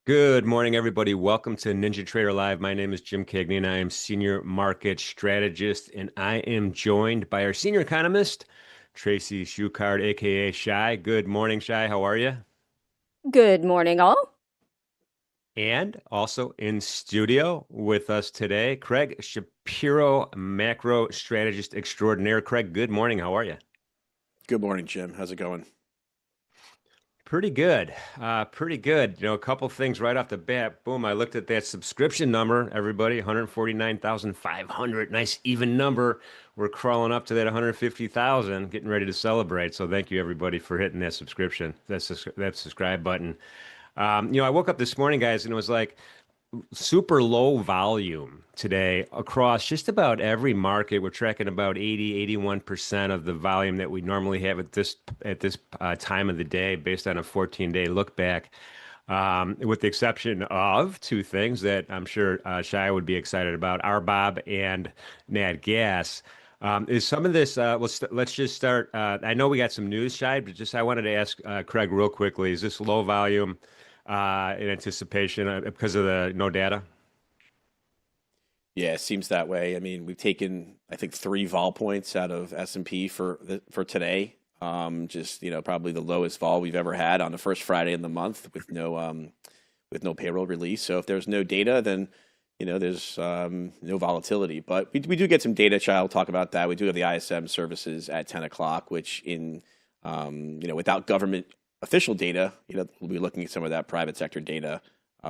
Good morning, everybody. Welcome to NinjaTrader Live. My name is Jim Cagnina. I am Senior Market Strategist, and I am joined by our Senior Economist, Tracy Shuchart, aka Shy. Good morning, Shy. How are you? Good morning, all. And also in studio with us today, Craig Shapiro, Macro Strategist Extraordinaire. Craig, good morning. How are you? Good morning, Jim. How's it going? Pretty good. Pretty good. A couple things right off the bat. Boom, I looked at that subscription number, everybody, 149,500. Nice even number. We're crawling up to that 150,000, getting ready to celebrate. So thank you, everybody, for hitting that that subscribe button. I woke up this morning, guys, and it was like, super low volume today across just about every market. We're tracking about 81% of the volume that we normally have at this time of the day based on a 14-day look back. With the exception of two things that I'm sure Shai would be excited about, RBOB and Nat Gas. Is some of this, let's just start. I know we got some news, Shai, but I wanted to ask Craig real quickly. Is this low volume in anticipation because of the no data? Yeah, it seems that way. I mean, we've taken, I think, three vol points out of S&P for today. Just probably the lowest vol we've ever had on the first Friday in the month with no payroll release. So if there's no data, then there's no volatility. But we do get some data. Chad will talk about that. We do have the ISM services at 10 o'clock, which without government official data, we'll be looking at some of that private sector data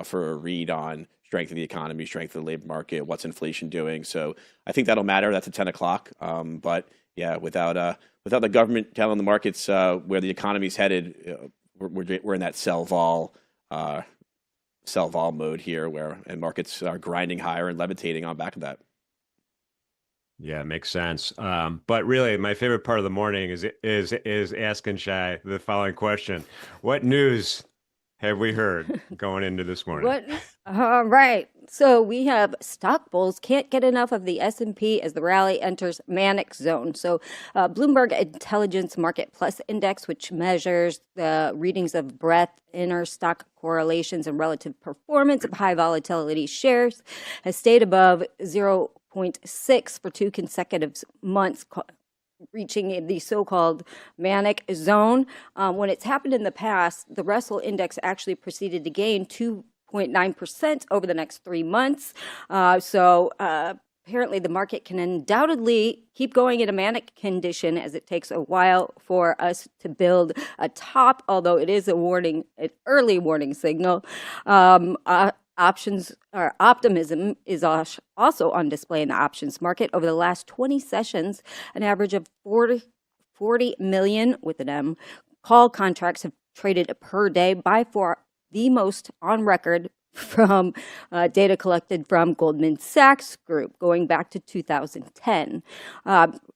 for a read on strength of the economy, strength of the labor market, what's inflation doing. So I think that'll matter. That's at 10 o'clock. But yeah, without the government telling the markets where the economy's headed, we're in that sell vol mode here, and markets are grinding higher and levitating on back of that. Yeah, it makes sense. But really, my favorite part of the morning is asking Shai the following question: What news have we heard going into this morning? What? All right. So we have stock bulls can't get enough of the S&P as the rally enters manic zone. So Bloomberg Intelligence Market Plus Index, which measures the readings of breadth, inner stock correlations, and relative performance of high volatility shares, has stayed above 0.6 for two consecutive months, reaching the so-called manic zone. When it's happened in the past, the Russell index actually proceeded to gain 2.9% over the next 3 months. Apparently the market can undoubtedly keep going in a manic condition as it takes a while for us to build a top, although it is an early warning signal. Options or optimism is also on display in the options market. Over the last 20 sessions, an average of 40 million with an M call contracts have traded per day, by far the most on record from data collected from Goldman Sachs Group going back to 2010.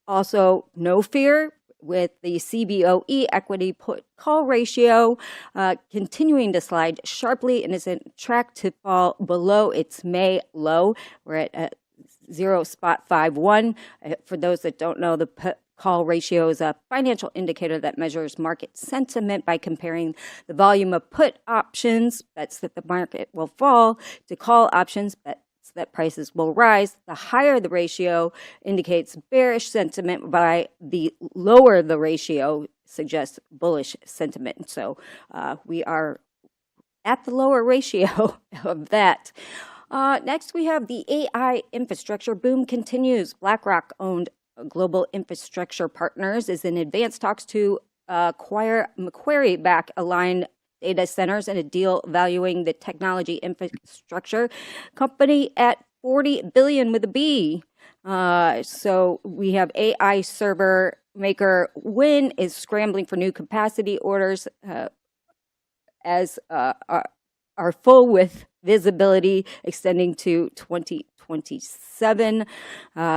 Also, no fear with the CBOE equity put call ratio continuing to slide sharply and is on track to fall below its May low. We're at 0.51. For those that don't know, the put call ratio is a financial indicator that measures market sentiment by comparing the volume of put options, bets that the market will fall, to call options, bets that prices will rise. The higher the ratio indicates bearish sentiment, by the lower the ratio suggests bullish sentiment. So we are at the lower ratio of that. Next, we have the AI infrastructure boom continues. BlackRock owned Global Infrastructure Partners is in advanced talks to acquire Macquarie-backed aligned data centers in a deal valuing the technology infrastructure company at $40 billion with a B. So we have AI server maker Win is scrambling for new capacity orders as are full with visibility extending to 2027.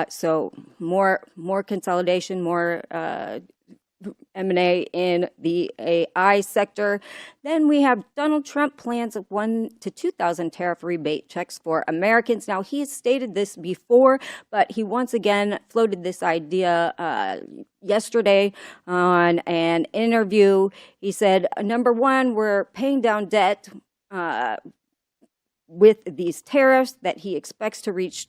So more consolidation, more M&A in the AI sector. Then we have Donald Trump plans of 1 to 2,000 tariff rebate checks for Americans. Now, he has stated this before, but he once again floated this idea yesterday on an interview. He said, number one, we're paying down debt. with these tariffs that he expects to reach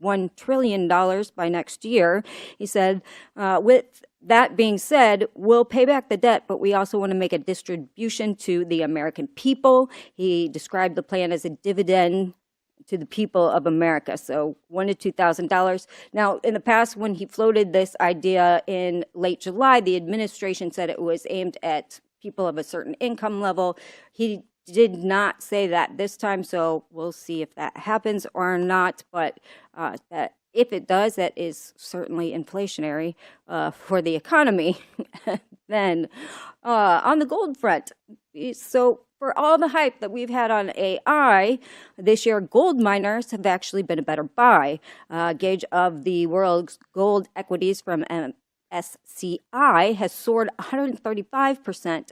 $1 trillion by next year. He said, with that being said, we'll pay back the debt, but we also want to make a distribution to the American people. He described the plan as a dividend to the people of America, so $1,000 to $2,000. Now, in the past, when he floated this idea in late July, the administration said it was aimed at people of a certain income level. He did not say that this time, so we'll see if that happens or not. But that if it does, that is certainly inflationary for the economy. Then on the gold front, so for all the hype that we've had on AI this year, gold miners have actually been a better buy. Gauge of the world's gold equities from MSCI has soared 135%.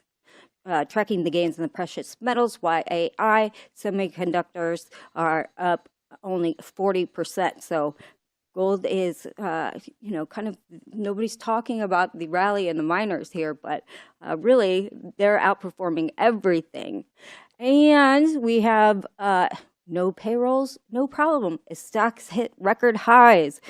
Tracking the gains in the precious metals, while AI semiconductors are up only 40%. So gold is, kind of nobody's talking about the rally in the miners here, but really they're outperforming everything. And we have no payrolls, no problem. Stocks hit record highs.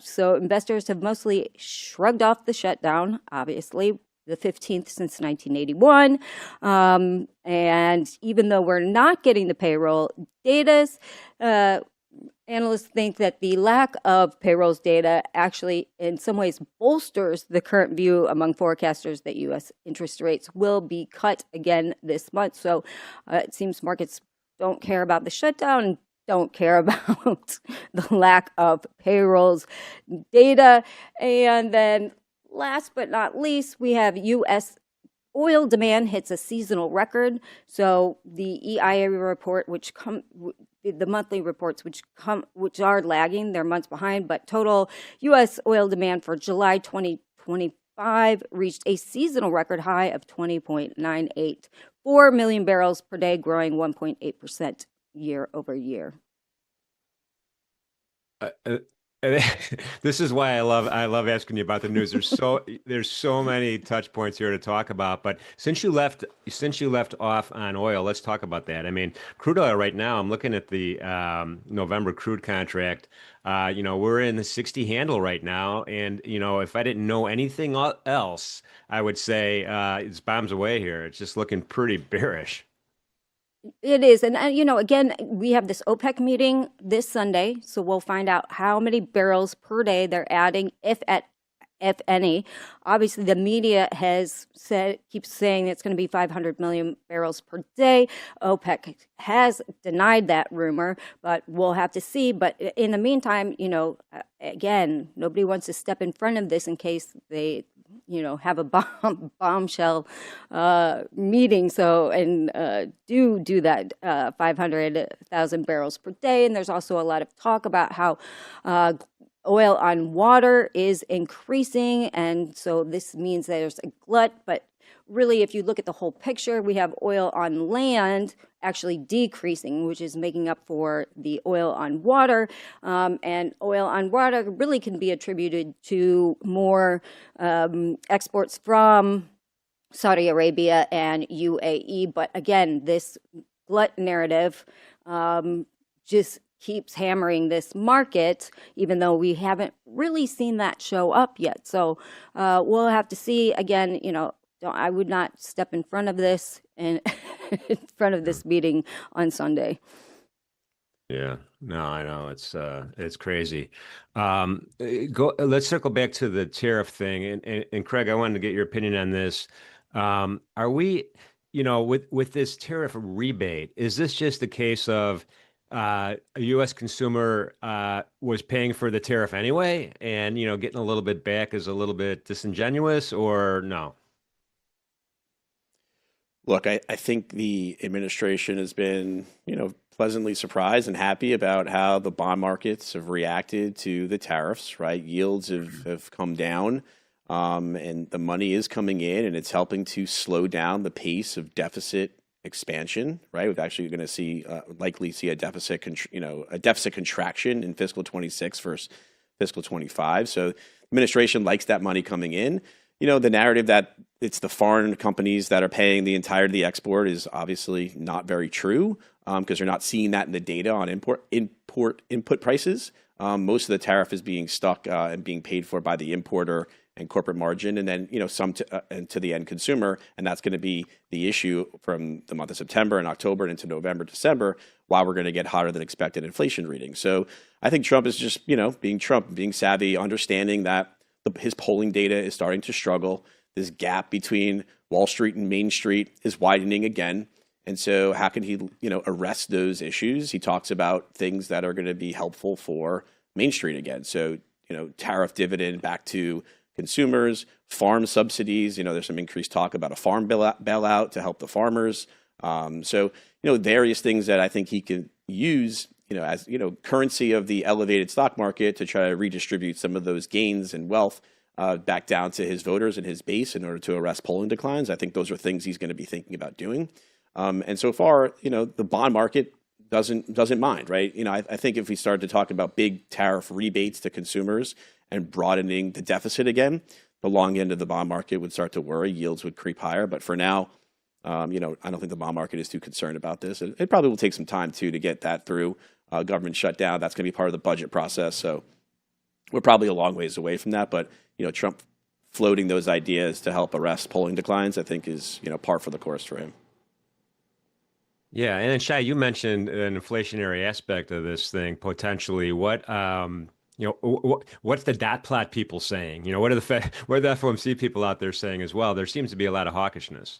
So investors have mostly shrugged off the shutdown, obviously, the 15th since 1981. And even though we're not getting the payroll data, analysts think that the lack of payrolls data actually in some ways bolsters the current view among forecasters that U.S. interest rates will be cut again this month. So it seems markets don't care about the shutdown and don't care about the lack of payrolls data. And then last but not least, we have U.S. oil demand hits a seasonal record. So the EIA report, the monthly reports, which are lagging, they're months behind, but total U.S. oil demand for July 2025 reached a seasonal record high of 20.98, 4 million barrels per day, growing 1.8% year over year. This is why I love asking you about the news. There's so many touch points here to talk about. But since you left off on oil, let's talk about that. I mean, crude oil right now. I'm looking at the November crude contract. We're in the 60 handle right now, and if I didn't know anything else, I would say it's bombs away here. It's just looking pretty bearish. It is. And, again, we have this OPEC meeting this Sunday, so we'll find out how many barrels per day they're adding, if any. Obviously, the media keeps saying it's going to be 500 million barrels per day. OPEC has denied that rumor, but we'll have to see. But in the meantime, again, nobody wants to step in front of this in case they have a bombshell meeting. So, and do that 500,000 barrels per day. And there's also a lot of talk about how oil on water is increasing. And so this means there's a glut. But really, if you look at the whole picture, we have oil on land actually decreasing, which is making up for the oil on water. And oil on water really can be attributed to more exports from Saudi Arabia and UAE. But again, this glut narrative just keeps hammering this market, even though we haven't really seen that show up yet. So we'll have to see. Again, I would not step in front of this and in front of this meeting on Sunday. Yeah, no, I know it's crazy. Let's circle back to the tariff thing, and Craig, I wanted to get your opinion on this. Are we, with this tariff rebate, is this just a case of a U.S. consumer was paying for the tariff anyway, and getting a little bit back is a little bit disingenuous, or no? Look, I think the administration has been, pleasantly surprised and happy about how the bond markets have reacted to the tariffs, right? Yields have come down, and the money is coming in, and it's helping to slow down the pace of deficit expansion, right? We're actually going to likely see a deficit contraction in fiscal 26 versus fiscal 25. So the administration likes that money coming in. the narrative that it's the foreign companies that are paying the entirety of the export is obviously not very true, because you're not seeing that in the data on input prices. Most of the tariff is being stuck and being paid for by the importer and corporate margin, and then some to the end consumer, and that's going to be the issue from the month of September and October and into November, December, while we're going to get hotter than expected inflation readings. So I think Trump is just being Trump, being savvy, understanding that his polling data is starting to struggle. This gap between Wall Street and Main Street is widening again. And so how can he, arrest those issues? He talks about things that are going to be helpful for Main Street again. So, tariff dividend back to consumers, farm subsidies. There's some increased talk about a farm bailout to help the farmers. So, various things that I think he can use, as, currency of the elevated stock market to try to redistribute some of those gains and wealth back down to his voters and his base in order to arrest polling declines. I think those are things he's going to be thinking about doing. And so far, the bond market doesn't mind, right? I think if we start to talk about big tariff rebates to consumers and broadening the deficit again, the long end of the bond market would start to worry. Yields would creep higher. But for now, I don't think the bond market is too concerned about this. It probably will take some time too to get that through. Government shutdown, that's going to be part of the budget process. So we're probably a long ways away from that. But Trump floating those ideas to help arrest polling declines, I think, is par for the course for him. Yeah, and then Shai, you mentioned an inflationary aspect of this thing potentially. What's the dot plot people saying? What are the FOMC people out there saying as well? There seems to be a lot of hawkishness.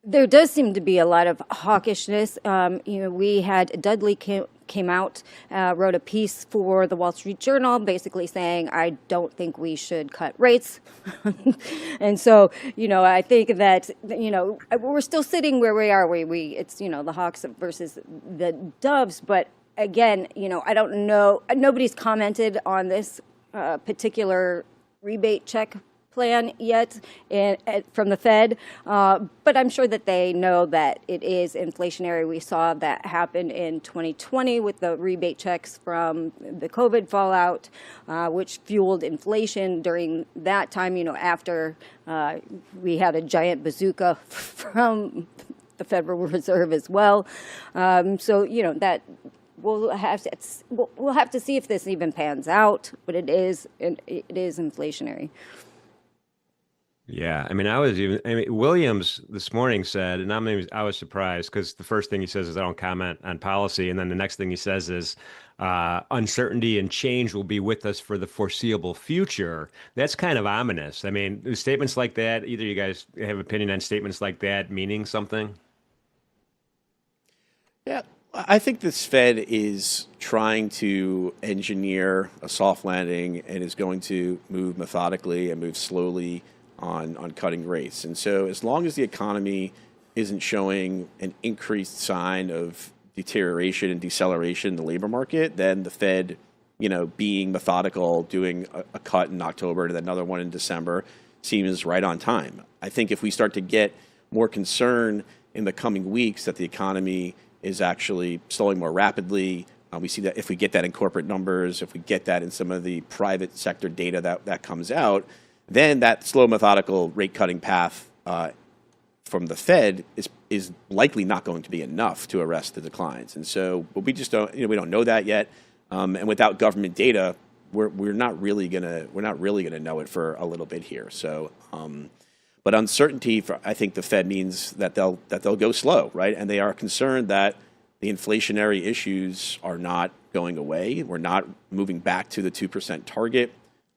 There does seem to be a lot of hawkishness. We had Dudley came out, wrote a piece for the Wall Street Journal, basically saying, I don't think we should cut rates. And so, I think that, we're still sitting where we are. It's, the hawks versus the doves. But again, I don't know. Nobody's commented on this particular rebate check plan yet from the Fed, but I'm sure that they know that it is inflationary. We saw that happen in 2020 with the rebate checks from the COVID fallout, which fueled inflation during that time, after we had a giant bazooka from the Federal Reserve as well. So, that we'll have to see if this even pans out, but it is inflationary. Yeah, Williams this morning said, and I was surprised because the first thing he says is I don't comment on policy, and then the next thing he says is uncertainty and change will be with us for the foreseeable future. That's kind of ominous. Statements like that, either you guys have opinion on statements like that meaning something? Yeah, I think this Fed is trying to engineer a soft landing and is going to move methodically and move slowly on cutting rates. And so as long as the economy isn't showing an increased sign of deterioration and deceleration in the labor market, then the Fed, being methodical, doing a cut in October and then another one in December seems right on time. I think if we start to get more concern in the coming weeks that the economy is actually slowing more rapidly, we see that if we get that in corporate numbers, if we get that in some of the private sector data that comes out, then that slow, methodical rate cutting path from the Fed is likely not going to be enough to arrest the declines. And so, but we just don't, we don't know that yet. And without government data, we're not really gonna know it for a little bit here. So, but uncertainty I think the Fed means that they'll go slow, right? And they are concerned that the inflationary issues are not going away. We're not moving back to the 2% target.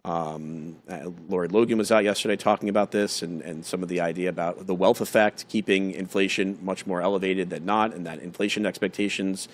Lori Logan was out yesterday talking about this and some of the idea about the wealth effect, keeping inflation much more elevated than not, and that inflation expectations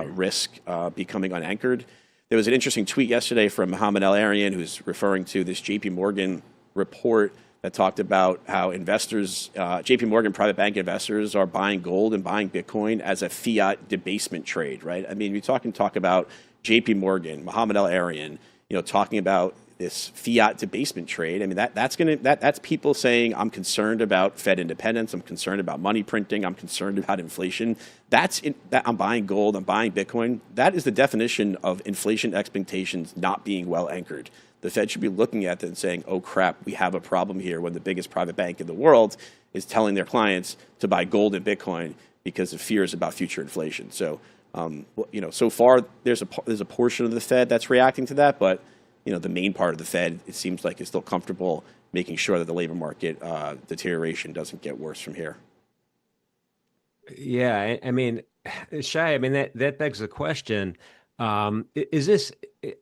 risk becoming unanchored. There was an interesting tweet yesterday from Mohamed El-Arian, who's referring to this JP Morgan report that talked about how investors, JP Morgan private bank investors, are buying gold and buying Bitcoin as a fiat debasement trade, right? We talk about JP Morgan, Mohamed El-Arian, talking about this fiat debasement trade. That's people saying, I'm concerned about Fed independence, I'm concerned about money printing, I'm concerned about inflation. That I'm buying gold, I'm buying Bitcoin. That is the definition of inflation expectations not being well anchored. the Fed should be looking at that and saying, oh crap, we have a problem here, when the biggest private bank in the world is telling their clients to buy gold and Bitcoin because of fears about future inflation. So, so far there's a portion of the Fed that's reacting to that, but the main part of the Fed, it seems like, is still comfortable making sure that the labor market deterioration doesn't get worse from here. Yeah, I mean, Shai, I mean that begs the question: is this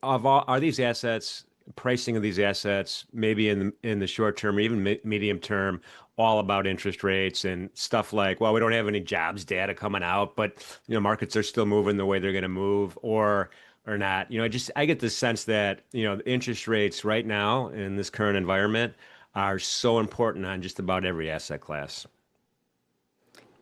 are these assets, pricing of these assets, maybe in the short term or even medium term, all about interest rates and stuff like, well, we don't have any jobs data coming out, but markets are still moving the way they're going to move, or not? I get the sense that interest rates right now in this current environment are so important on just about every asset class.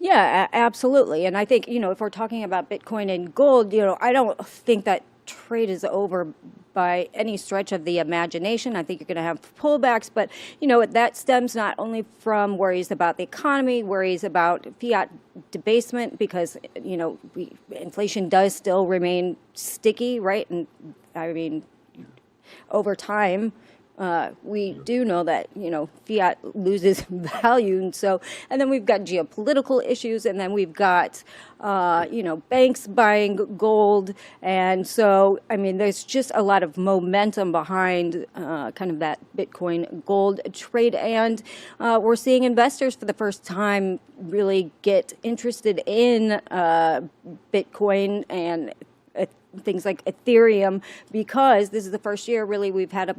Yeah, absolutely. And I think, if we're talking about Bitcoin and gold, I don't think that trade is over by any stretch of the imagination. I think you're going to have pullbacks, but, that stems not only from worries about the economy, worries about fiat debasement, because, inflation does still remain sticky, right? And I mean, over time, we do know that, fiat loses value. And then we've got geopolitical issues, and then we've got, banks buying gold. And so, I mean, there's just a lot of momentum behind kind of that Bitcoin gold trade. And we're seeing investors for the first time really get interested in Bitcoin and things like Ethereum, because this is the first year really we've had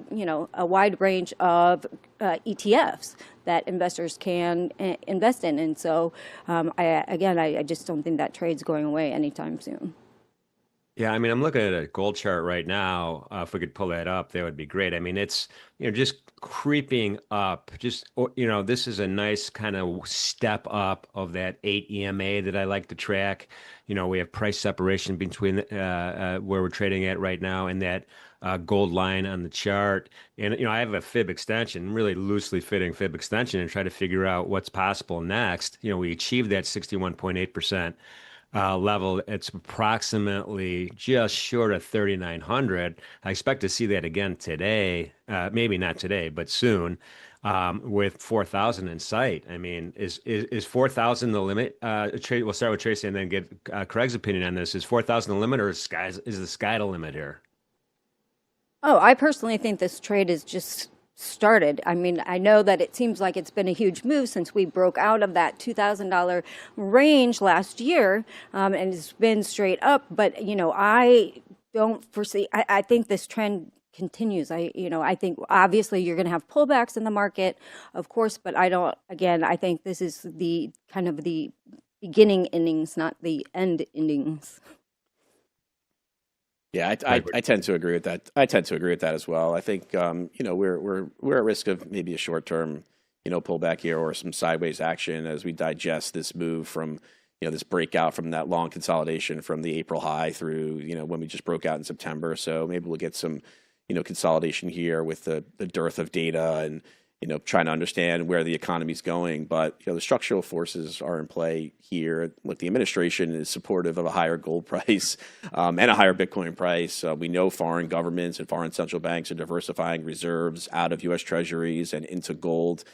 a wide range of ETFs that investors can invest in. And so I just don't think that trade's going away anytime soon. Yeah, I mean, I'm looking at a gold chart right now. If we could pull that up, that would be great. I mean, it's, just creeping up. This is a nice kind of step up of that 8 EMA that I like to track. We have price separation between where we're trading at right now and that gold line on the chart. And, I have a fib extension, really loosely fitting fib extension, and try to figure out what's possible next. We achieved that 61.8%. Level. It's approximately just short of 3,900. I expect to see that again today, maybe not today, but soon, with 4,000 in sight. I mean, is 4,000 the limit? We'll start with Tracy and then get Craig's opinion on this. Is 4,000 the limit, or is the sky the limit here? Oh, I personally think this trade is just started. I mean, I know that it seems like it's been a huge move since we broke out of that $2,000 range last year, and it's been straight up. But I don't foresee. I think this trend continues. I think obviously you're going to have pullbacks in the market, of course, but I don't. Again, I think this is the kind of the beginning innings, not the end innings. Yeah, I tend to agree with that. I tend to agree with that as well. I think we're at risk of maybe a short term pullback here or some sideways action as we digest this move from this breakout from that long consolidation from the April high through when we just broke out in September. So maybe we'll get some consolidation here with the dearth of data and trying to understand where the economy's going. But the structural forces are in play here. Look, the administration is supportive of a higher gold price and a higher Bitcoin price. We know foreign governments and foreign central banks are diversifying reserves out of U.S. treasuries and into gold.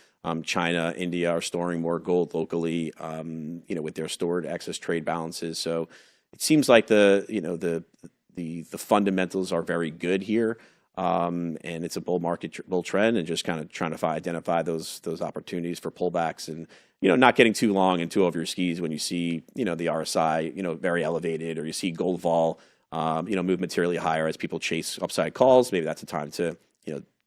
China, India are storing more gold locally, with their stored excess trade balances. So it seems like the fundamentals are very good here. And it's a bull market, bull trend, and just kind of trying to identify those opportunities for pullbacks, and not getting too long and too over your skis when you see the RSI very elevated, or you see gold vol move materially higher as people chase upside calls. Maybe that's a time to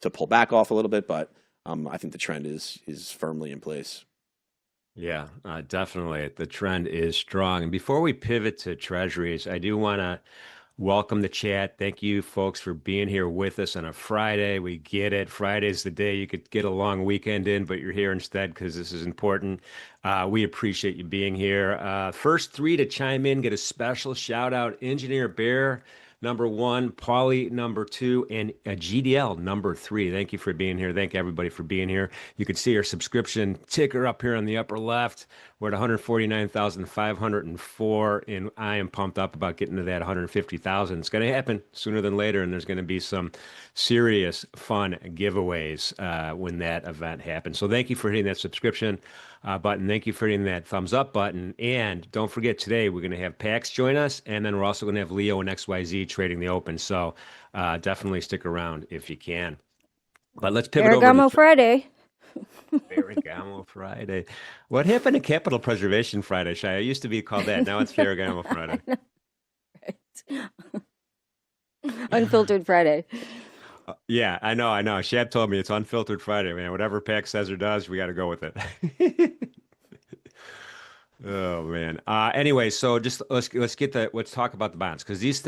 to pull back off a little bit, but I think the trend is firmly in place. Yeah, definitely. The trend is strong. And before we pivot to treasuries, I do want to welcome the chat. Thank you, folks, for being here with us on a Friday. We get it. Friday's the day you could get a long weekend in, but you're here instead because this is important. We appreciate you being here. First three to chime in, get a special shout out. Engineer Bear, number one, Paulie, number two, and GDL, number three. Thank you for being here. Thank everybody for being here. You can see our subscription ticker up here on the upper left. We're at 149,504, and I am pumped up about getting to that 150,000. It's going to happen sooner than later, and there's going to be some serious fun giveaways when that event happens. So thank you for hitting that subscription button. Thank you for hitting that thumbs up button. And don't forget, today we're going to have Pax join us, and then we're also going to have Leo and Xyzeee trading the open. So definitely stick around if you can. But let's pivot over Ferragamo to Friday. Ferragamo Friday. What happened to Capital Preservation Friday, Shai? It used to be called that. Now it's Ferragamo Friday. Right. Unfiltered Friday. Yeah, I know. Shab told me it's Unfiltered Friday, man. Whatever Pax says or does, we got to go with it. Oh man. Anyway, so just let's talk about the bonds because this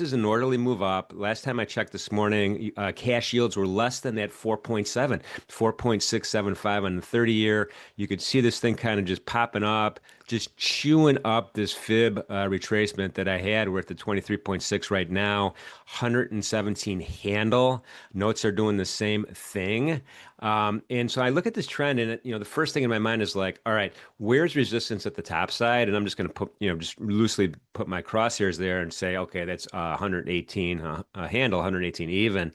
is an orderly move up. Last time I checked this morning, cash yields were less than that 4.675 on the 30-year. You could see this thing kind of just popping up, just chewing up this fib retracement that I had. We're at the 23.6 right now, 117 handle. Notes are doing the same thing. And so I look at this trend and the first thing in my mind is like, all right, where's resistance at the top side? And I'm just going to put, just loosely put my crosshairs there and say, okay, that's 118 handle, 118 even.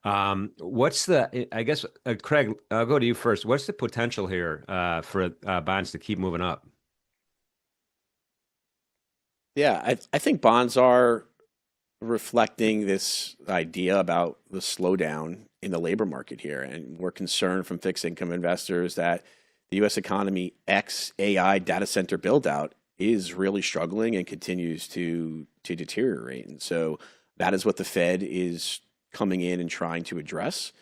I guess, Craig, I'll go to you first. What's the potential here for bonds to keep moving up? Yeah, I think bonds are reflecting this idea about the slowdown in the labor market here. And we're concerned from fixed income investors that the U.S. economy, ex AI data center build out, is really struggling and continues to deteriorate. And so that is what the Fed is coming in and trying to address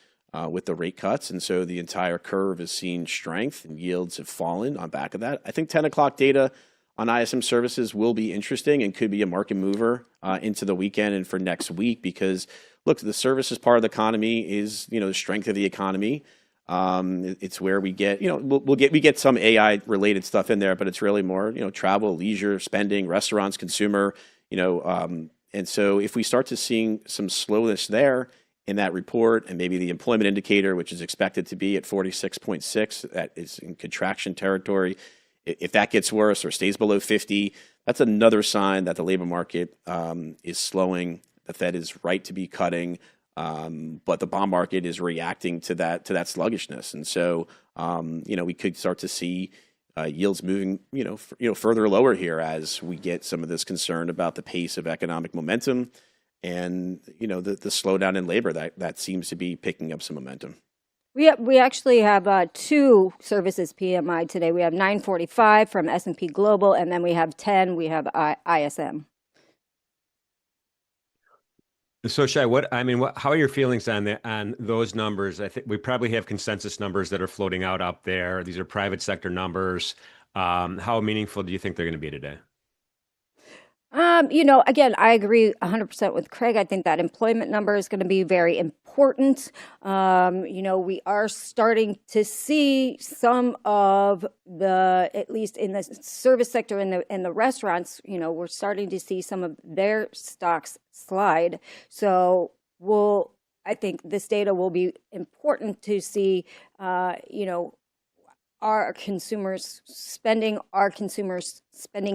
with the rate cuts. And so the entire curve has seen strength and yields have fallen on back of that. I think 10 o'clock data on ISM services will be interesting and could be a market mover into the weekend and for next week because, look, the services part of the economy is, the strength of the economy. It's where we get, we get some AI related stuff in there, but it's really more, travel, leisure, spending, restaurants, consumer, and so if we start to seeing some slowness there in that report and maybe the employment indicator, which is expected to be at 46.6, that is in contraction territory. If that gets worse or stays below 50, that's another sign that the labor market is slowing. The Fed is right to be cutting, but the bond market is reacting to that sluggishness. And so, we could start to see yields moving, further lower here as we get some of this concern about the pace of economic momentum and, the slowdown in labor that seems to be picking up some momentum. We actually have two services PMI today. We have 945 from S&P Global, and then we have 10. We have ISM. So Shai, how are your feelings on those numbers? I think we probably have consensus numbers that are floating out there. These are private sector numbers. How meaningful do you think they're going to be today? Again, I agree 100% with Craig. I think that employment number is going to be very important. We are starting to see some of at least in the service sector in the restaurants, we're starting to see some of their stocks slide. So I think this data will be important to see, are consumers spending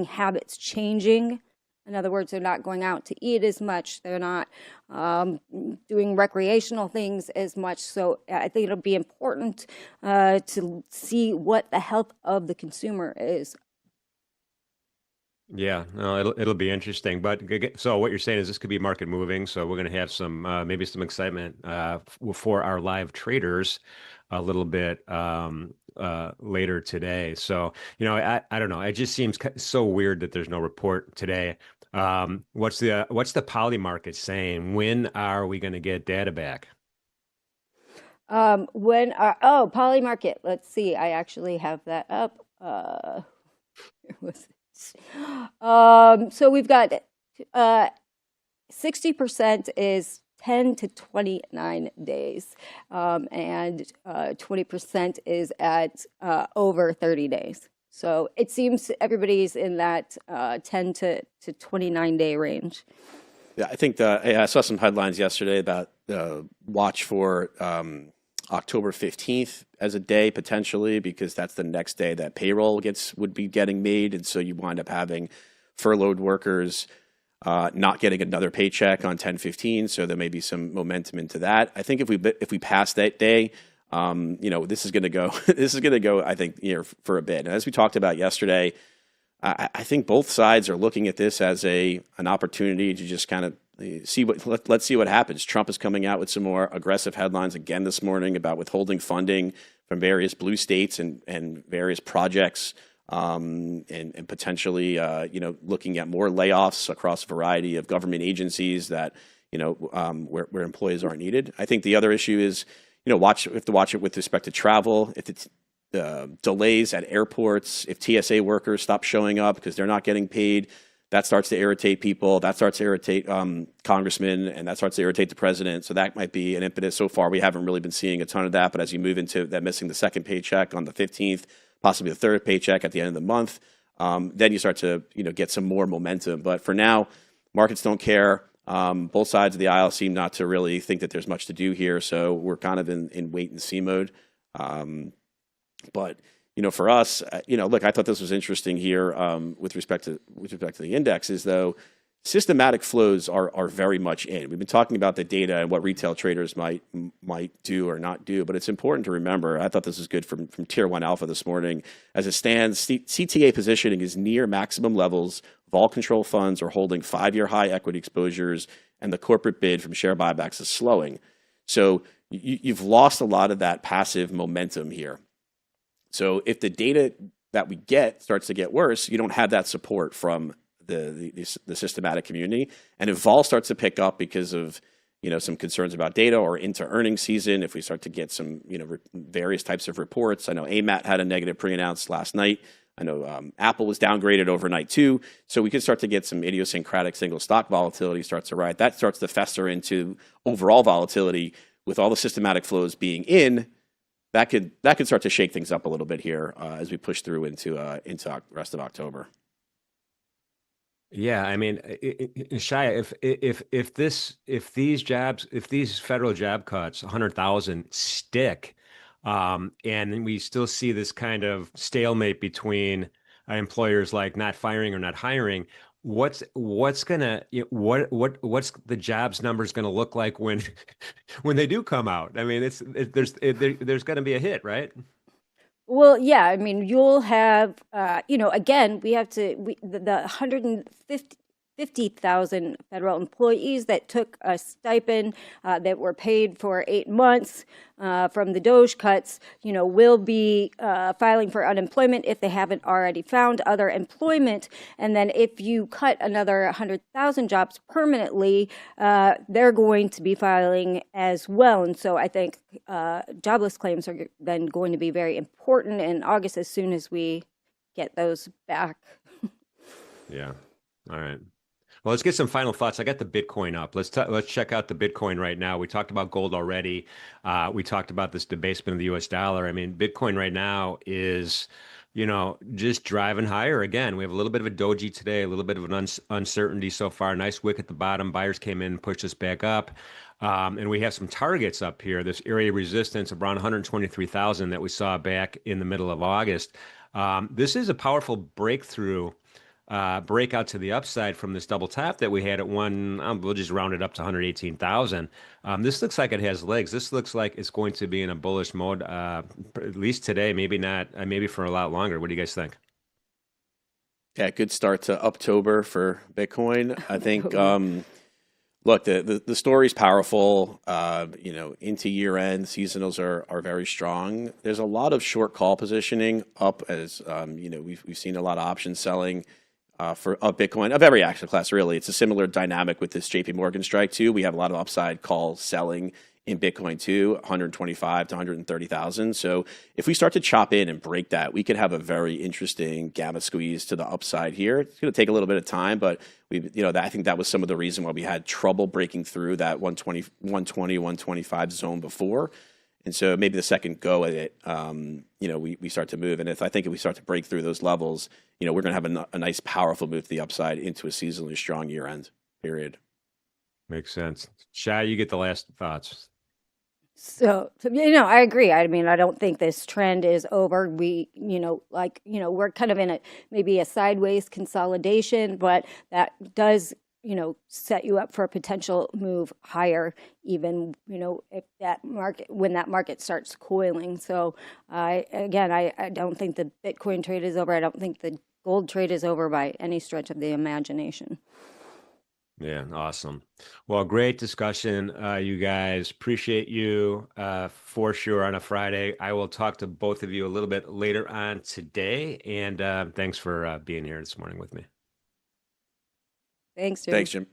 habits changing? In other words, they're not going out to eat as much. They're not doing recreational things as much. So I think it'll be important to see what the health of the consumer is. Yeah, no, it'll be interesting. But so what you're saying is this could be market moving. So we're going to have some maybe some excitement for our live traders a little bit later today. So I don't know. It just seems so weird that there's no report today. What's the poly market saying? When are we going to get data back? Poly market. Let's see. I actually have that up. So we've got 60% is 10 to 29 days, and 20% is at over 30 days. So it seems everybody's in that 10 to 29 day range. Yeah, I think I saw some headlines yesterday about watch for October 15th as a day potentially, because that's the next day that payroll would be getting made, and so you wind up having furloughed workers not getting another paycheck on 10/15. So there may be some momentum into that. I think if we pass that day, this is going to go this is going to go, I think, for a bit. And as we talked about yesterday, I think both sides are looking at this as an opportunity to just kind of let's see what happens. Trump is coming out with some more aggressive headlines again this morning about withholding funding from various blue states and various projects, and potentially looking at more layoffs across a variety of government agencies that where employees aren't needed. I think the other issue is we have to watch it with respect to travel. If it's delays at airports, if TSA workers stop showing up because they're not getting paid, that starts to irritate people. That starts to irritate congressmen, and that starts to irritate the president. So that might be an impetus. So far, we haven't really been seeing a ton of that. But as you move into that missing the second paycheck on the 15th, possibly the third paycheck at the end of the month, then you start to get some more momentum. But for now, markets don't care. Both sides of the aisle seem not to really think that there's much to do here. So we're kind of in wait and see mode. But for us, look, I thought this was interesting here with respect to the indexes, though. Systematic flows are very much in. We've been talking about the data and what retail traders might do or not do, but it's important to remember. I thought this was good from Tier 1 Alpha this morning. As it stands, CTA positioning is near maximum levels. Vol control funds are holding 5-year high equity exposures, and the corporate bid from share buybacks is slowing. So you've lost a lot of that passive momentum here. So if the data that we get starts to get worse, you don't have that support from the systematic community. And if vol starts to pick up because of some concerns about data or into earnings season, if we start to get some various types of reports, I know AMAT had a negative pre-announced last night. I know Apple was downgraded overnight too. So we could start to get some idiosyncratic single stock volatility starts to ride. That starts to fester into overall volatility with all the systematic flows being in. That could start to shake things up a little bit here as we push through into the rest of October. Yeah, I mean, Shia, if these federal job cuts, 100,000 stick, and we still see this kind of stalemate between employers like not firing or not hiring, what's the jobs numbers going to look like when when they do come out? I mean, there's going to be a hit, right? Well, yeah, I mean, you'll have, again, the 150,000 federal employees that took a stipend that were paid for 8 months from the Doge cuts, will be filing for unemployment if they haven't already found other employment. And then if you cut another 100,000 jobs permanently, they're going to be filing as well. And so I think jobless claims are then going to be very important in August as soon as we get those back. Yeah. All right. Well, let's get some final thoughts. I got the Bitcoin up. Let's check out the Bitcoin right now. We talked about gold already. We talked about this debasement of the U.S. dollar. I mean, Bitcoin right now is, just driving higher again. We have a little bit of a doji today, a little bit of an uncertainty so far. Nice wick at the bottom. Buyers came in and pushed us back up. And we have some targets up here. This area of resistance around 123,000 that we saw back in the middle of August. This is a powerful breakthrough. Breakout to the upside from this double tap that we had at we'll just round it up to 118,000. This looks like it has legs. This looks like it's going to be in a bullish mode, at least today, maybe not, maybe for a lot longer. What do you guys think? Yeah, good start to October for Bitcoin. I think, look, the story's powerful. Into year end, seasonals are very strong. There's a lot of short call positioning up as, we've seen a lot of options selling. For Bitcoin, of every asset class, really. It's a similar dynamic with this JP Morgan strike, too. We have a lot of upside call selling in Bitcoin, too, 125 to 130,000. So if we start to chop in and break that, we could have a very interesting gamma squeeze to the upside here. It's going to take a little bit of time, but I think that was some of the reason why we had trouble breaking through that 125 zone before. And so maybe the second go at it, we start to move. And I think if we start to break through those levels, we're going to have a nice, powerful move to the upside into a seasonally strong year end period. Makes sense. Shai, you get the last thoughts. So, I agree. I mean, I don't think this trend is over. We're kind of in maybe a sideways consolidation, but that does, set you up for a potential move higher, even, if when that market starts coiling. So, I don't think the Bitcoin trade is over. I don't think the gold trade is over by any stretch of the imagination. Yeah, awesome. Well, great discussion, you guys. Appreciate you for sure on a Friday. I will talk to both of you a little bit later on today, and thanks for being here this morning with me. Thanks, Jim. Thanks, Jim.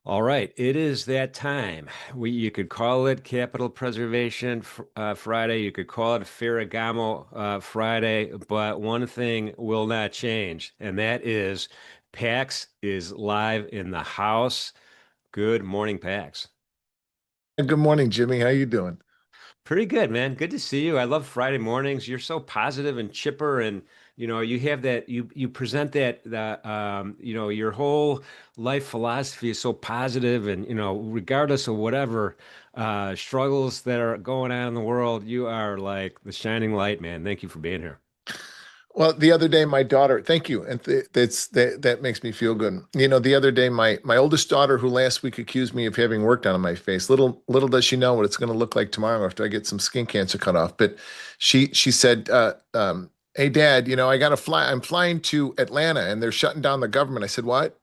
All right, it is that time. You could call it Capital Preservation Friday. You could call it Ferragamo Friday, but one thing will not change, and that is PAX is live in the house. Good morning, PAX. Good morning, Jimmy. How you doing? Pretty good, man. Good to see you. I love Friday mornings. You're so positive and chipper, and you have that. You present that your whole life philosophy is so positive, and regardless of whatever struggles that are going on in the world, you are like the shining light, man. Thank you for being here. Well, the other day, my daughter, thank you, and that makes me feel good. The other day, my oldest daughter, who last week accused me of having work done on my face, little does she know what it's going to look like tomorrow after I get some skin cancer cut off. But she said, "Hey, Dad, I got to fly. I'm flying to Atlanta, and they're shutting down the government." I said, "What?"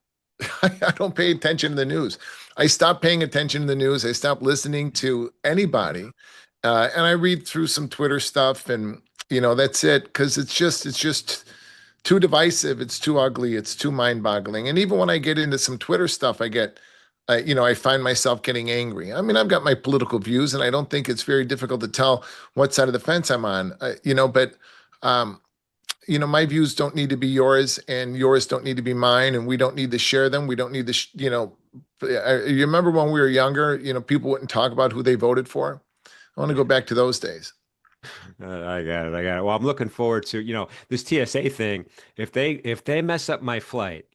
I don't pay attention to the news. I stopped paying attention to the news. I stopped listening to anybody, and I read through some Twitter stuff, and that's it, because it's just too divisive. It's too ugly. It's too mind-boggling. And even when I get into some Twitter stuff, I find myself getting angry. I mean, I've got my political views, and I don't think it's very difficult to tell what side of the fence I'm on. But um, my views don't need to be yours, and yours don't need to be mine, and we don't need to share them. We don't need to, you remember when we were younger, people wouldn't talk about who they voted for. I want to go back to those days. I got it. I got it. Well, I'm looking forward to, this TSA thing. If they mess up my flight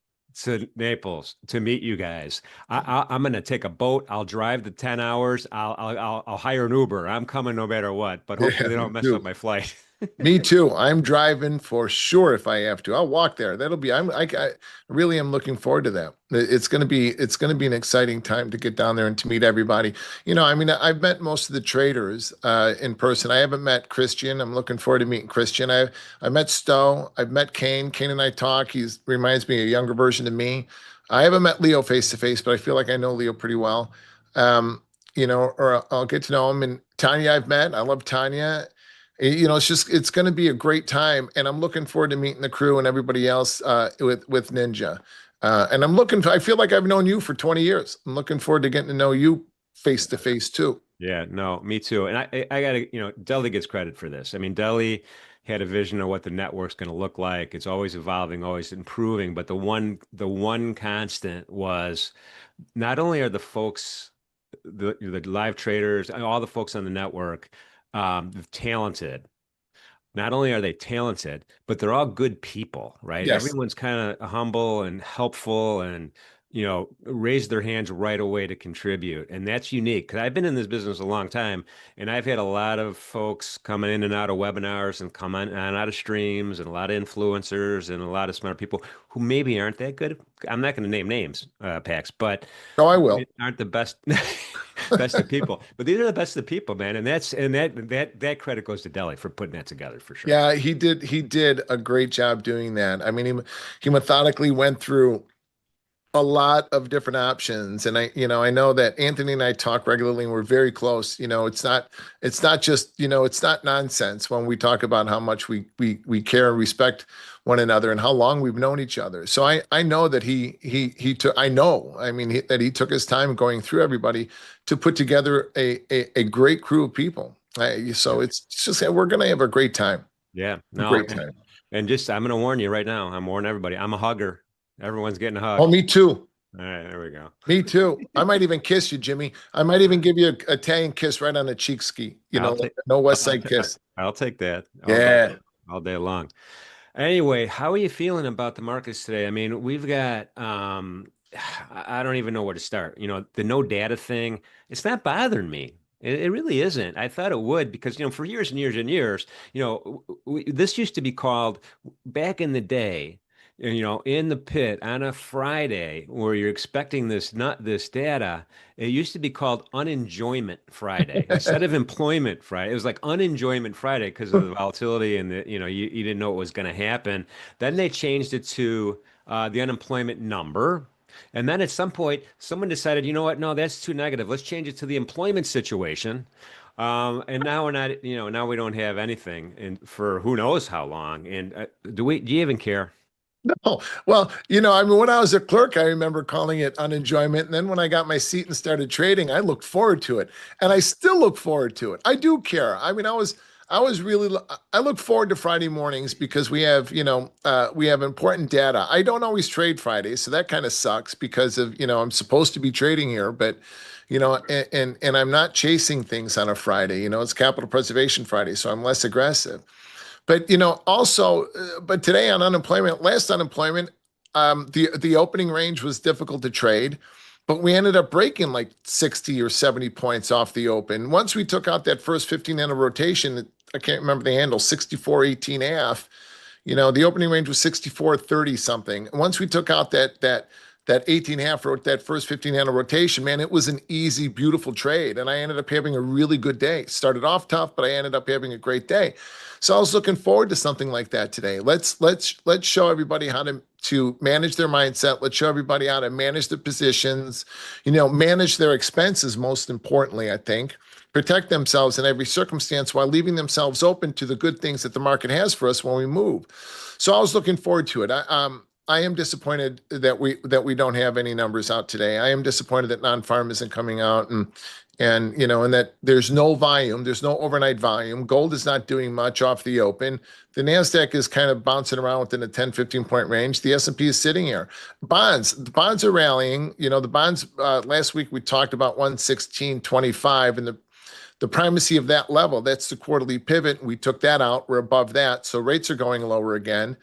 to Naples to meet you guys, I'm gonna take a boat. I'll drive the 10 hours. I'll hire an Uber. I'm coming no matter what. But hopefully Yeah, they me don't mess up too. my flight. Me too. I'm driving for sure if I have to. I'll walk there. That'll be. I really am looking forward to that. It's gonna be an exciting time to get down there and to meet everybody. I mean, I've met most of the traders in person. I haven't met Christian. I'm looking forward to meeting Christian. I met Stowe. I've met Kane. Kane and I talk. He reminds me of a younger version of me. I haven't met Leo face to face, but I feel like I know Leo pretty well. Um, or I'll get to know him. And Tanya, I've met. I love Tanya. It's going to be a great time, and I'm looking forward to meeting the crew and everybody else with Ninja. And I feel like I've known you for 20 years. I'm looking forward to getting to know you face to face too. Yeah, no, me too. And I gotta, Deli gets credit for this. I mean, Deli had a vision of what the network's going to look like. It's always evolving, always improving. But the one constant was not only are the folks, the live traders, and all the folks on the network, talented. Not only are they talented, but they're all good people, right? Yes. Everyone's kind of humble and helpful and, raise their hands right away to contribute. And that's unique because I've been in this business a long time and I've had a lot of folks coming in and out of webinars and come on and out of streams and a lot of influencers and a lot of smart people who maybe aren't that good. I'm not going to name names, Pax, but No, I will. aren't the best. Best of people, but these are the best of people, man, and that credit goes to Deli for putting that together for sure. Yeah, he did. He did a great job doing that. I mean, he methodically went through a lot of different options, and I know that Anthony and I talk regularly, and we're very close. It's not just, it's not nonsense when we talk about how much we care and respect one another and how long we've known each other. So I know that he took, I know, I mean, that he took his time going through everybody to put together a great crew of people. So Yeah, it's just, we're gonna have a great time. yeah, A no, great and, time. and just I'm gonna warn you right now. I'm warning everybody. I'm a hugger. Everyone's getting a Oh, hug. me too. All right, there we go. Me too. I might even kiss you, Jimmy. I might even give you a Italian kiss right on the cheek ski. I'll Like take a no West I'll, Side ta- kiss. I'll take that Yeah. all day long. Anyway, how are you feeling about the markets today? I mean, we've got I don't even know where to start. The no data thing, it's not bothering me. It really isn't. I thought it would because, for years and years and years, this used to be called back in the day, in the pit on a Friday where you're expecting this data. It used to be called unenjoyment Friday instead of employment Friday. It was like unenjoyment Friday because of the volatility and you didn't know what was going to happen. Then they changed it to the unemployment number. And then at some point, someone decided, you know what? No, that's too negative. Let's change it to the employment situation. And now we're not, now we don't have anything for who knows how long. And do you even care? No. Well, I mean, when I was a clerk, I remember calling it unenjoyment. And then when I got my seat and started trading, I looked forward to it. And I still look forward to it. I do care. I mean, I look forward to Friday mornings because we have important data. I don't always trade Fridays, so that kind of sucks because of, I'm supposed to be trading here, but, and I'm not chasing things on a Friday. It's Capital Preservation Friday, so I'm less aggressive. But also, but today on unemployment, last unemployment, the opening range was difficult to trade, but we ended up breaking like 60 or 70 points off the open. Once we took out that first 15 handle rotation, I can't remember the handle, 64.18 half. The opening range was 64.30 something. Once we took out that 18 half wrote that first 15 handle rotation, man, it was an easy, beautiful trade. And I ended up having a really good day. Started off tough, but I ended up having a great day. So I was looking forward to something like that today. Let's show everybody how to manage their mindset. Let's show everybody how to manage their positions, manage their expenses, most importantly, I think. Protect themselves in every circumstance while leaving themselves open to the good things that the market has for us when we move. So I was looking forward to it. I am disappointed that we don't have any numbers out today. I am disappointed that non-farm isn't coming out and that there's no volume, there's no overnight volume. Gold is not doing much off the open. The Nasdaq is kind of bouncing around within a 10, 15 point range. The S&P is sitting here. The bonds are rallying. The bonds last week we talked about 116.25 and the primacy of that level. That's the quarterly pivot. We took that out. We're above that. So rates are going lower again.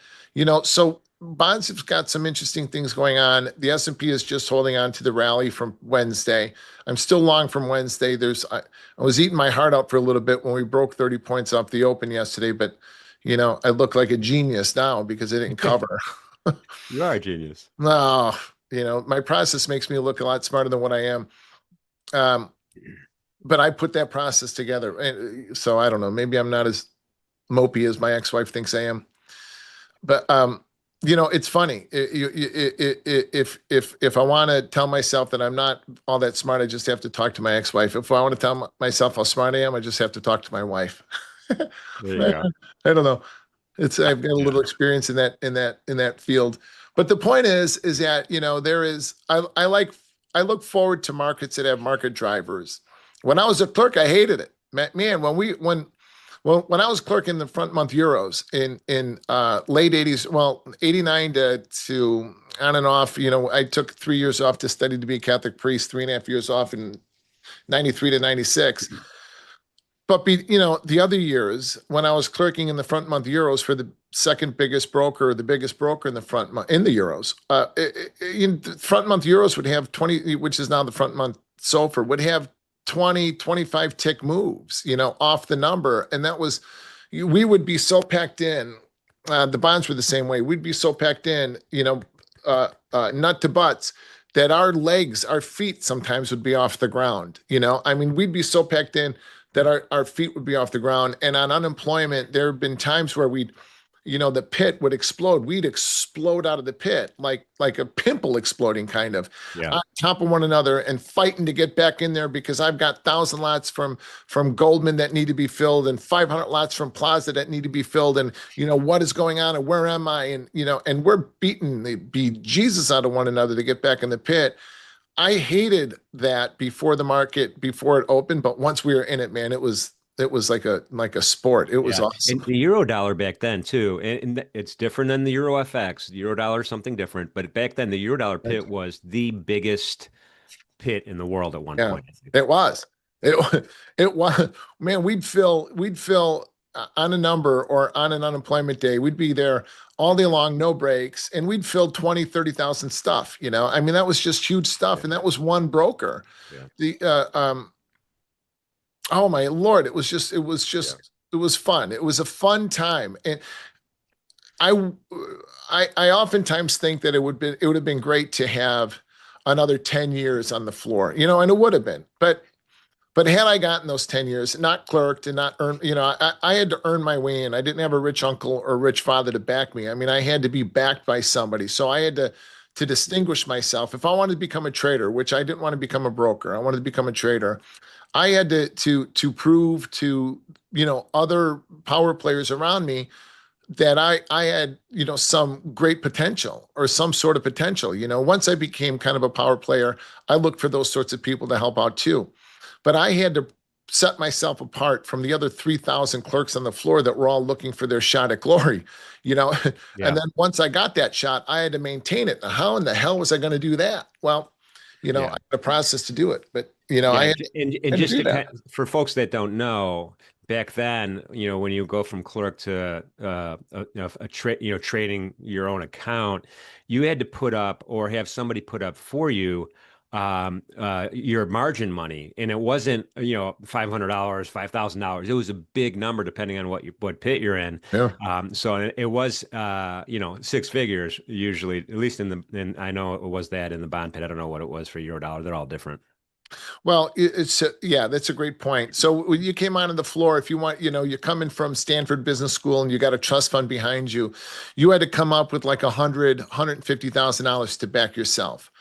So bonds have got some interesting things going on. The S&P is just holding on to the rally from Wednesday. I'm still long from Wednesday. I was eating my heart out for a little bit when we broke 30 points off the open yesterday, but I look like a genius now because I didn't cover. You are a genius. No, my process makes me look a lot smarter than what I am. But I put that process together. And so I don't know, maybe I'm not as mopey as my ex-wife thinks I am. But it's funny. If I want to tell myself that I'm not all that smart, I just have to talk to my ex-wife. If I want to tell myself how smart I am, I just have to talk to my wife. There you go. I don't know. I've got a little experience in that field. But the point is that I look forward to markets that have market drivers. When I was a clerk, I hated it. Man, when I was clerking the front month euros in late 80s, 89 to on and off, I took 3 years off to study to be a Catholic priest, 3.5 years off in 93 to 96. But the other years when I was clerking in the front month euros for the second biggest broker, or the biggest broker in the front month in the euros, front month euros would have 20, which is now the front month SOFR, would have 20, 25 tick moves, off the number. And we would be so packed in. The bonds were the same way. We'd be so packed in, nut to butts, that our feet sometimes would be off the ground. I mean, we'd be so packed in that our feet would be off the ground. And on unemployment, there have been times where the pit would explode. We'd explode out of the pit like a pimple exploding kind of on top of one another and fighting to get back in there because I've got 1,000 lots from Goldman that need to be filled and 500 lots from Plaza that need to be filled. And, what is going on and where am I? And, and we're beating the bejesus out of one another to get back in the pit. I hated that before it opened, but once we were in it, man, it was like a sport. It was awesome. And the euro dollar back then too, and it's different than the euro FX. The euro dollar is something different, but back then the euro dollar pit was the biggest pit in the world at one point. It was. It was. Man, we'd fill on a number or on an unemployment day, we'd be there all day long, no breaks, and we'd fill 20, 30,000 stuff, you know? I mean, that was just huge stuff. Yeah. And that was one broker. Yeah. The, oh my Lord, Yeah. it was fun. It was a fun time. And I, I oftentimes think that it would have been great to have another 10 years on the floor, you know, and it would have been, but had I gotten those 10 years, not clerked and not earned, you know, I had to earn my way in. I didn't have a rich uncle or rich father to back me. I mean, I had to be backed by somebody. So I had to distinguish myself. If I wanted to become a trader, which I didn't want to become a broker, I wanted to become a trader. I had to prove to, you know, other power players around me that I had, you know, some great potential or some sort of potential. You know, once I became kind of a power player, I looked for those sorts of people to help out too. But I had to set myself apart from the other 3,000 clerks on the floor that were all looking for their shot at glory, you know. And Yeah. then once I got that shot, I had to maintain it. Now, how in the hell was I going to do that? Well, you know, I Yeah. had a process to do it, but you know, Yeah, and had to just do to that. for folks that don't know, back then, you know, when you go from clerk to trading your own account, you had to put up or have somebody put up for you your margin money, and it wasn't $500, $5,000. It was a big number depending on what pit you're in. Yeah. So it was six figures usually, at least in I know it was that in the bond pit. I don't know what it was for Eurodollar. They're all different. Well, yeah, that's a great point. So when you came onto the floor, if you want, you know, you're coming from Stanford Business School and you got a trust fund behind you, you had to come up with like $150,000 to back yourself.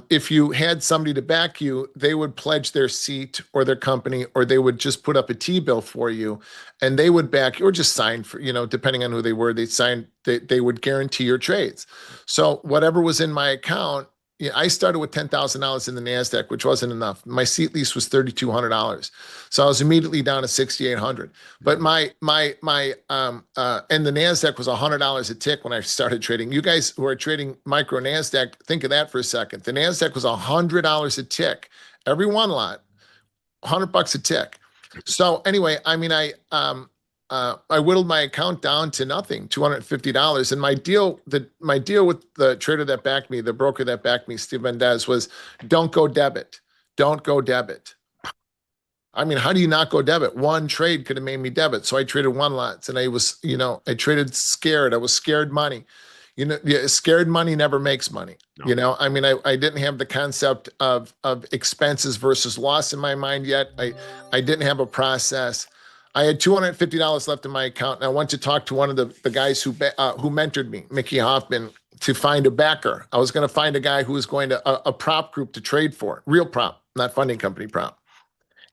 If you had somebody to back you, they would pledge their seat or their company, or they would just put up a T-bill for you, and they would back you, or just sign for, you know, depending on who they were, they would guarantee your trades. So whatever was in my account, yeah, I started with $10,000 in the NASDAQ, which wasn't enough. My seat lease was $3,200. So I was immediately down to 6,800. But Yeah. and the NASDAQ was $100 a tick when I started trading. You guys who are trading micro NASDAQ, think of that for a second. The NASDAQ was $100 a tick. Every one lot, $100 a tick. So anyway, I mean, I whittled my account down to nothing, $250. And my deal with the trader that backed me, the broker that backed me, Steve Mendez, was don't go debit. Don't go debit. I mean, how do you not go debit? One trade could have made me debit. So I traded one lots, and I was, you know, I traded scared. I was scared money. You know, yeah, scared money never makes money. No. You know, I mean, I didn't have the concept of expenses versus loss in my mind yet. I didn't have a process. I had $250 left in my account, and I went to talk to one of the guys who mentored me, Mickey Hoffman, to find a backer. I was going to find a guy who was going to a prop group to trade for, real prop, not funding company prop.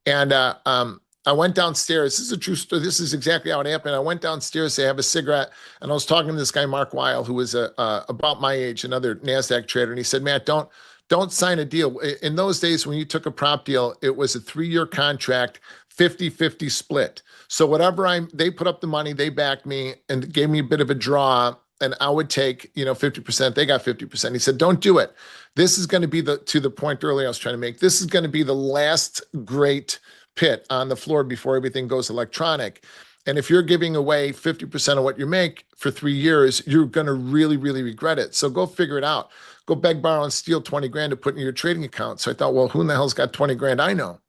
And I went downstairs. This is a true story. This is exactly how it happened. I went downstairs to have a cigarette, and I was talking to this guy, Mark Weil, who was about my age, another NASDAQ trader. And he said, Matt, don't sign a deal. In those days, when you took a prop deal, it was a 3-year contract, 50-50 split. So whatever they put up the money, they backed me and gave me a bit of a draw, and I would take, you know, 50%. They got 50%. He said, don't do it. This is going to be to the point earlier I was trying to make. This is going to be the last great pit on the floor before everything goes electronic. And if you're giving away 50% of what you make for 3 years, you're going to really, really regret it. So go figure it out. Go beg, borrow, and steal 20 grand to put in your trading account. So I thought, well, who in the hell's got 20 grand? I know.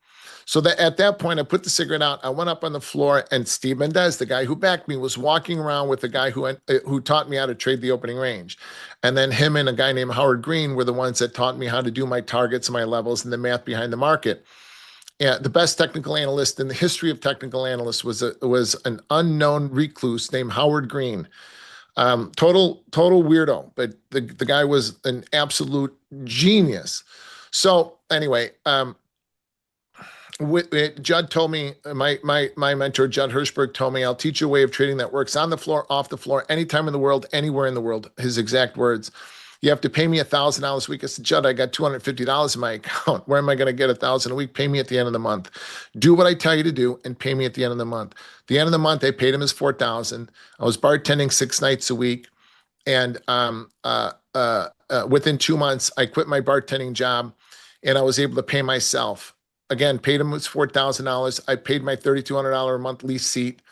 So that at that point, I put the cigarette out. I went up on the floor, and Steve Mendez, the guy who backed me, was walking around with the guy who taught me how to trade the opening range. And then him and a guy named Howard Green were the ones that taught me how to do my targets, my levels, and the math behind the market. Yeah, the best technical analyst in the history of technical analysts was an unknown recluse named Howard Green. Total weirdo, but the guy was an absolute genius. So anyway, Judd told me, my mentor, Judd Hirschberg, told me, I'll teach you a way of trading that works on the floor, off the floor, anytime in the world, anywhere in the world. His exact words. You have to pay me $1,000 a week. I said, Judd, I got $250 in my account. Where am I going to get $1,000 a week? Pay me at the end of the month. Do what I tell you to do and pay me at the end of the month. At the end of the month, I paid him his $4,000. I was bartending 6 nights a week. And within 2 months, I quit my bartending job, and I was able to pay myself. Again, paid him his $4,000. I paid my $3,200 a month lease seat,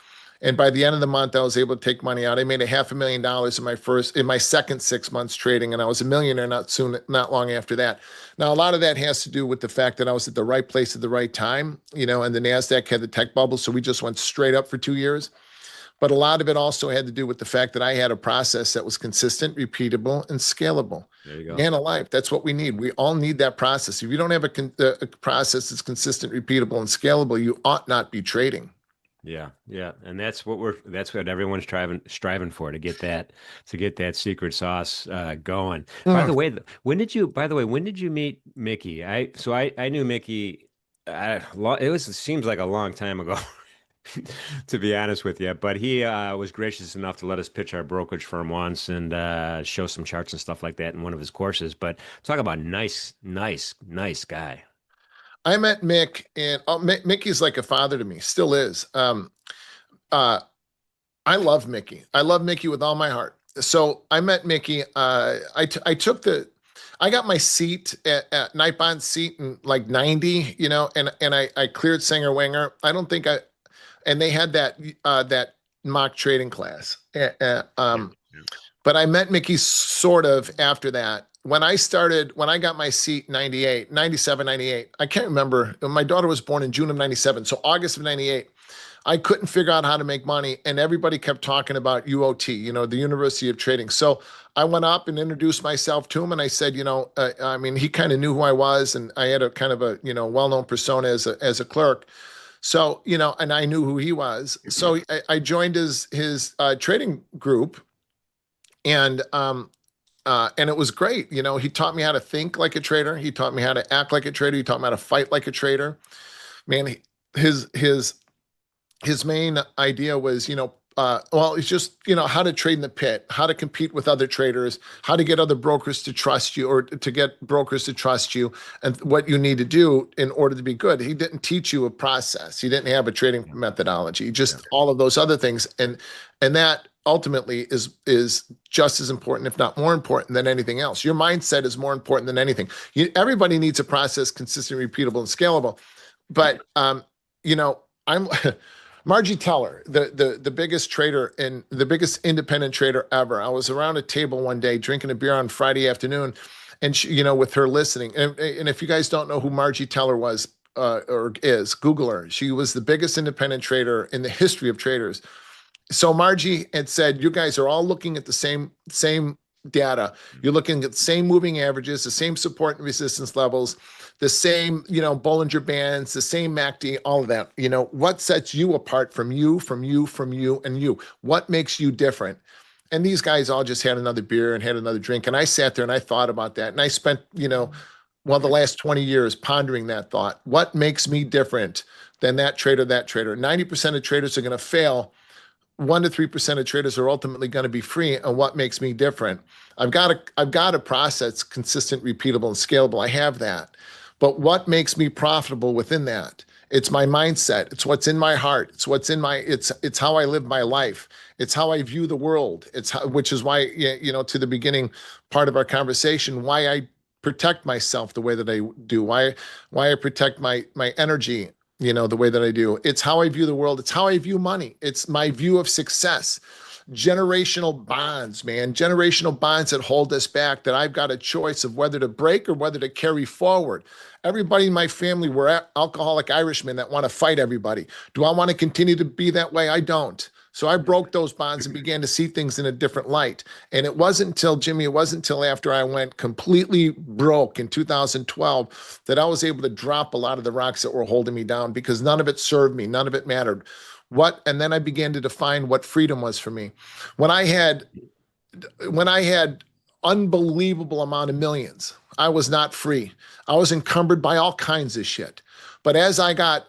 And by the end of the month, I was able to take money out. I made $500,000 in my second 6 months trading, and I was a millionaire not long after that. Now, a lot of that has to do with the fact that I was at the right place at the right time, and the NASDAQ had the tech bubble. So we just went straight up for 2 years. But a lot of it also had to do with the fact that I had a process that was consistent, repeatable, and scalable. There you go. Man alive, that's what we need. We all need that process. If you don't have a process that's consistent, repeatable, and scalable, you ought not be trading. Yeah, yeah, and that's what everyone's striving for, to get that secret sauce going. By the way, when did you meet Mickey? I knew Mickey. It seems like a long time ago, to be honest with you. But he was gracious enough to let us pitch our brokerage firm once and show some charts and stuff like that in one of his courses. But talk about nice guy. I met Mick, and Mickey's like a father to me, still is. I love Mickey. I love Mickey with all my heart. So I met Mickey. I got my seat at Night Bond seat in like 90, and I cleared Sanger Wenger. And they had that mock trading class. But I met Mickey sort of after that. When I got my seat 97, 98, I can't remember. My daughter was born in June of 97. So August of 98, I couldn't figure out how to make money. And everybody kept talking about UOT, the University of Trading. So I went up and introduced myself to him. And I said, he kind of knew who I was. And I had a kind of a, well-known persona as a clerk. So, and I knew who he was. So I joined his trading group. And it was great. He taught me how to think like a trader. He taught me how to act like a trader. He taught me how to fight like a trader. Man, his main idea was, it's just, how to trade in the pit, how to compete with other traders, how to get other brokers to trust you, or to get brokers to trust you, and what you need to do in order to be good. He didn't teach you a process. He didn't have a trading methodology, just all of those other things. And that ultimately is just as important, if not more important than anything else. Your mindset is more important than anything. Everybody needs a process, consistent, repeatable, and scalable. But, I'm Margie Teller, the biggest trader and the biggest independent trader ever. I was around a table one day drinking a beer on Friday afternoon, and she, with her listening. And if you guys don't know who Margie Teller was or is, Google her. She was the biggest independent trader in the history of traders. So Margie had said, you guys are all looking at the same data. You're looking at the same moving averages, the same support and resistance levels, the same, Bollinger Bands, the same MACD, all of that. What sets you apart from you, and you? What makes you different? And these guys all just had another beer and had another drink. And I sat there and I thought about that. And I spent, the last 20 years pondering that thought. What makes me different than that trader? 90% of traders are going to fail. 1 to 3% of traders are ultimately going to be free. And what makes me different? I've got a process, consistent, repeatable, and scalable. I have that. But what makes me profitable within that? It's my mindset. It's what's in my heart. It's how I live my life. It's how I view the world. Which is why, to the beginning part of our conversation, why I protect myself the way that I do, why I protect my energy, the way that I do. It's how I view the world. It's how I view money. It's my view of success. Generational bonds, man. Generational bonds that hold us back, that I've got a choice of whether to break or whether to carry forward. Everybody in my family were alcoholic Irishmen that want to fight everybody. Do I want to continue to be that way? I don't. So I broke those bonds and began to see things in a different light. And it wasn't until after I went completely broke in 2012 that I was able to drop a lot of the rocks that were holding me down, because none of it served me. None of it mattered. And then I began to define what freedom was for me. When I had unbelievable amount of millions, I was not free. I was encumbered by all kinds of shit. But as I got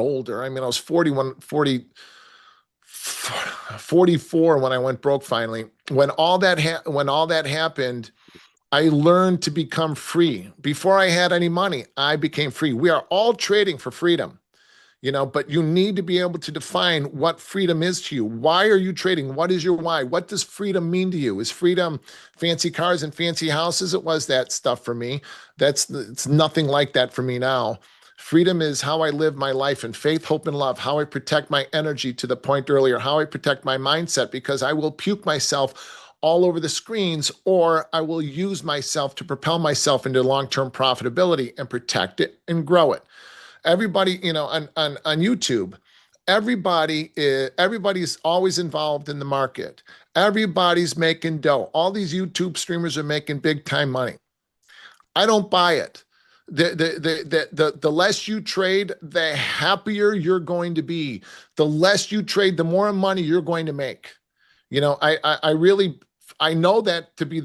older, I was 44 when I went broke finally. When all that happened, I learned to become free. Before I had any money, I became free. We are all trading for freedom. But you need to be able to define what freedom is to you. Why are you trading? What is your why? What does freedom mean to you? Is freedom fancy cars and fancy houses? It was that stuff for me. It's nothing like that for me now. Freedom is how I live my life in faith, hope, and love, how I protect my energy to the point earlier, how I protect my mindset, because I will puke myself all over the screens, or I will use myself to propel myself into long-term profitability and protect it and grow it. Everybody, on YouTube, everybody's always involved in the market. Everybody's making dough. All these YouTube streamers are making big time money. I don't buy it. The less you trade, the happier you're going to be. The less you trade, the more money you're going to make. I really, I know that to be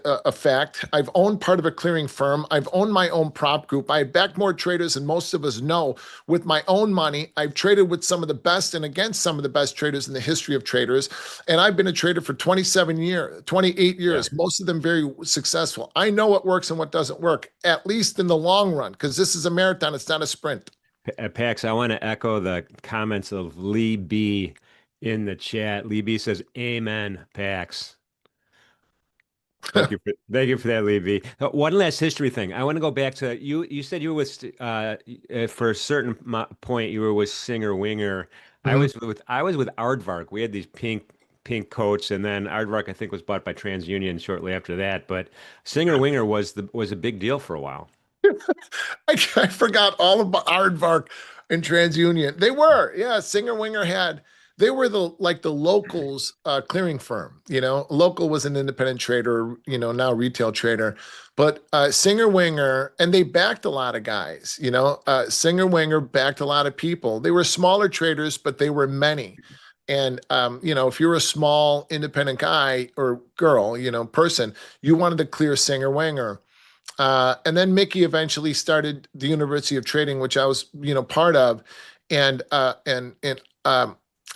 a fact. I've owned part of a clearing firm. I've owned my own prop group. I back more traders than most of us know with my own money. I've traded with some of the best and against some of the best traders in the history of traders. And I've been a trader for 27 years, 28 Yeah. years, most of them very successful. I know what works and what doesn't work, at least in the long run, because this is a marathon. It's not a sprint. Pax, I want to echo the comments of Lee B in the chat. Lee B says, "Amen, Pax." Thank you for that, Lee B. One last history thing. I want to go back to you. You said you were with for a certain point you were with Singer Winger. Mhm. I was with Aardvark. We had these pink coats, and then Aardvark I think was bought by TransUnion shortly after that. But Singer Winger was a big deal for a while. I forgot all about Aardvark and TransUnion. They were, yeah. Singer Winger they were the locals clearing firm. Local was an independent trader, now retail trader, but Singer Winger, and they backed a lot of guys. Singer Winger backed a lot of people. They were smaller traders, but they were many. And if you're a small independent guy or girl, person, you wanted to clear Singer Winger. And then Mickey eventually started the University of Trading, which I was, part of, and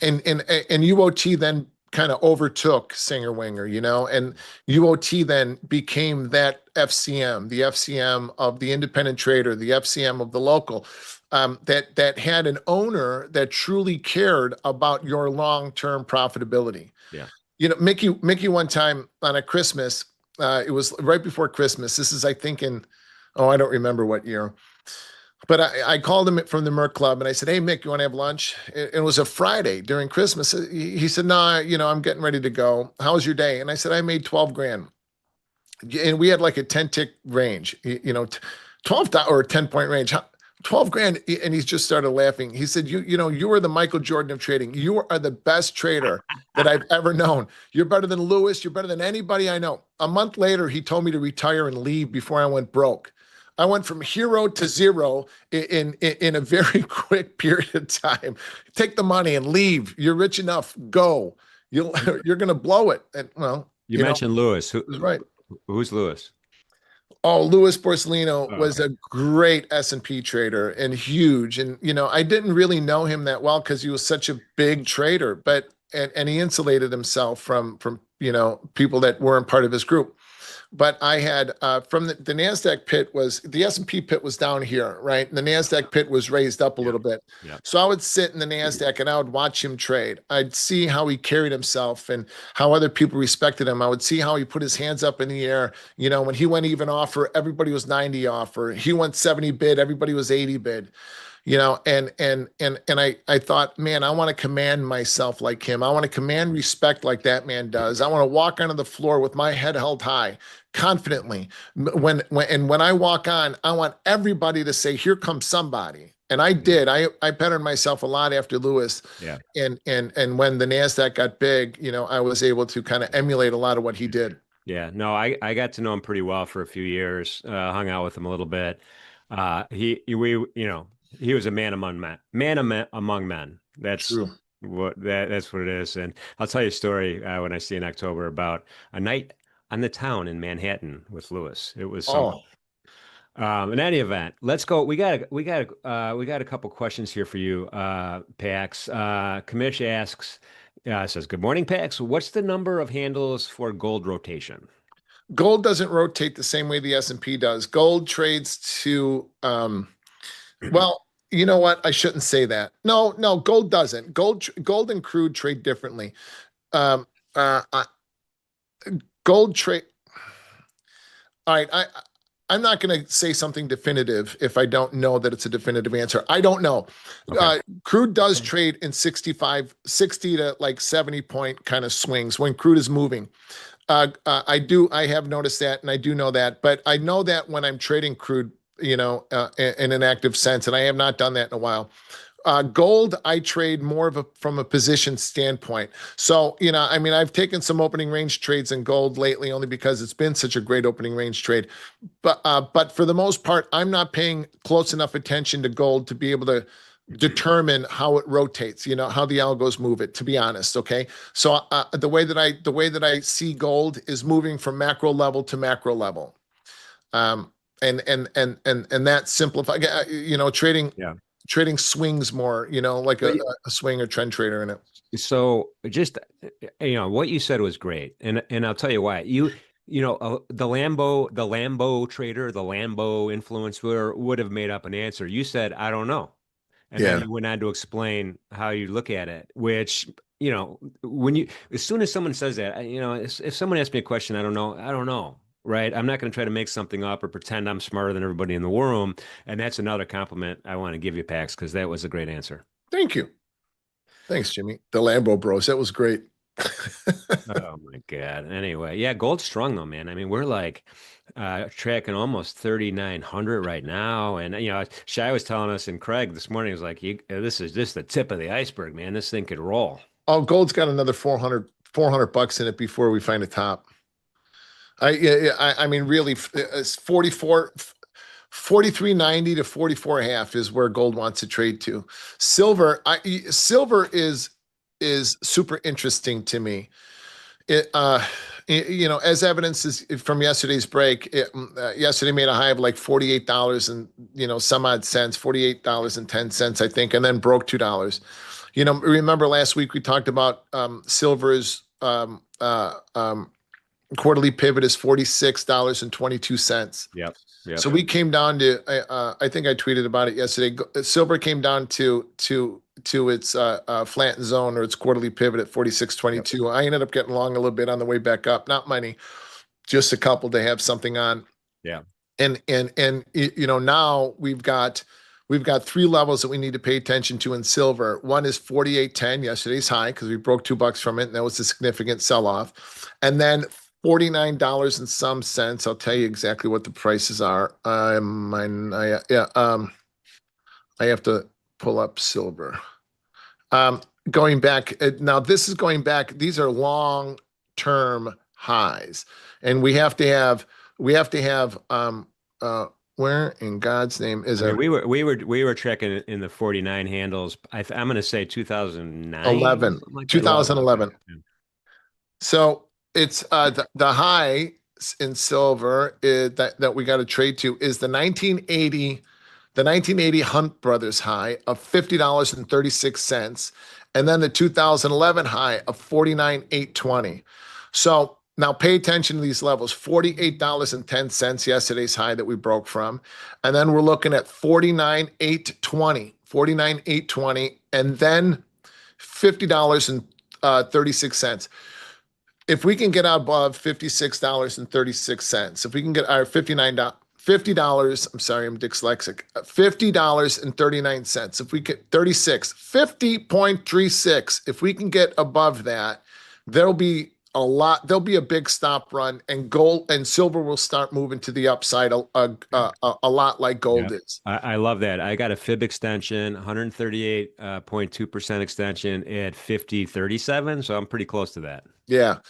and UOT then kind of overtook Singer Winger, and UOT then became that FCM, the FCM of the independent trader, the FCM of the local, that had an owner that truly cared about your long-term profitability. Yeah. Mickey one time on a Christmas, it was right before Christmas. This is, I think, I don't remember what year. But I called him from the Merc Club and I said, "Hey, Mick, you want to have lunch?" It was a Friday during Christmas. He said, "No, I'm getting ready to go. How was your day?" And I said, "I made 12 grand." And we had like a 10 tick range, 12 or 10 point range. 12 grand. And he just started laughing. He said, you are the Michael Jordan of trading. You are the best trader that I've ever known. You're better than Lewis. You're better than anybody I know. A month later, he told me to retire and leave before I went broke. I went from hero to zero in a very quick period of time. Take the money and leave. You're rich enough. Go. You're going to blow it. And well, You mentioned Lewis. he was right. Who's Lewis? Oh, Louis Borsellino Oh, was okay. a great S&P trader and huge. And, I didn't really know him that well because he was such a big trader, but, and he insulated himself from, people that weren't part of his group. But I had from the NASDAQ pit the S&P pit was down here, right? And the NASDAQ pit was raised up a Yeah. little bit. Yeah. So I would sit in the NASDAQ and I would watch him trade. I'd see how he carried himself and how other people respected him. I would see how he put his hands up in the air. When he went even offer, everybody was 90 offer. He went 70 bid, everybody was 80 bid. And I thought, man, I want to command myself like him. I want to command respect like that man does. I want to walk onto the floor with my head held high, confidently. When I walk on, I want everybody to say, "Here comes somebody." And I did. I patterned myself a lot after Lewis. Yeah. And when the NASDAQ got big, I was able to kind of emulate a lot of what he did. Yeah. No, I got to know him pretty well for a few years. Hung out with him a little bit. He was a man among men. Among men. True. That's what it is. And I'll tell you a story when I see you in October about a night on the town in Manhattan with Lewis. It was something. Oh, In any event, let's go. We got a couple questions here for you, Pax. Kamish asks, says, "Good morning, Pax. What's the number of handles for gold rotation?" gold doesn't rotate the same way the S&P does. Gold trades to well, you know what? I shouldn't say that. No, gold doesn't. Gold and crude trade differently. Um, uh, I, gold trade. All right, I'm not going to say something definitive if I don't know that it's a definitive answer. I don't know. Okay. Crude does trade in 60 to like 70 point kind of swings when crude is moving. I have noticed that, and I do know that, but I know that when I'm trading crude, in an active sense, and I have not done that in a while. Gold, I trade more from a position standpoint. So, I mean, I've taken some opening range trades in gold lately only because it's been such a great opening range trade. But for the most part, I'm not paying close enough attention to gold to be able to determine how it rotates, how the algos move it, to be honest. Okay. So the way that I see gold is moving from macro level to macro level. And that simplify, Yeah. trading swings more, like But a swing or trend trader in it. so just what you said was great, and I'll tell you why. The Lambo trader, the Lambo influencer would have made up an answer. You said, I don't know. And then Yeah. you went on to explain how you look at it, which, as soon as someone says that, if someone asks me a question, I don't know, right? I'm not going to try to make something up or pretend I'm smarter than everybody in the room. And that's another compliment I want to give you, Pax, because that was a great answer. Thank you. Thanks, Jimmy. The Lambo Bros. That was great. Oh my God. Anyway, yeah, gold's strong though, man. I mean, we're like tracking almost 3,900 right now. And Shai was telling us, and Craig this morning was like, this is just the tip of the iceberg, man. This thing could roll. Oh, gold's got another 400 bucks in it before we find a top. I mean, really, it's 43.90 to 44 and a half is where gold wants to trade to. Silver is super interesting to me. It, as evidence is from yesterday's break, yesterday made a high of like $48 and, some odd cents, $48.10, I think, and then broke $2. Remember last week we talked about silver's quarterly pivot is $46.22. Yep. Yep. So we came down to, I think I tweeted about it yesterday. Silver came down to its flattened zone or its quarterly pivot at 46.22. Yep. I ended up getting long a little bit on the way back up, not money, just a couple to have something on. Yeah. And now we've got three levels that we need to pay attention to in silver. One is 48.10, yesterday's high, because we broke $2 from it, and that was a significant sell-off. And then $49 and some cents. I'll tell you exactly what the prices are. I have to pull up silver. Going back now, this is going back. These are long-term highs, and we have to have. Where in God's name is it? We were checking in the 49 handles. I'm going to say 2009, 11, like 2011. Yeah. So it's the high in silver that we got to trade to is the 1980 Hunt Brothers high of $50.36, and then the 2011 high of $49,820. So now pay attention to these levels: $48.10 yesterday's high that we broke from, and then we're looking at $49,820, and then $50.36. If we can get above $56.36, if we can get our $50, I'm sorry, I'm dyslexic, $50.39. If we get 50.36, if we can get above that, there'll be a big stop run, and gold and silver will start moving to the upside a lot like gold is. I love that. I got a fib extension, 138.2% extension at 50.37, so I'm pretty close to that. Yeah.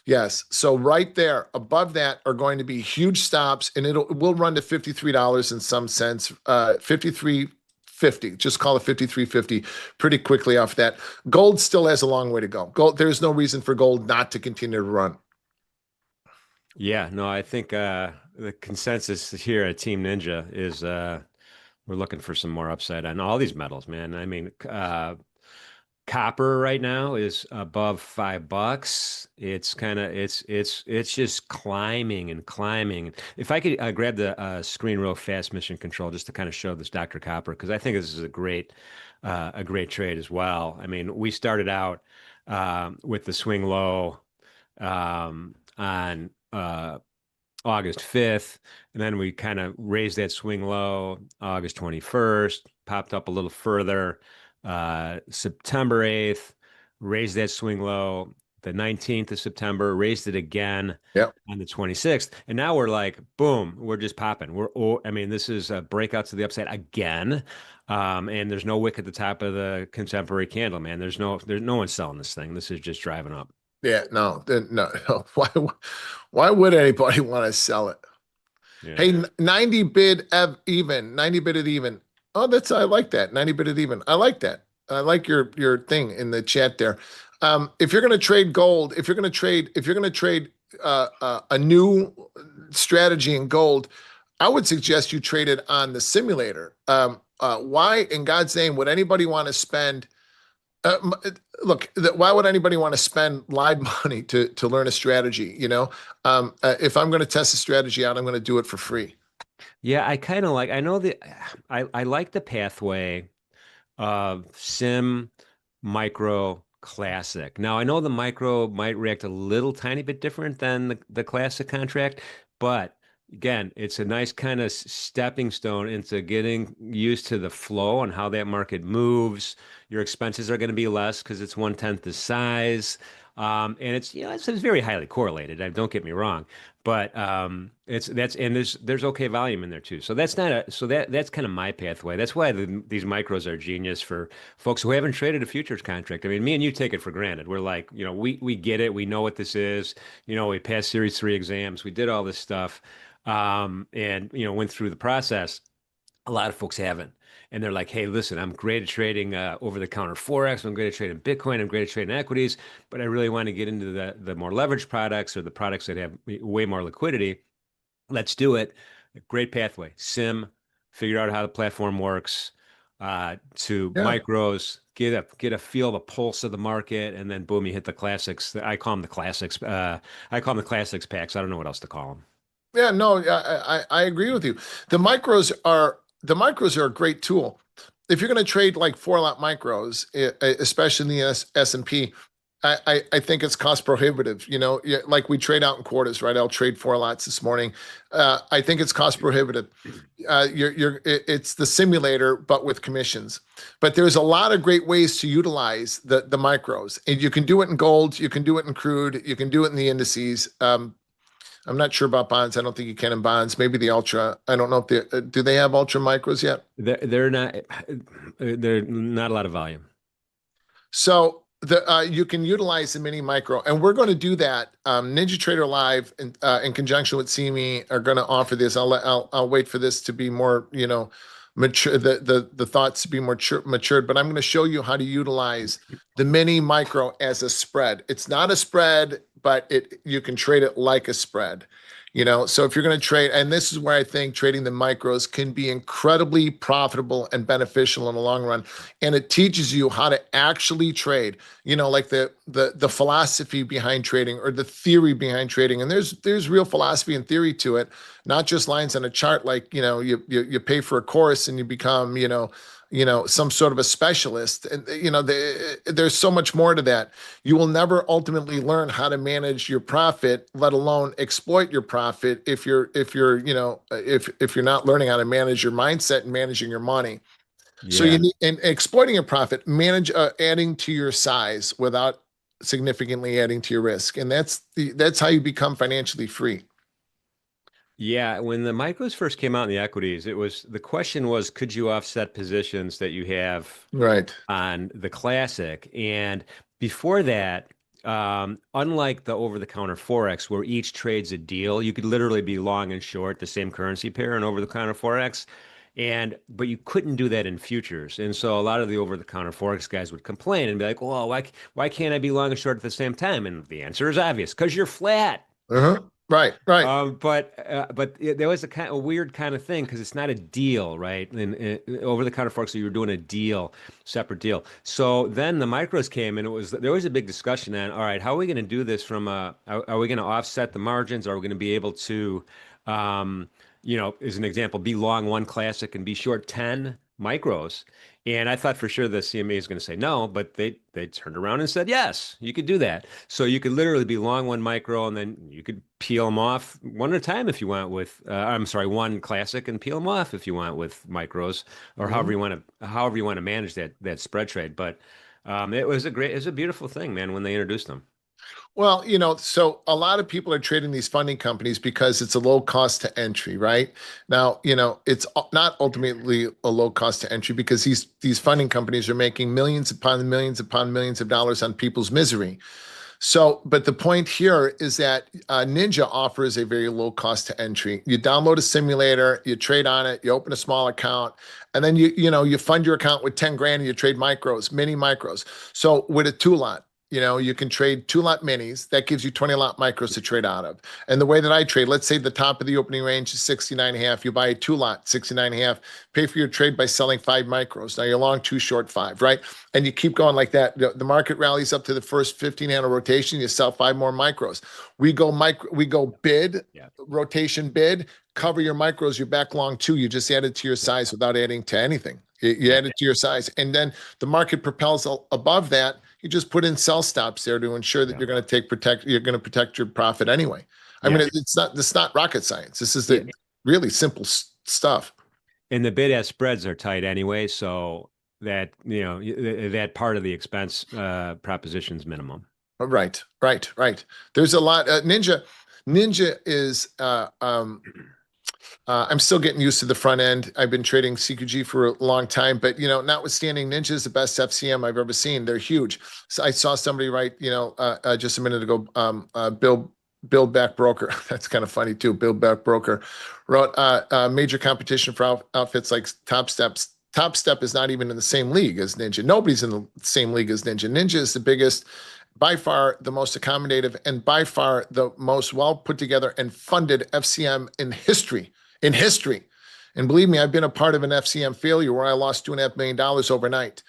Yes. So right there above that are going to be huge stops, and we'll run to $53 in some sense, 53.50. Just call it 53.50 pretty quickly off that. Gold still has a long way to go. There's no reason for gold not to continue to run. Yeah, no, I think the consensus here at Team Ninja is we're looking for some more upside on all these metals, man. I mean, copper right now is above $5. It's just climbing and climbing. If I could grab the screen real fast, Mission Control, just to kind of show this Dr. Copper, because I think this is a great trade as well. I mean, we started out with the swing low on August 5th, and then we kind of raised that swing low August 21st, popped up a little further September 8th, raised that swing low the 19th of September, raised it again Yep. on the 26th, and now we're like, boom, we're just popping. I mean, this is a breakout to the upside again. And there's no wick at the top of the contemporary candle, man. There's no one selling this thing. This is just driving up. Yeah, no, no. Why would anybody want to sell it? Yeah. Hey, 90 bid even, 90 bid at even. Oh, I like that. 90 bid at even. I like that. I like your thing in the chat there. If you're going to trade gold, if you're going to trade a new strategy in gold, I would suggest you trade it on the simulator. Why in God's name would anybody want to spend uh, look, why would anybody want to spend live money to learn a strategy? If I'm going to test a strategy out, I'm going to do it for free. Yeah, I kind of like, I know that I like the pathway of sim, micro, classic. Now, I know the micro might react a little tiny bit different than the classic contract, but again, it's a nice kind of stepping stone into getting used to the flow and how that market moves. Your expenses are going to be less because it's 1/10 the size. And it's very highly correlated. Don't get me wrong, but there's okay volume in there too. So that's kind of my pathway. That's why these micros are genius for folks who haven't traded a futures contract. I mean, me and you take it for granted. We're like, we get it. We know what this is. We passed Series 3 exams. We did all this stuff, and went through the process. A lot of folks haven't. And they're like, hey, listen, I'm great at trading over-the-counter Forex. I'm great at trading Bitcoin. I'm great at trading equities. But I really want to get into the more leveraged products or the products that have way more liquidity. Let's do it. Great pathway. Sim, figure out how the platform works, to Yeah. micros, get a feel of a pulse of the market, and then boom, you hit the classics. I call them the classics. I call them the classics packs. I don't know what else to call them. Yeah, no, I agree with you. The micros are a great tool. If you're going to trade like 4 lot micros, especially in the S&P, I think it's cost prohibitive. Like we trade out in quarters, right? I'll trade 4 lots this morning. I think it's cost prohibitive. It's the simulator, but with commissions. But there's a lot of great ways to utilize the micros, and you can do it in gold, you can do it in crude, you can do it in the indices. I'm not sure about bonds. I don't think you can in bonds. Maybe the ultra. I don't know if do they have ultra micros yet? They're not. They're not a lot of volume. So you can utilize the mini micro, and we're going to do that. NinjaTrader Live in conjunction with CME are going to offer this. I'll wait for this to be more mature. The thoughts to be more matured. But I'm going to show you how to utilize the mini micro as a spread. It's not a spread, but you can trade it like a spread. So if you're going to trade, and this is where I think trading the micros can be incredibly profitable and beneficial in the long run. And it teaches you how to actually trade, like the philosophy behind trading or the theory behind trading. And there's real philosophy and theory to it, not just lines on a chart. Like, you pay for a course and you become, some sort of a specialist. And, there's so much more to that. You will never ultimately learn how to manage your profit, let alone exploit your profit if you're not learning how to manage your mindset and managing your money. So Yeah. you need, and exploiting your profit, manage adding to your size without significantly adding to your risk. And that's how you become financially free. Yeah, when the micros first came out in the equities, the question was, could you offset positions that you have Right. on the classic? And before that, unlike the over-the-counter Forex, where each trade's a deal, you could literally be long and short the same currency pair in over-the-counter Forex. But you couldn't do that in futures. And so a lot of the over-the-counter Forex guys would complain and be like, well, why can't I be long and short at the same time? And the answer is obvious, because you're flat. Uh-huh. Right. Right. There was a weird kind of thing because it's not a deal, right? And over the counter forex, so you were doing a deal, separate deal. So then the micros came, and there was a big discussion on, all right, how are we going to do this are we going to offset the margins? Are we going to be able to, as an example, be long one classic and be short 10 micros. And I thought for sure the CME is going to say no, but they turned around and said, yes, you could do that. So you could literally be long one micro and then you could peel them off one at a time if you want with, I'm sorry, one classic and peel them off if you want with micros or however you want to manage that spread trade. But it was a beautiful thing, man, when they introduced them. Well, so a lot of people are trading these funding companies because it's a low cost to entry, right? Now, it's not ultimately a low cost to entry because these funding companies are making millions upon millions of dollars on people's misery. So, but the point here is that Ninja offers a very low cost to entry. You download a simulator, you trade on it, you open a small account, and then you fund your account with 10 grand and you trade micros, mini micros. So with a two lot, you can trade 2-lot minis. That gives you 20-lot micros to trade out of. And the way that I trade, let's say the top of the opening range is 69.5. You buy a 2-lot, 69.5, pay for your trade by selling 5 micros. Now you're long 2, short 5, right? And you keep going like that. The market rallies up to the first 15-handle rotation. You sell 5 more micros. We go bid, rotation bid, cover your micros. You're back long 2. You just add it to your size without adding to anything. You add it to your size. And then the market propels above that. You just put in sell stops there to ensure that you're going to protect your profit anyway. I mean, it's not rocket science. This is the really simple stuff. And the bid ask spreads are tight anyway, so that that part of the expense proposition's minimum. Right. There's a lot. Ninja is. I'm still getting used to the front end. I've been trading CQG for a long time, but notwithstanding, Ninja is the best FCM I've ever seen. They're huge. So I saw somebody write, just a minute ago, Build Back Broker. That's kind of funny too. Build Back Broker wrote major competition for outfits like Top Steps. Top Step is not even in the same league as Ninja. Nobody's in the same league as Ninja. Ninja is the biggest, by far the most accommodative, and by far the most well put together and funded FCM in history. And believe me, I've been a part of an FCM failure where I lost $2.5 million overnight.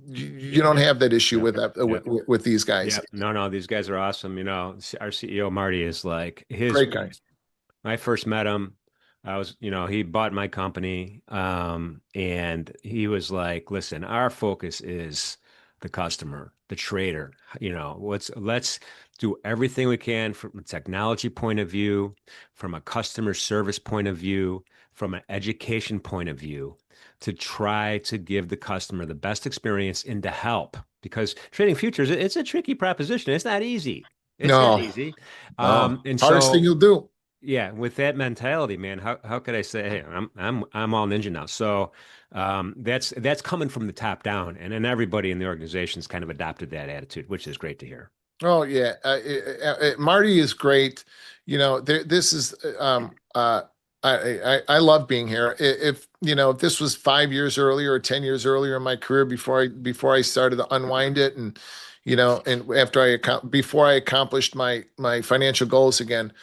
You don't have that issue with these guys. No, these guys are awesome. Our CEO Marty is like great guy. I first met him. He bought my company, and he was like, "Listen, our focus is the customer, the trader. Let's do everything we can from a technology point of view, from a customer service point of view, from an education point of view, to try to give the customer the best experience and to help. Because trading futures, it's a tricky proposition. It's not easy. It's not easy. And hardest thing you'll do. Yeah, with that mentality, man, how could I say, hey, I'm all Ninja now? So that's coming from the top down, and then everybody in the organization's kind of adopted that attitude, which is great to hear. Oh yeah, Marty is great. This is I love being here. If this was 5 years earlier or 10 years earlier in my career before I started to unwind it, and before I accomplished my financial goals again,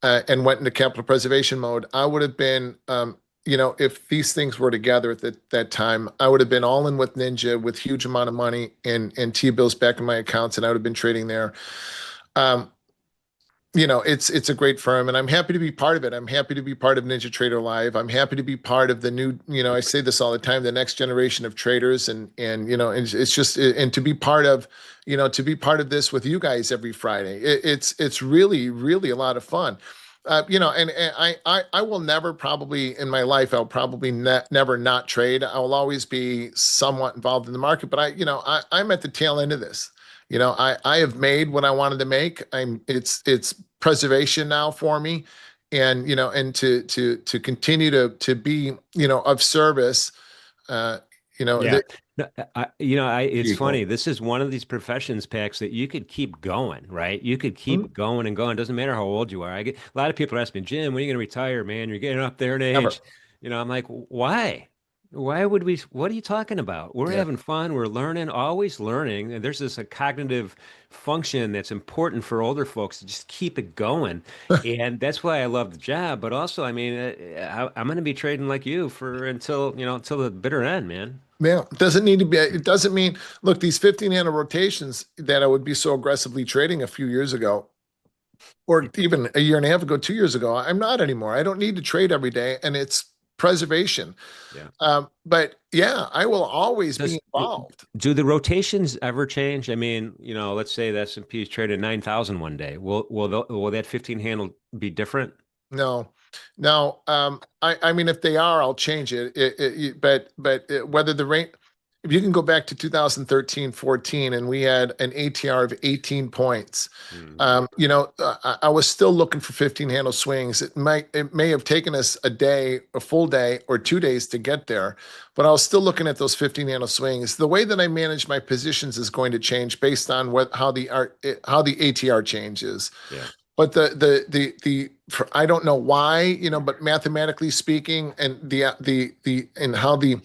and went into capital preservation mode, I would have been if these things were together at that time, I would have been all in with Ninja with huge amount of money and T-bills back in my accounts, and I would have been trading there. It's a great firm, and I'm happy to be part of it. I'm happy to be part of NinjaTrader Live. I'm happy to be part of the new, I say this all the time, the next generation of traders, and it's just, and to be part of, this with you guys every Friday. It's really, really a lot of fun. And I will never, probably in my life, I'll probably never not trade. I will always be somewhat involved in the market, but I'm at the tail end of this. I have made what I wanted to make. It's preservation now for me, and and to continue to be of service. It's funny. This is one of these professions, Pax, that you could keep going, right? You could keep going and going. Doesn't matter how old you are. A lot of people ask me, Jim, when are you going to retire, man? You're getting up there in age. Never. I'm like, why? Why would we? What are you talking about? We're having fun. We're learning, always learning. And there's a cognitive function that's important for older folks to just keep it going. And that's why I love the job. But also, I'm going to be trading like you until the bitter end, man. Yeah, it doesn't need to be. It doesn't mean, look, these 15-handle rotations that I would be so aggressively trading a few years ago, or even a year and a half ago, 2 years ago, I'm not anymore. I don't need to trade every day, and it's preservation. Yeah. But yeah, I will always be Does involved. do the rotations ever change? I mean, let's say the S&P is traded 9,000 one day. Will that 15 handle be different? No, no. I mean, if they are, I'll change it. But whether the rate, if you can go back to 2013, 14, and we had an ATR of 18 points, Hmm. I was still looking for 15 handle swings. It may have taken us a day, a full day, or 2 days to get there, but I was still looking at those 15 handle swings. The way that I manage my positions is going to change based on how the ATR changes. Yeah. But I don't know why, but mathematically speaking, and and how the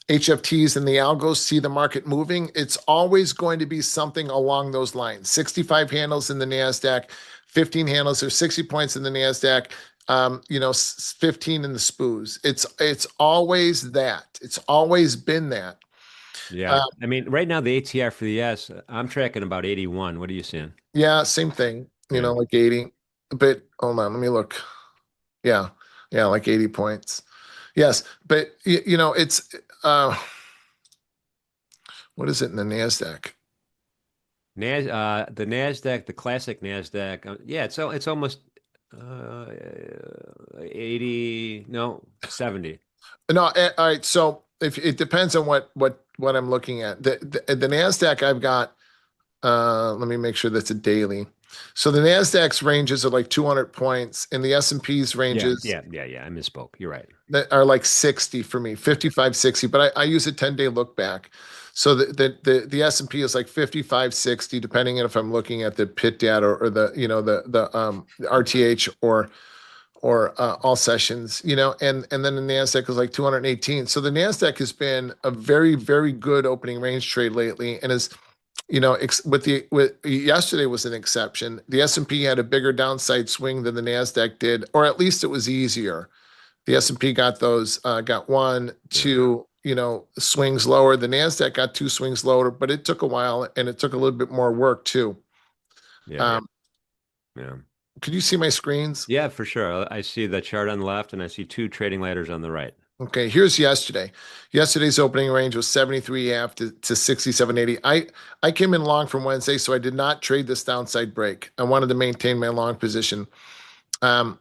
HFTs and the algos see the market moving, it's always going to be something along those lines. 65 handles in the Nasdaq, 15 handles or 60 points in the Nasdaq, 15 in the SPOOs. It's always that. It's always been that. Yeah. Uh, I mean, right now the ATR for the S, I'm tracking about 81. What are you seeing? yeah, same thing. Yeah. Like 80. But hold on, let me look. Yeah, yeah, like 80 points. Yes, but it's what is it in the Nasdaq? The Nasdaq, the classic Nasdaq. Yeah, it's almost uh 80, no, 70. No, all right. So if it depends on what I'm looking at. The Nasdaq I've got. Let me make sure that's a daily. So the Nasdaq's ranges are like 200 points, and the S&P's Yeah, ranges yeah, yeah, yeah. I misspoke. You're right. that are like 60 for me, 55, 60. But I use a 10-day look back. So the S&P is like 55, 60, depending on if I'm looking at the pit data or the RTH or all sessions, and then the Nasdaq is like 218. So the Nasdaq has been a very, very good opening range trade lately, and is with yesterday was an exception. The S&P had a bigger downside swing than the Nasdaq did, or at least it was easier. The S&P got one, Yeah, two, swings lower. The Nasdaq got two swings lower, but it took a while and it took a little bit more work too. yeah, Um, yeah. could you see my screens? Yeah, for sure. I see the chart on the left and I see two trading ladders on the right. Okay, here's yesterday. Yesterday's opening range was 73.5 to 67.80. I came in long from Wednesday, so I did not trade this downside break. I wanted to maintain my long position. Um,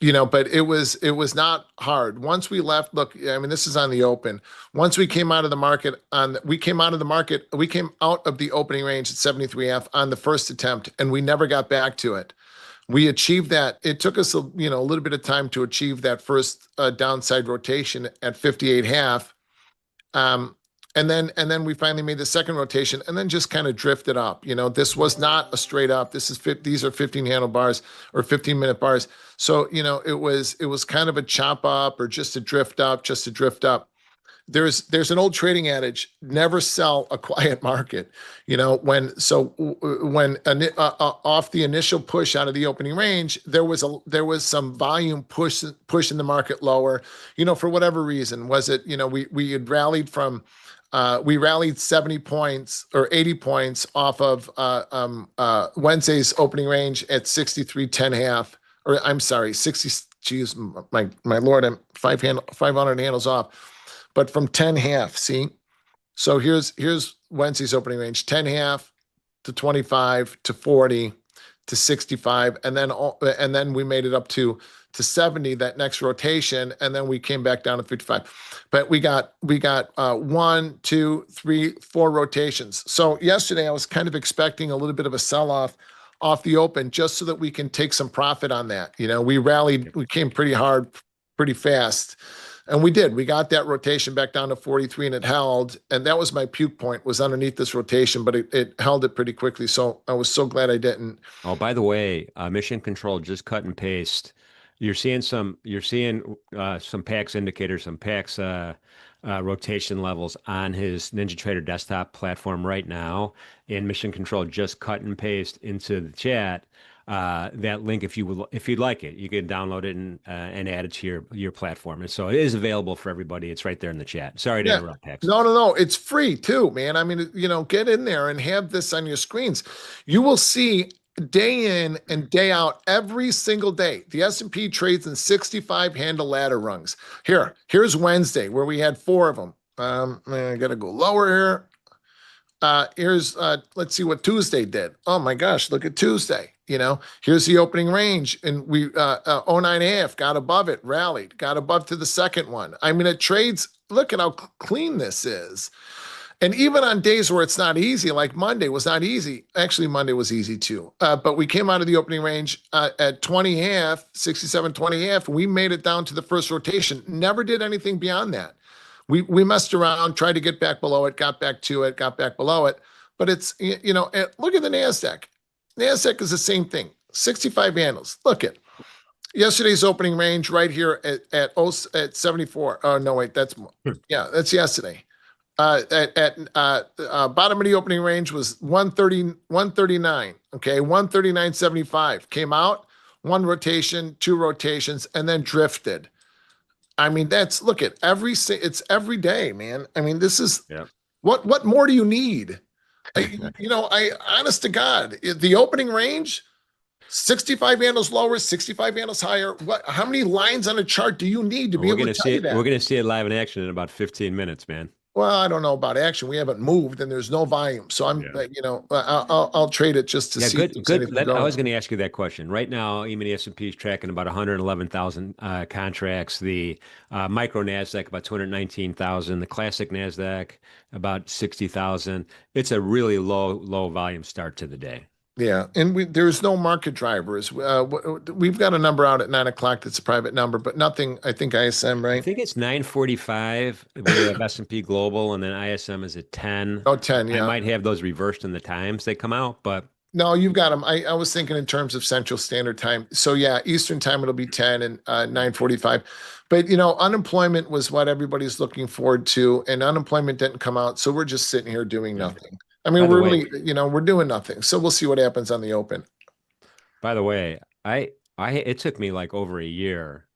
but it was not hard. Once we left, look, I mean, this is on the open. Once we came out of the market we came out of the opening range at 73.5 on the first attempt, and we never got back to it. We achieved that. It took us a little bit of time to achieve that first downside rotation at 58 half. Um, and then we finally made the second rotation and then just kind of drifted up. This was not a straight up. These are 15 handle bars or 15-minute bars. So, it was kind of a chop up or just a drift up, just to drift up. There's an old trading adage: never sell a quiet market. When off the initial push out of the opening range, there was some volume pushing the market lower. For whatever reason, was it we had rallied from. We rallied 70 points or 80 points off of Wednesday's opening range at 63.10 half, or I'm sorry, 60. Geez, my lord, I'm 500 handles off. But from 10 half, see? So here's Wednesday's opening range: 10 half to 25 to 40 to 65, and then we made it up to 70 that next rotation, and then we came back down to 55. But we got 1, 2, 3, 4 rotations. So yesterday I was kind of expecting a little bit of a sell-off off the open, just so that we can take some profit on that. We rallied, we came pretty hard, pretty fast. And we did. We got that rotation back down to 43, and it held. And that was my puke point, was underneath this rotation, but it held it pretty quickly. So I was so glad I didn't. Oh, by the way, Mission Control just cut and paste. You're seeing some PAX indicators, some PAX rotation levels on his NinjaTrader desktop platform right now. And Mission Control just cut and paste into the chat that link if you'd like it. You can download it and add it to your platform. And so it is available for everybody. It's right there in the chat. Sorry to Yeah. interrupt, PAX. No. It's free too, man. I mean, get in there and have this on your screens. You will see day in and day out, every single day, the S&P trades in 65 handle ladder rungs. Here's Wednesday where we had 4 of them. I got to go lower here. Let's see what Tuesday did. Oh my gosh, look at Tuesday. Here's the opening range, and we 09.5 got above it, rallied, got above to the second one. I mean, it trades. Look at how clean this is. And even on days where it's not easy, like Monday was not easy. Actually, Monday was easy too. But we came out of the opening range at 20.5, 67, 20.5. We made it down to the first rotation. Never did anything beyond that. We messed around, tried to get back below it, got back to it, got back below it. But it's, look at the NASDAQ. NASDAQ is the same thing, 65 handles. Look at yesterday's opening range right here at 74. Oh, no, wait, that's yesterday. Bottom of the opening range was 139. Okay, 139.75. Came out, 1 rotation, 2 rotations, and then drifted. I mean, look at it's every day, man. I mean, this is what more do you need? Honest to God, the opening range, 65 handles lower, 65 handles higher. How many lines on a chart do you need to be able to tell you that? We're going to see it live in action in about 15 minutes, man. Well, I don't know about action. We haven't moved, and there's no volume. So I'll trade it just to see. Good. I was going to ask you that question. Right now, even the S&P is tracking about 111,000 contracts. The micro Nasdaq about 219,000. The classic Nasdaq about 60,000. It's a really low volume start to the day. Yeah, and there's no market drivers. We've got a number out at 9 o'clock that's a private number, but nothing. I think ISM, right? I think it's 9:45. We have S&P Global, and then ISM is at 10. Oh, 10, yeah. I might have those reversed in the times they come out, but no, you've got them. I was thinking in terms of Central Standard Time. So yeah, Eastern Time it'll be 10 and 9:45. But unemployment was what everybody's looking forward to, and unemployment didn't come out, so we're just sitting here doing nothing. I mean, we're really, we're doing nothing. So we'll see what happens on the open. By the way, it took me like over a year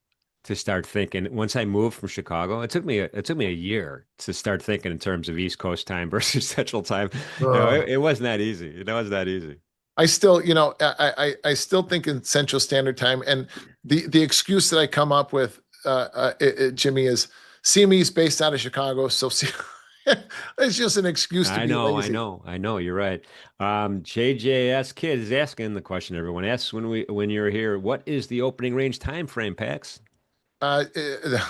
to start thinking. Once I moved from Chicago, it took me a year to start thinking in terms of East Coast time versus Central time. It wasn't that easy. It wasn't that easy. I still, I still think in Central Standard Time, and the excuse that I come up with, Jimmy, is CME's based out of Chicago, so see. It's just an excuse to be lazy. I know. You're right. JJS Kid is asking the question everyone asks when you're here. What is the opening range time frame, Pax? The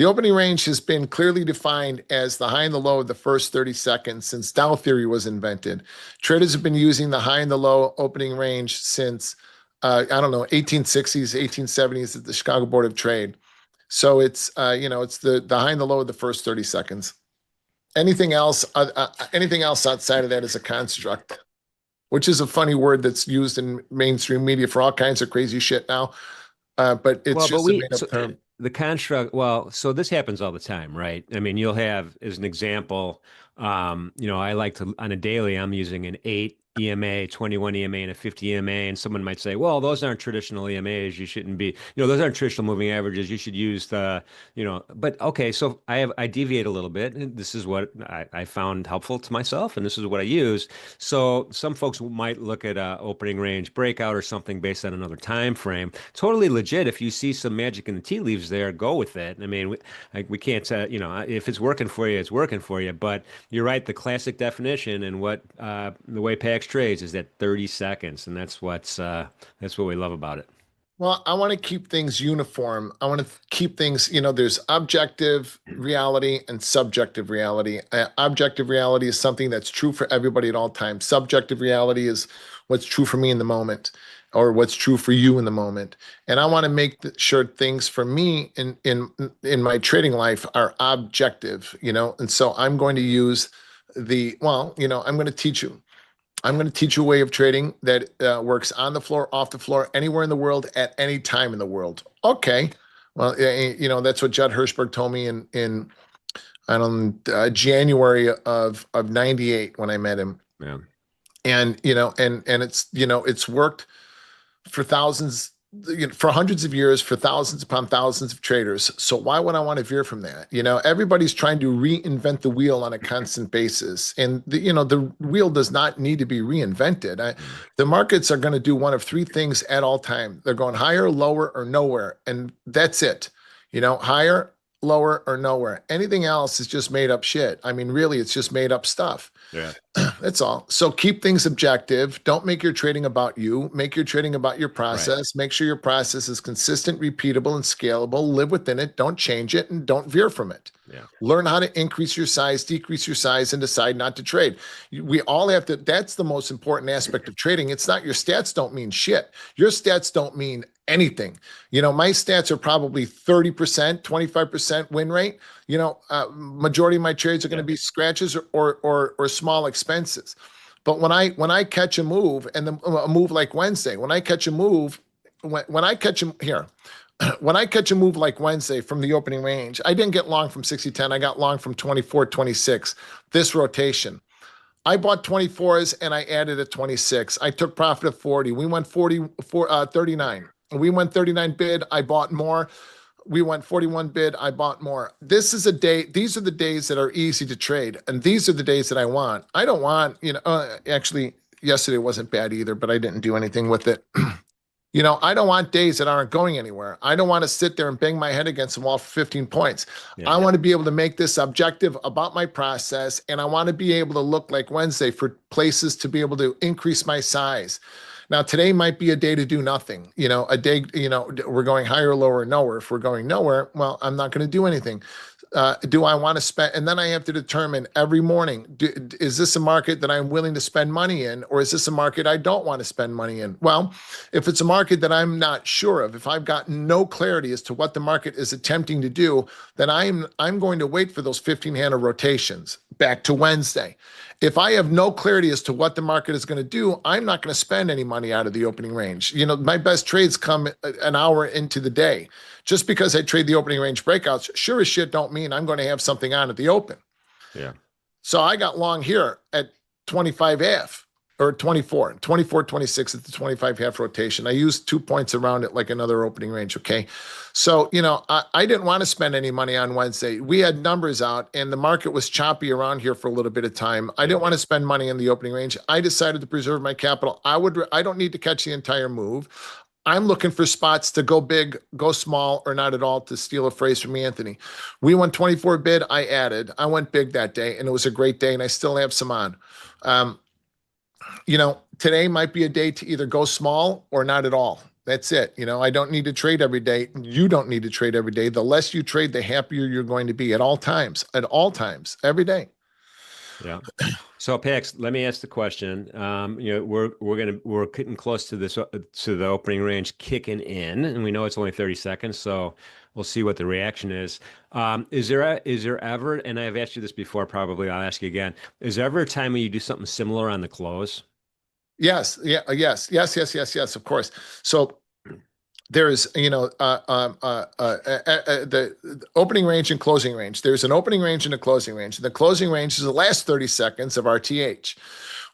opening range has been clearly defined as the high and the low of the first 30 seconds since Dow theory was invented. Traders have been using the high and the low opening range since 1860s, 1870s at the Chicago Board of Trade. So it's it's the high and the low of the first 30 seconds. Anything else outside of that is a construct, which is a funny word that's used in mainstream media for all kinds of crazy shit now. But it's just a made-up term. The construct. Well, so this happens all the time, right? I mean, you'll have, as an example, I like to on a daily. I'm using an 8 EMA, 21 EMA, and a 50 EMA, and someone might say, well, those aren't traditional EMAs. You shouldn't be, those aren't traditional moving averages. You should use the, but okay, so I deviate a little bit, and this is what I found helpful to myself, and this is what I use. So some folks might look at a opening range breakout or something based on another time frame. Totally legit. If you see some magic in the tea leaves there, go with it. I mean, we can't, if it's working for you, it's working for you. But you're right. The classic definition and what the way Pax trades is that 30 seconds, and that's what we love about it. Well, I want to keep things uniform. I want to keep things, there's objective reality and subjective reality. Objective reality is something that's true for everybody at all times. Subjective reality is what's true for me in the moment, or what's true for you in the moment. And I want to make sure things for me in my trading life are objective, and so I'm going to use I'm going to teach you. I'm going to teach you a way of trading that works on the floor, off the floor, anywhere in the world, at any time in the world. Okay. Well, that's what Judd Hirschberg told me in January of 98 when I met him. Yeah. And, and it's, it's worked for thousands for hundreds of years, for thousands upon thousands of traders. So why would I want to veer from that? Everybody's trying to reinvent the wheel on a constant basis. And the wheel does not need to be reinvented. The markets are going to do one of three things at all time. They're going higher, lower, or nowhere. And that's it. Higher, lower, or nowhere. Anything else is just made up shit. I mean, really, it's just made up stuff. Yeah. That's all. So keep things objective. Don't make your trading about you. Make your trading about your process. Right. Make sure your process is consistent, repeatable, and scalable. Live within it. Don't change it, and don't veer from it. Yeah. Learn how to increase your size, decrease your size, and decide not to trade. We all have to. That's the most important aspect of trading. It's not your stats don't mean shit. Your stats don't mean anything. My stats are probably 30%, 25% win rate. Majority of my trades are going to be scratches or small expenses. But when I catch a move, and a move like Wednesday, when I catch a move like Wednesday from the opening range, I didn't get long from 60-10. I got long from 24-26. This rotation, I bought 24s and I added a 26. I took profit of 40. We went 39. We went 39 bid. I bought more. We went 41 bid. I bought more. This is a day. These are the days that are easy to trade. And these are the days that I want. I don't want, actually yesterday wasn't bad either, but I didn't do anything with it. I don't want days that aren't going anywhere. I don't want to sit there and bang my head against the wall for 15 points. Yeah. I want to be able to make this objective about my process. And I want to be able to look like Wednesday for places to be able to increase my size. Now, today might be a day to do nothing. A day, we're going higher, lower, nowhere. If we're going nowhere, well, I'm not going to do anything. Do I want to spend? And then I have to determine every morning, is this a market that I'm willing to spend money in, or is this a market I don't want to spend money in? Well, if it's a market that I'm not sure of, if I've got no clarity as to what the market is attempting to do, then I'm going to wait for those 15-handle rotations back to Wednesday. If I have no clarity as to what the market is going to do, I'm not going to spend any money out of the opening range. My best trades come an hour into the day. Just because I trade the opening range breakouts, sure as shit don't mean I'm going to have something on at the open. Yeah. So I got long here at 25 half or 24, 26 at the 25 half rotation. I used 2 points around it like another opening range. Okay. So, I didn't want to spend any money on Wednesday. We had numbers out and the market was choppy around here for a little bit of time. I didn't want to spend money in the opening range. I decided to preserve my capital. I don't need to catch the entire move. I'm looking for spots to go big, go small, or not at all, to steal a phrase from Anthony. We went 24 bid. I added. I went big that day, and it was a great day, and I still have some on. Today might be a day to either go small or not at all. That's it. I don't need to trade every day. You don't need to trade every day. The less you trade, the happier you're going to be at all times, every day. Yeah. So Pax, let me ask the question. We're getting close to this to the opening range kicking in, and we know it's only 30 seconds, so we'll see what the reaction is. Is there ever, and I've asked you this before, probably I'll ask you again, is there ever a time when you do something similar on the close? Yes. Yeah. Yes. Of course. So there's, the opening range and closing range. There's an opening range and a closing range. The closing range is the last 30 seconds of RTH,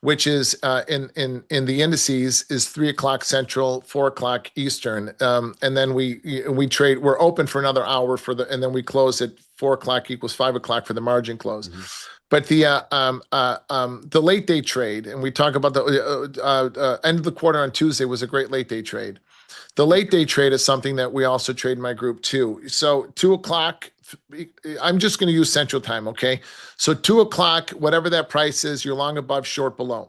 which is in the indices is 3 o'clock Central, 4 o'clock Eastern. And then we trade, we're open for another hour and then we close at 4 o'clock equals 5 o'clock for the margin close. Mm-hmm. But the late day trade, and we talk about the end of the quarter on Tuesday was a great late day trade. The late day trade is something that we also trade in my group too. So 2 o'clock, I'm just going to use Central Time, okay? So 2 o'clock, whatever that price is, you're long above, short below.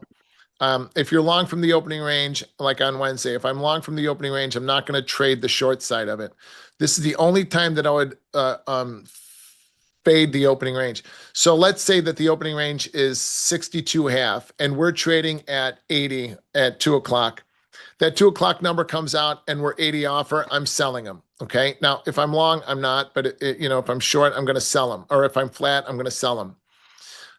If you're long from the opening range, like on Wednesday, if I'm long from the opening range, I'm not going to trade the short side of it. This is the only time that I would fade the opening range. So let's say that the opening range is 62.5 and we're trading at 80 at 2 o'clock. That 2 o'clock number comes out and we're 80 offer, I'm selling them. Okay. Now, if I'm long, I'm not, but if I'm short, I'm going to sell them. Or if I'm flat, I'm going to sell them.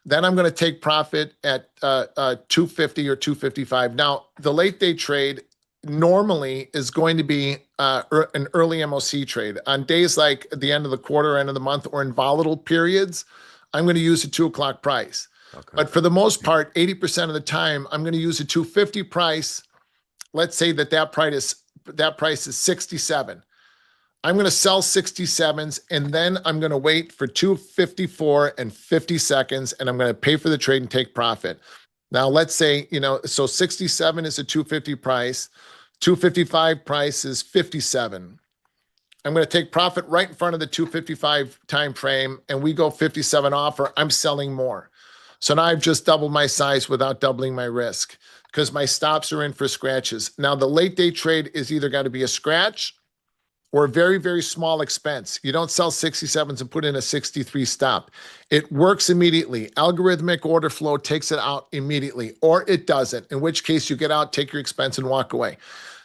Then I'm going to take profit at 250 or 255. Now, the late day trade normally is going to be an early MOC trade. On days like the end of the quarter, end of the month, or in volatile periods, I'm going to use a 2 o'clock price. Okay. But for the most part, 80% of the time, I'm going to use a 250 price. Let's say that that price is 67. I'm going to sell 67s and then I'm going to wait for 254 and 50 seconds and I'm going to pay for the trade and take profit. Now, let's say, so 67 is a 250 price, 255 price is 57. I'm going to take profit right in front of the 255 time frame and we go 57 offer. I'm selling more. So now I've just doubled my size without doubling my risk because my stops are in for scratches. Now, the late day trade is either got to be a scratch or a very, very small expense. You don't sell 67s and put in a 63 stop. It works immediately. Algorithmic order flow takes it out immediately, or it doesn't, in which case you get out, take your expense, and walk away.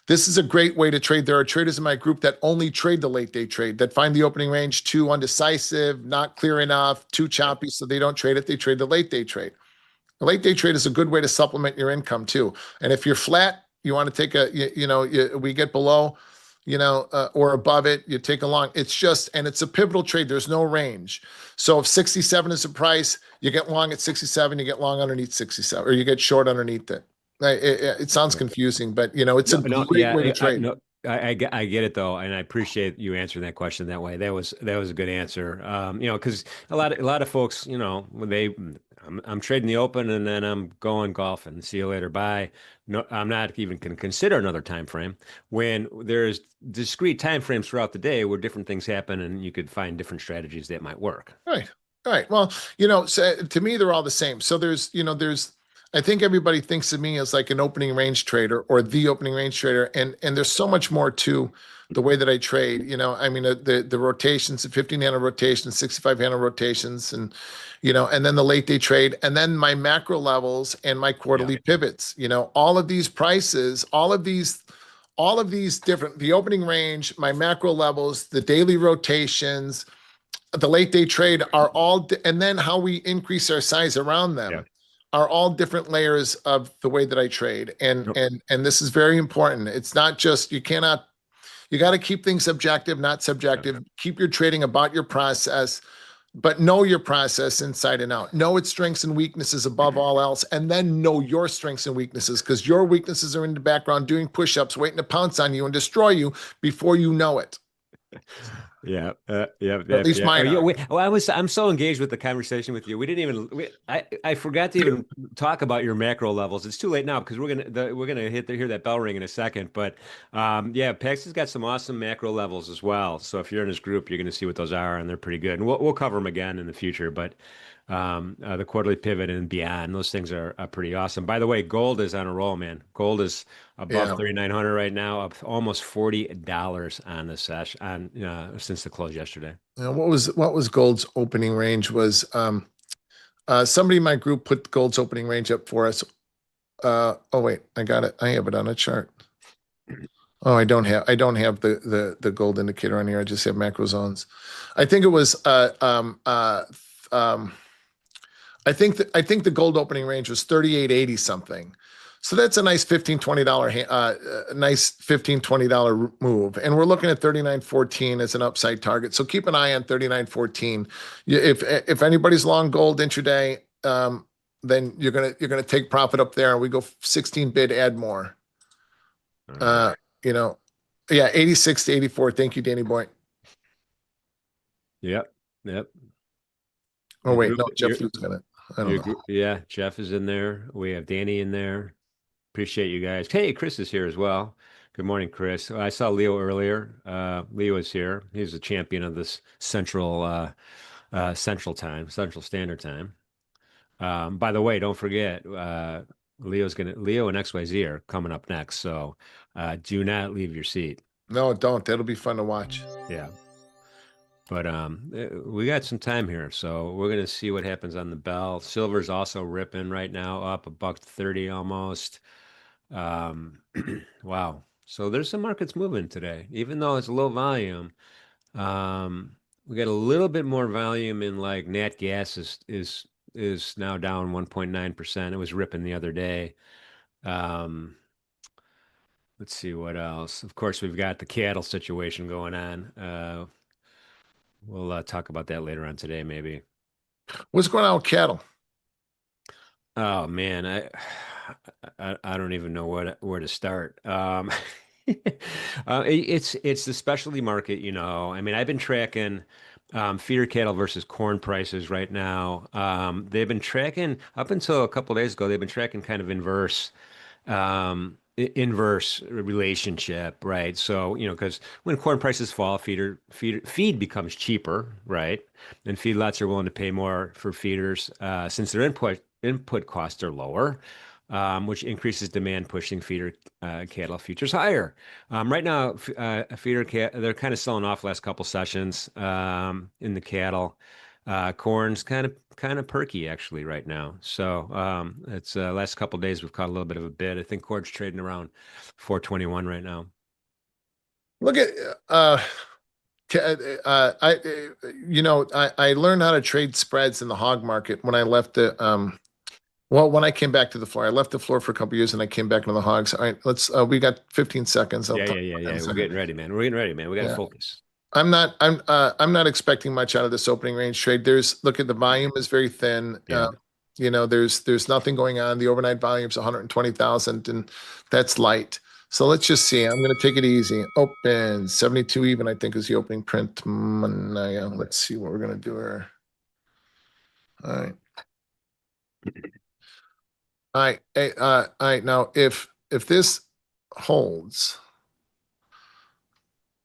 This is a great way to trade. There are traders in my group that only trade the late day trade, that find the opening range too undecisive, not clear enough, too choppy, so they don't trade it. They trade the late day trade. The late day trade is a good way to supplement your income too. And if you're flat, you want to take we get below, or above it, you take a long. It's just, and it's a pivotal trade. There's no range. So if 67 is the price, you get long at 67, you get long underneath 67, or you get short underneath it. It sounds confusing, but it's a great way to trade. I get it though, and I appreciate you answering that question that way. That was a good answer. Because a lot of folks, when I'm trading the open and then I'm going golfing. See you later. Bye. No, I'm not even going to consider another time frame when there's discrete time frames throughout the day where different things happen and you could find different strategies that might work. Right. Right. Well, so to me, they're all the same. So I think everybody thinks of me as like an opening range trader or the opening range trader. And there's so much more to the way that I trade. The rotations, the 15 handle rotations, 65 handle rotations, and then the late day trade, and then my macro levels and my quarterly pivots, all of these prices, all of these different, the opening range, my macro levels, the daily rotations, the late day trade are all, and then how we increase our size around them are all different layers of the way that I trade. And this is very important. It's not just, you got to keep things objective, not subjective. Keep your trading about your process, but know your process inside and out. Know its strengths and weaknesses above all else, and then know your strengths and weaknesses, because your weaknesses are in the background doing push-ups, waiting to pounce on you and destroy you before you know it. Yeah, At least mine are. I'm so engaged with the conversation with you. We didn't even. I forgot to even talk about your macro levels. It's too late now because we're gonna hear that bell ring in a second. But Pex has got some awesome macro levels as well. So if you're in his group, you're gonna see what those are, and they're pretty good. And we'll cover them again in the future. But the quarterly pivot and beyond, those things are pretty awesome. By the way, gold is on a roll, man. Gold is above 3,900 right now, up almost $40 on the session since the close yesterday. What was gold's opening range? Was somebody in my group put gold's opening range up for us? Oh wait, I got it. I have it on a chart. Oh, I don't have the gold indicator on here. I just have macro zones. I think it was I think the gold opening range was 38.80 something. So that's a nice $15-$20 move. And we're looking at 39.14 as an upside target. So keep an eye on 39.14. If anybody's long gold intraday, then you're gonna take profit up there. We go 16 bid, add more. 86 to 84. Thank you, Danny boy. Yep. Oh wait, no, Jeff Luke's got it. I don't know. Yeah, Jeff is in there. We have Danny in there. Appreciate you guys. Hey, Chris is here as well. Good morning, Chris. I saw Leo earlier. Leo is here. He's a champion of this Central Standard Time. By the way, don't forget, Leo and XYZ are coming up next. So do not leave your seat. No, don't. That'll be fun to watch. Yeah. But we got some time here, so we're gonna see what happens on the bell. Silver's also ripping right now, up $1.30 almost. Wow. So there's some markets moving today, even though it's low volume. We got a little bit more volume in like nat gas is now down 1.9%. It was ripping the other day. Let's see what else. Of course, we've got the cattle situation going on. We'll talk about that later on today, maybe. What's going on with cattle? Oh man, I don't even know where to start. It's the specialty market, you know. I mean, I've been tracking feeder cattle versus corn prices right now. They've been tracking up until a couple days ago. They've been tracking kind of inverse relationship, right? So, you know, because when corn prices fall, feed becomes cheaper, right? And feedlots are willing to pay more for feeders since their input costs are lower, which increases demand, pushing feeder cattle futures higher. Right now, feeder cat they're kind of selling off last couple sessions in the cattle. Corn's kind of perky actually right now. So it's last couple days we've caught a little bit of a bid. I think corn's trading around 421 right now. Look at I learned how to trade spreads in the hog market when I left the when I came back to the floor. I left the floor for a couple years and I came back into the hogs. All right, let's we got 15 seconds. I'll Yeah, talk yeah, yeah, about that in a yeah. We're second. getting ready, man. We're getting ready, man. We got to Yeah. focus. I'm not expecting much out of this opening range trade. Look at the volume is very thin. Yeah. There's nothing going on. The overnight volume's 120,000 and that's light. So let's just see. I'm going to take it easy. Open 72 even, I think, is the opening print. Let's see what we're going to do here. All right. All right. Hey, all right. Now, if this holds,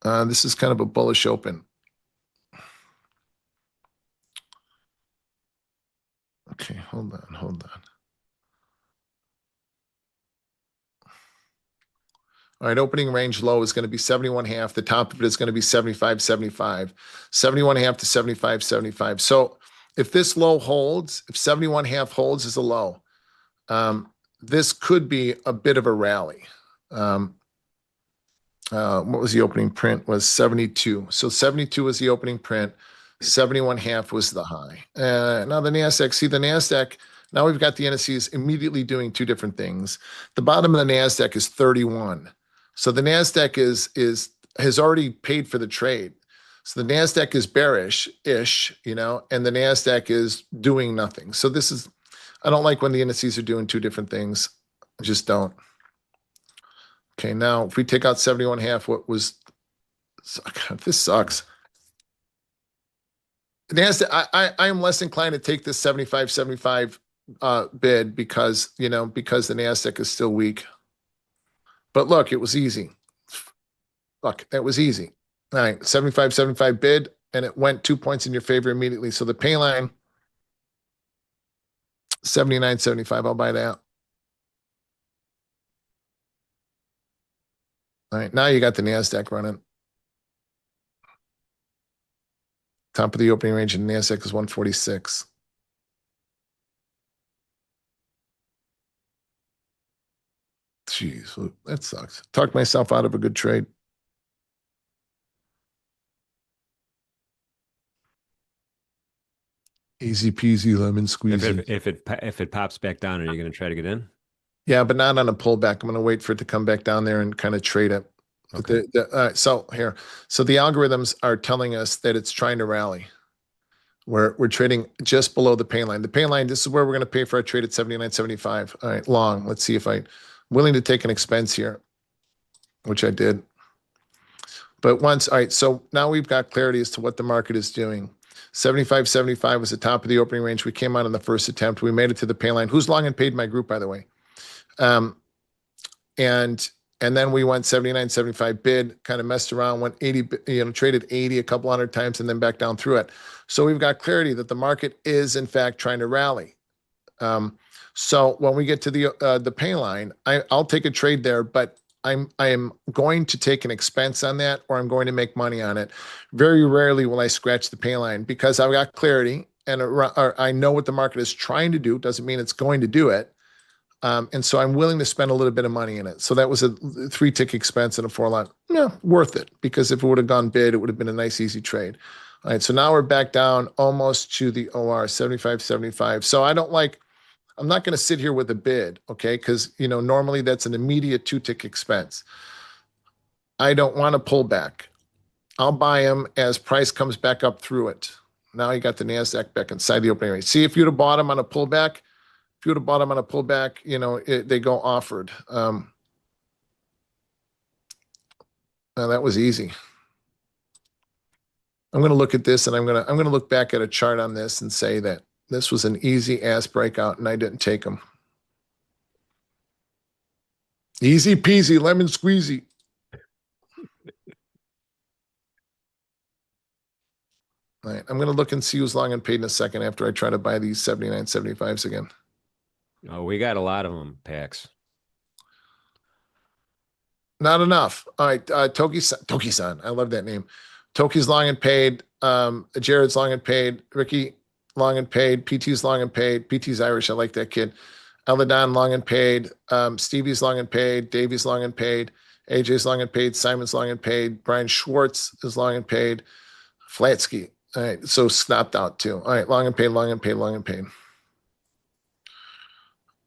this is kind of a bullish open. Okay, hold on. All right, opening range low is going to be 71.5. The top of it is going to be 75.75. 71.5 to 75.75. So if this low holds, if 71.5 holds as a low, this could be a bit of a rally. What was the opening print? Was 72. So 72 was the opening print. 71.5 was the high. Now the NASDAQ, now we've got the indices immediately doing two different things. The bottom of the NASDAQ is 31. So the NASDAQ has already paid for the trade. So the NASDAQ is bearish-ish, and the NASDAQ is doing nothing. So I don't like when the indices are doing two different things. I just don't. Okay, now if we take out 71.5, God, this sucks. NASDAQ, I am less inclined to take this 75.75 bid because the NASDAQ is still weak. But look, it was easy. Look, that was easy. All right, 75.75 bid, and it went 2 points in your favor immediately. So the pay line, 79.75. I'll buy that. All right, now you got the NASDAQ running. Top of the opening range in NASDAQ is 146. Jeez, that sucks. Talked myself out of a good trade. Easy peasy lemon squeezy. If it pops back down, are you going to try to get in? Yeah, but not on a pullback. I'm going to wait for it to come back down there and kind of trade it. Okay. So the algorithms are telling us that it's trying to rally. We're trading just below the pay line. The pay line, this is where we're going to pay for our trade at 79.75. All right, long. Let's see if I'm willing to take an expense here, which I did. But all right, so now we've got clarity as to what the market is doing. 75.75 was the top of the opening range. We came out on the first attempt. We made it to the pay line. Who's long and paid my group, by the way? And then we went 79.75 bid, kind of messed around, went 80, traded 80 a couple hundred times and then back down through it. So we've got clarity that the market is in fact trying to rally. So when we get to the pay line, I'll take a trade there, but I am going to take an expense on that, or I'm going to make money on it. Very rarely will I scratch the pay line because I've got clarity and I know what the market is trying to do. Doesn't mean it's going to do it. And so I'm willing to spend a little bit of money in it. So that was a 3-tick expense and a 4-lot. Yeah, worth it, because if it would have gone bid, it would have been a nice, easy trade. All right, so now we're back down almost to the OR, 75.75. So I'm not going to sit here with a bid, okay? Because, normally that's an immediate 2-tick expense. I don't want to pull back. I'll buy them as price comes back up through it. Now you got the NASDAQ back inside the opening range. See, if you'd have bought them on a pullback, they go offered. That was easy. I'm going to look at this and I'm going to look back at a chart on this and say that this was an easy ass breakout and I didn't take them. Easy peasy, lemon squeezy. All right, I'm going to look and see who's long and paid in a second after I try to buy these 79.75s again. Oh, we got a lot of them, Pax. Not enough. All right, Toki-san. I love that name. Toki's long and paid. Jared's long and paid. Ricky long and paid. PT's long and paid. PT's Irish. I like that kid. Eladon long and paid. Stevie's long and paid. Davey's long and paid. AJ's long and paid. Simon's long and paid. Brian Schwartz is long and paid. Flatsky. All right, so stopped out too. All right, long and paid, long and paid, long and paid.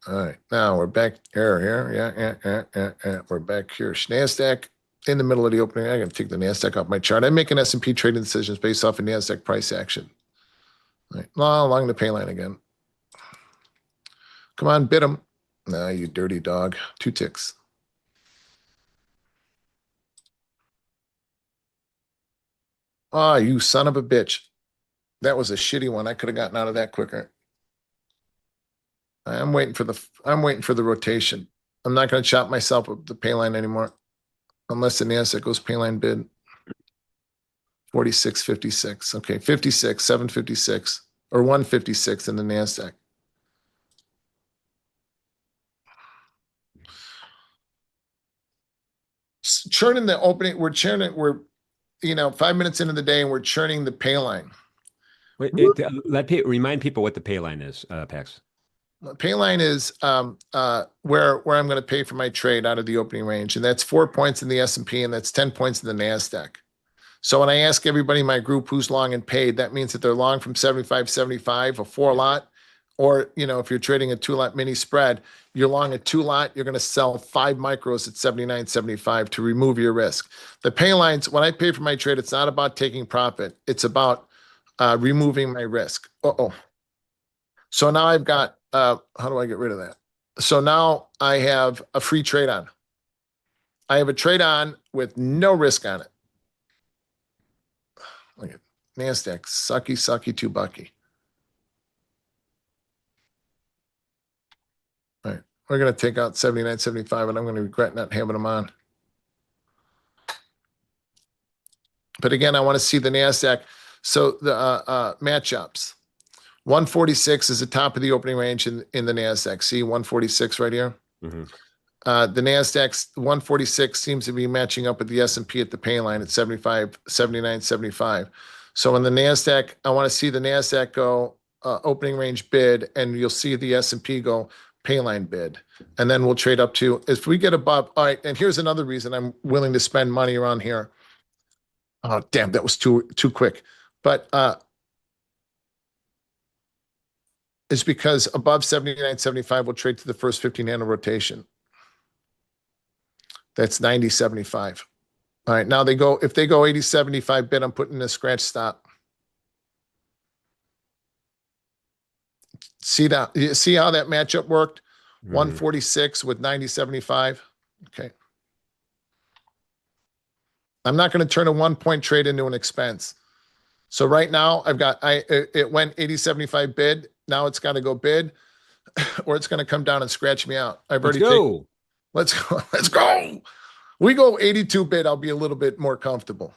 All right, now we're back here. Yeah. We're back here. NASDAQ in the middle of the opening. I'm going to take the NASDAQ off my chart. I'm making S&P trading decisions based off of NASDAQ price action. All right, along the pay line again. Come on, bid them. Nah, you dirty dog. 2 ticks. Ah, you son of a bitch. That was a shitty one. I could have gotten out of that quicker. I'm waiting for the rotation. I'm not going to chop myself up the pay line anymore. Unless the NASDAQ goes pay line bid. 46.56. Okay, 56, 756, or 156 in the NASDAQ. Churning the opening, we're 5 minutes into the day and we're churning the pay line. Wait, remind people what the pay line is, Pax. Pay line is where I'm going to pay for my trade out of the opening range, and that's 4 points in the S&P and that's 10 points in the NASDAQ. So when I ask everybody in my group who's long and paid, that means that they're long from 75.75, a 4 lot, or if you're trading a 2 lot mini spread, you're long a 2 lot, you're going to sell 5 micros at 79.75 to remove your risk. The pay lines, when I pay for my trade, it's not about taking profit. It's about removing my risk. So now I've got, how do I get rid of that? So now I have a free trade on. I have a trade on with no risk on it. Look at NASDAQ, sucky, 2-bucky. All right, we're going to take out 79.75 and I'm going to regret not having them on. But again, I want to see the NASDAQ. So the matchups. 146 is the top of the opening range in the NASDAQ. See 146 right here? Mm-hmm. The NASDAQ 146 seems to be matching up with the S&P at the pay line at 79.75. So in the NASDAQ, I want to see the NASDAQ go opening range bid, and you'll see the S&P go pay line bid. And then we'll trade up to, if we get above, all right, and here's another reason I'm willing to spend money around here. Oh, damn, that was too quick. But is because above 79.75 will trade to the first 15 handle rotation. That's 90.75. All right, now if they go 80.75 bid, I'm putting a scratch stop. See that? You see how that matchup worked? 146 with 90.75. Okay. I'm not going to turn a 1 point trade into an expense. So right now it went 80.75 bid. Now it's got to go bid, or it's going to come down and scratch me out. Let's go. Let's go. We go 82 bid. I'll be a little bit more comfortable.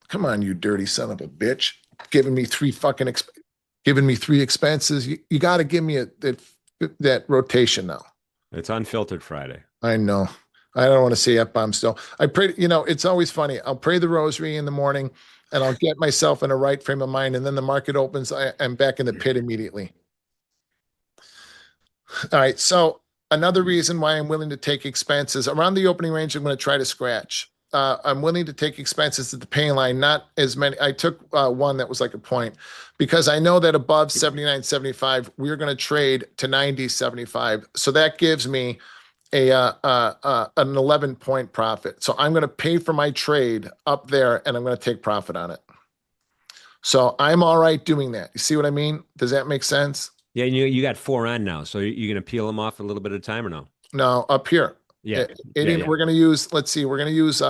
Come on, you dirty son of a bitch. Giving me 3 expenses. You got to give me that rotation now. It's Unfiltered Friday. I know. I don't want to say F-bomb still. I pray, it's always funny. I'll pray the rosary in the morning and I'll get myself in a right frame of mind. And then the market opens. I'm back in the pit immediately. All right. So another reason why I'm willing to take expenses around the opening range, I'm going to try to scratch. I'm willing to take expenses at the pay line, not as many. I took one that was like a point because I know that above 79.75, we're going to trade to 90.75. So that gives me an 11-point profit. So I'm going to pay for my trade up there and I'm going to take profit on it. So I'm all right doing that. You see what I mean? Does that make sense? Yeah, you got 4 on now. So you're going to peel them off a little bit at a time or no? No, up here. Yeah. 80, Yeah. we're going to use, let's see, we're going to use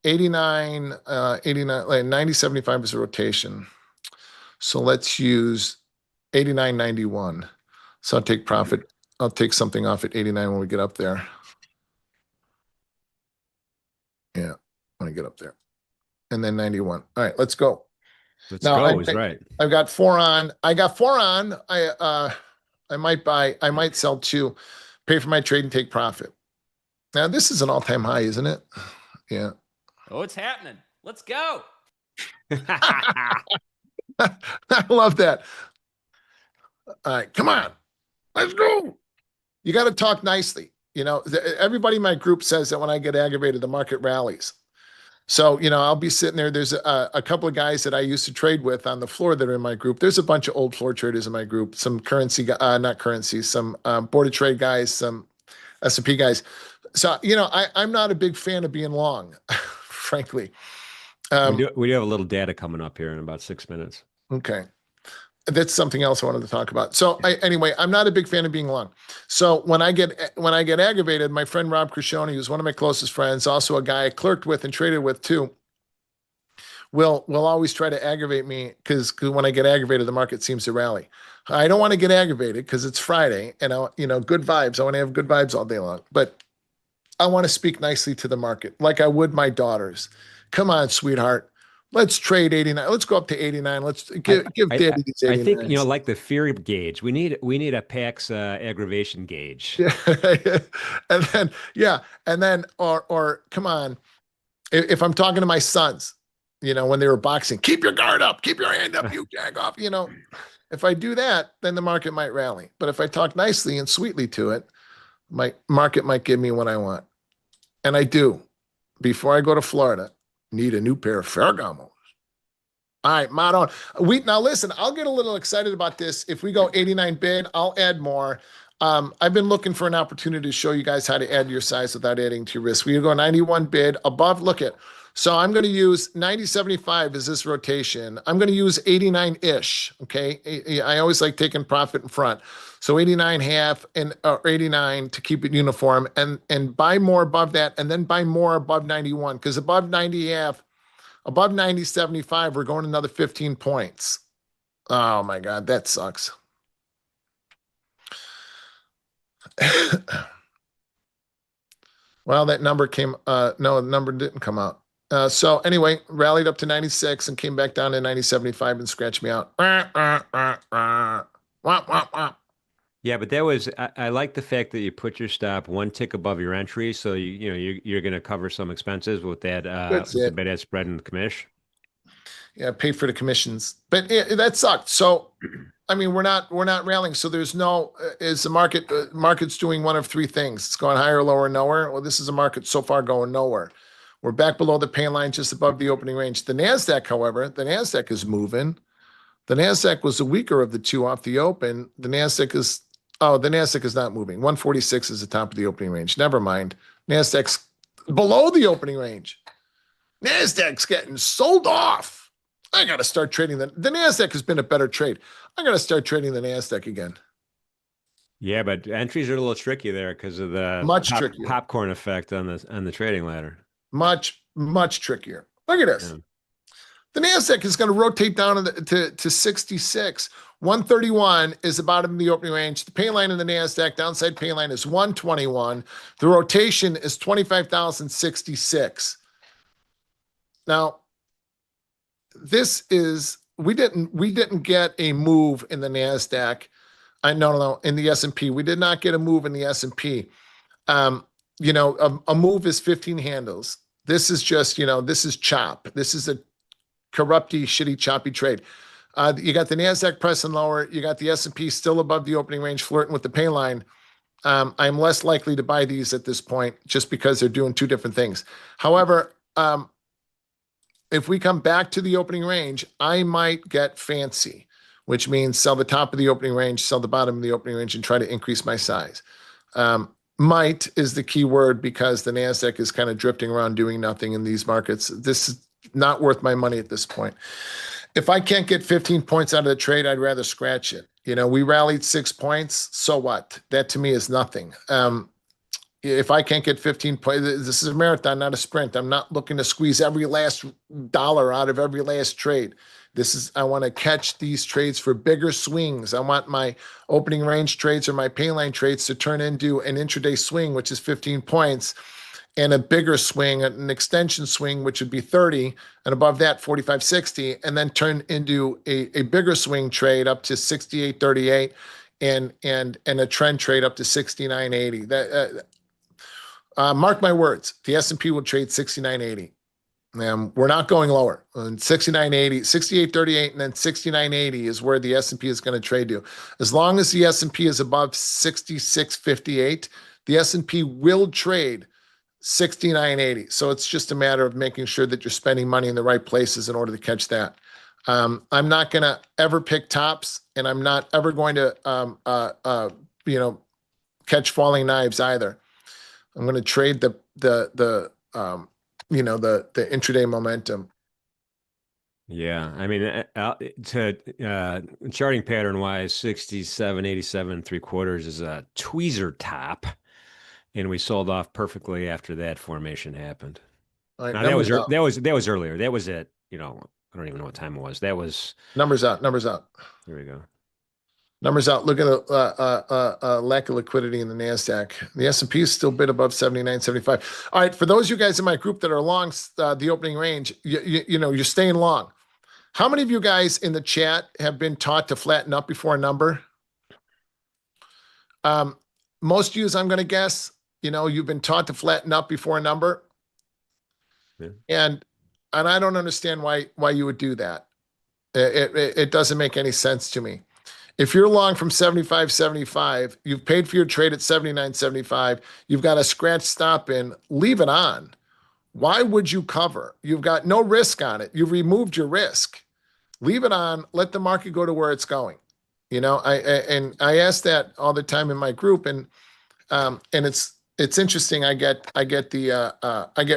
89, 89, like 90, 75 is a rotation. So let's use 89.91. So I'll take profit. I'll take something off at 89 when we get up there. Yeah, when I get up there. And then 91. All right, let's go. Let's Now go is right. I've got 4 on. I got 4 on. I might buy, I might sell 2, pay for my trade and take profit. Now this is an all-time high, isn't it? Yeah. Oh, it's happening. Let's go. I love that. All right, come on. Let's go. You got to talk nicely. You know, everybody in my group says that when I get aggravated, the market rallies. So, you know, I'll be sitting there. There's a couple of guys that I used to trade with on the floor that are in my group. There's a bunch of old floor traders in my group, some currency, not currency, some board of trade guys, some S&P guys. So, you know, I'm not a big fan of being long, frankly. We do have a little data coming up here in about 6 minutes. Okay. That's something else I wanted to talk about. So anyway, I'm not a big fan of being long. So when I get aggravated, my friend Rob Crescione, who's one of my closest friends, also a guy I clerked with and traded with too, will always try to aggravate me because when I get aggravated, the market seems to rally. I don't want to get aggravated because it's Friday and good vibes. I want to have good vibes all day long, but I want to speak nicely to the market like I would my daughters. Come on, sweetheart. Let's trade 89. Let's go up to 89. Let's give Daddy these 89s. I think, like the fear gauge, we need a PAX aggravation gauge. Yeah. And then, or come on. If I'm talking to my sons, when they were boxing, keep your guard up, keep your hand up, you jag off. If I do that, then the market might rally. But if I talk nicely and sweetly to it, my market might give me what I want. And I do. Before I go to Florida, need a new pair of Ferragamos. All right, Madon. Now listen, I'll get a little excited about this. If we go 89 bid, I'll add more. I've been looking for an opportunity to show you guys how to add your size without adding to your risk. We go 91 bid above. Look at. So I'm going to use 90.75 as this rotation. I'm going to use 89-ish. Okay, I always like taking profit in front. So 89 half and 89 to keep it uniform, and buy more above that, and then buy more above 91 because above 90 half. Above 90.75, we're going another 15 points. Oh my God, that sucks. Well, that number came, no, the number didn't come out. So anyway, rallied up to 96 and came back down to 90.75 and scratched me out. Yeah, but that was I like the fact that you put your stop one tick above your entry, so you're going to cover some expenses with that with the bid-ask spread and the commish. Yeah, pay for the commissions, but that sucked. So, I mean, we're not rallying. So there's no is the market's doing one of 3 things. It's going higher, lower, nowhere. Well, this is a market so far going nowhere. We're back below the pain line, just above the opening range. The Nasdaq, however, the Nasdaq is moving. The Nasdaq was the weaker of the 2 off the open. The Nasdaq is not moving. 146 is the top of the opening range. Never mind. Nasdaq's below the opening range. Nasdaq's getting sold off. I got to start trading the Nasdaq has been a better trade. I got to start trading the Nasdaq again. Yeah, but entries are a little tricky there because of the trickier popcorn effect on the trading ladder. Much trickier. Look at this. Yeah. The Nasdaq is going to rotate down to 66. 131 is the bottom of the opening range. The pain line in the Nasdaq, downside pain line is 121. The rotation is 25,066. Now, this is we didn't get a move in the Nasdaq. No, in the S&P. We did not get a move in the S&P. A move is 15 handles. This is just, this is chop. This is a corrupty, shitty, choppy trade. You got the Nasdaq pressing lower. You got the S&P still above the opening range, flirting with the pain line. I'm less likely to buy these at this point just because they're doing 2 different things. However, if we come back to the opening range, I might get fancy, which means sell the top of the opening range, sell the bottom of the opening range, and try to increase my size. Might is the key word because the Nasdaq is kind of drifting around doing nothing in these markets. This is not worth my money at this point. If I can't get 15 points out of the trade, I'd rather scratch it. We rallied 6 points. So what? That to me is nothing. If I can't get 15 points, this is a marathon, not a sprint. I'm not looking to squeeze every last dollar out of every last trade. I want to catch these trades for bigger swings. I want my opening range trades or my payline trades to turn into an intraday swing, which is 15 points, and a bigger swing, an extension swing, which would be 30, and above that, 45, 60, and then turn into a bigger swing trade up to 68.38 and a trend trade up to 69.80. Mark my words, the S&P will trade 69.80. We're not going lower. 69.80, 68.38, and then 69.80 is where the S&P is going to trade to. As long as the S&P is above 66.58, the S&P will trade 69.80. So it's just a matter of making sure that you're spending money in the right places in order to catch that. I'm not going to ever pick tops, and I'm not ever going to, catch falling knives either. I'm going to trade the intraday momentum. Yeah, I mean, charting pattern wise, 67, 87, 3/4 is a tweezer top, and we sold off perfectly after that formation happened. All right, Now that was earlier. That was at, I don't even know what time it was. That was numbers out. Here we go. Numbers out. Look at the lack of liquidity in the NASDAQ. The S&P is still bid above 79.75. All right, for those of you guys in my group that are long the opening range, you're staying long. How many of you guys in the chat have been taught to flatten up before a number? Most of you, I'm going to guess, you've been taught to flatten up before a number. Yeah. And I don't understand why you would do that. It doesn't make any sense to me. If you're long from 75.75, you've paid for your trade at 79.75, you've got a scratch stop in, leave it on. Why would you cover? You've got no risk on it. You've removed your risk. Leave it on, let the market go to where it's going. I ask that all the time in my group, and it's interesting. I get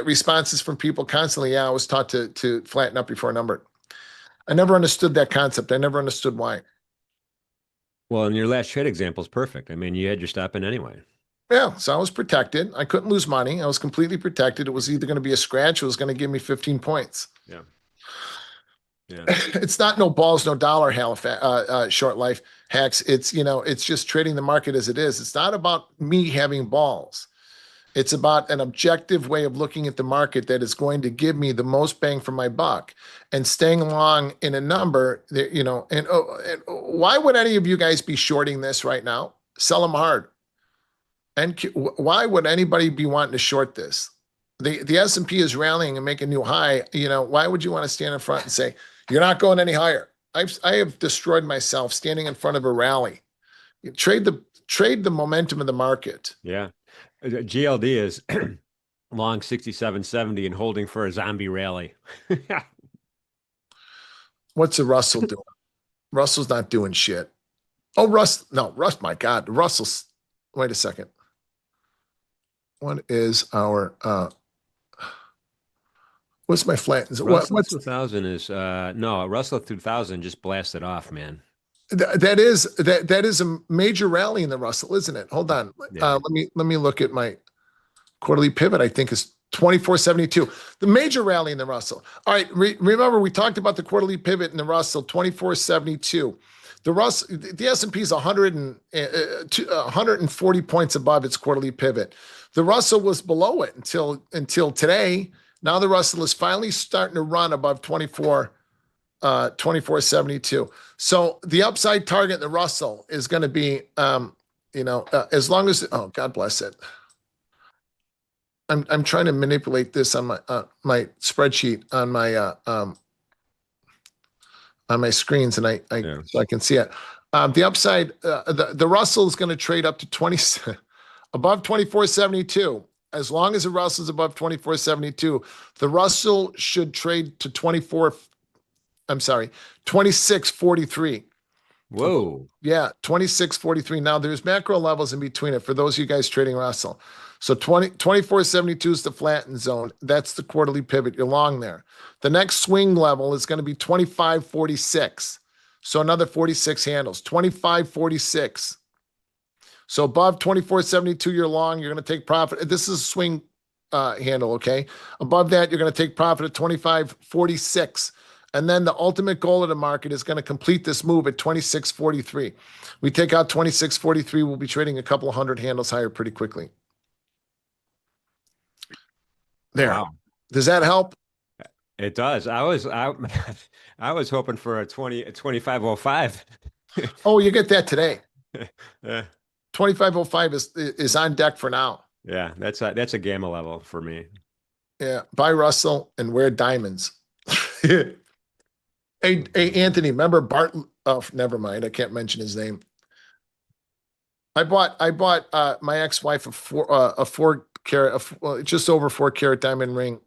responses from people constantly. Yeah, I was taught to flatten up before a number. I never understood that concept. I never understood why. Well, and your last trade example is perfect. I mean, you had your stop in anyway. Yeah, so I was protected. I couldn't lose money. I was completely protected. It was either going to be a scratch or it was going to give me 15 points. Yeah. Yeah. It's not no balls, no dollar short life hacks. It's just trading the market as it is. It's not about me having balls. It's about an objective way of looking at the market that is going to give me the most bang for my buck, and staying long in a number that, and why would any of you guys be shorting this right now? Sell them hard. And why would anybody be wanting to short this? The S&P is rallying and making a new high. Why would you want to stand in front and say, you're not going any higher? I have destroyed myself standing in front of a rally. You trade the momentum of the market. Yeah. GLD is long 67.70 and holding for a zombie rally. What's the Russell doing? Russell's not doing shit. Oh, my God. Russell's, wait a second. What is our, what's my flat? Russell 2000 is, no, Russell 2000 just blasted off, man. That is a major rally in the Russell, isn't it? Hold on. Yeah. Let me look at my quarterly pivot. I think is 24.72. The major rally in the Russell. All right. Remember, we talked about the quarterly pivot in the Russell, 24.72. The S&P is 140 points above its quarterly pivot. The Russell was below it until today. Now the Russell is finally starting to run above 24.72. So the upside target in the Russell is going to be, as long as, oh, God bless it. I'm trying to manipulate this on my spreadsheet on my screens, and so I can see it. The upside, the Russell is going to trade up to above 24.72. As long as the Russell is above 24.72, the Russell should trade to 26.43. Whoa. Yeah, 26.43. Now there's macro levels in between it for those of you guys trading Russell. So 24.72 is the flattened zone. That's the quarterly pivot. You're long there. The next swing level is going to be 25.46. So another 46 handles, 25.46. So above 24.72, you're long. You're going to take profit. This is a swing handle, okay? Above that, you're going to take profit at 25.46. And then the ultimate goal of the market is going to complete this move at 26.43. We take out 26.43, we'll be trading a couple of hundred handles higher pretty quickly. There. Wow. Does that help? It does. I was hoping for a 2505. Oh, you get that today. Yeah. 2505 is on deck for now. Yeah, that's a gamma level for me. Yeah, buy Russell and wear diamonds. Hey, Anthony, remember Bart? Oh, never mind. I can't mention his name. I bought my ex-wife a 4 carat, just over 4 carat diamond ring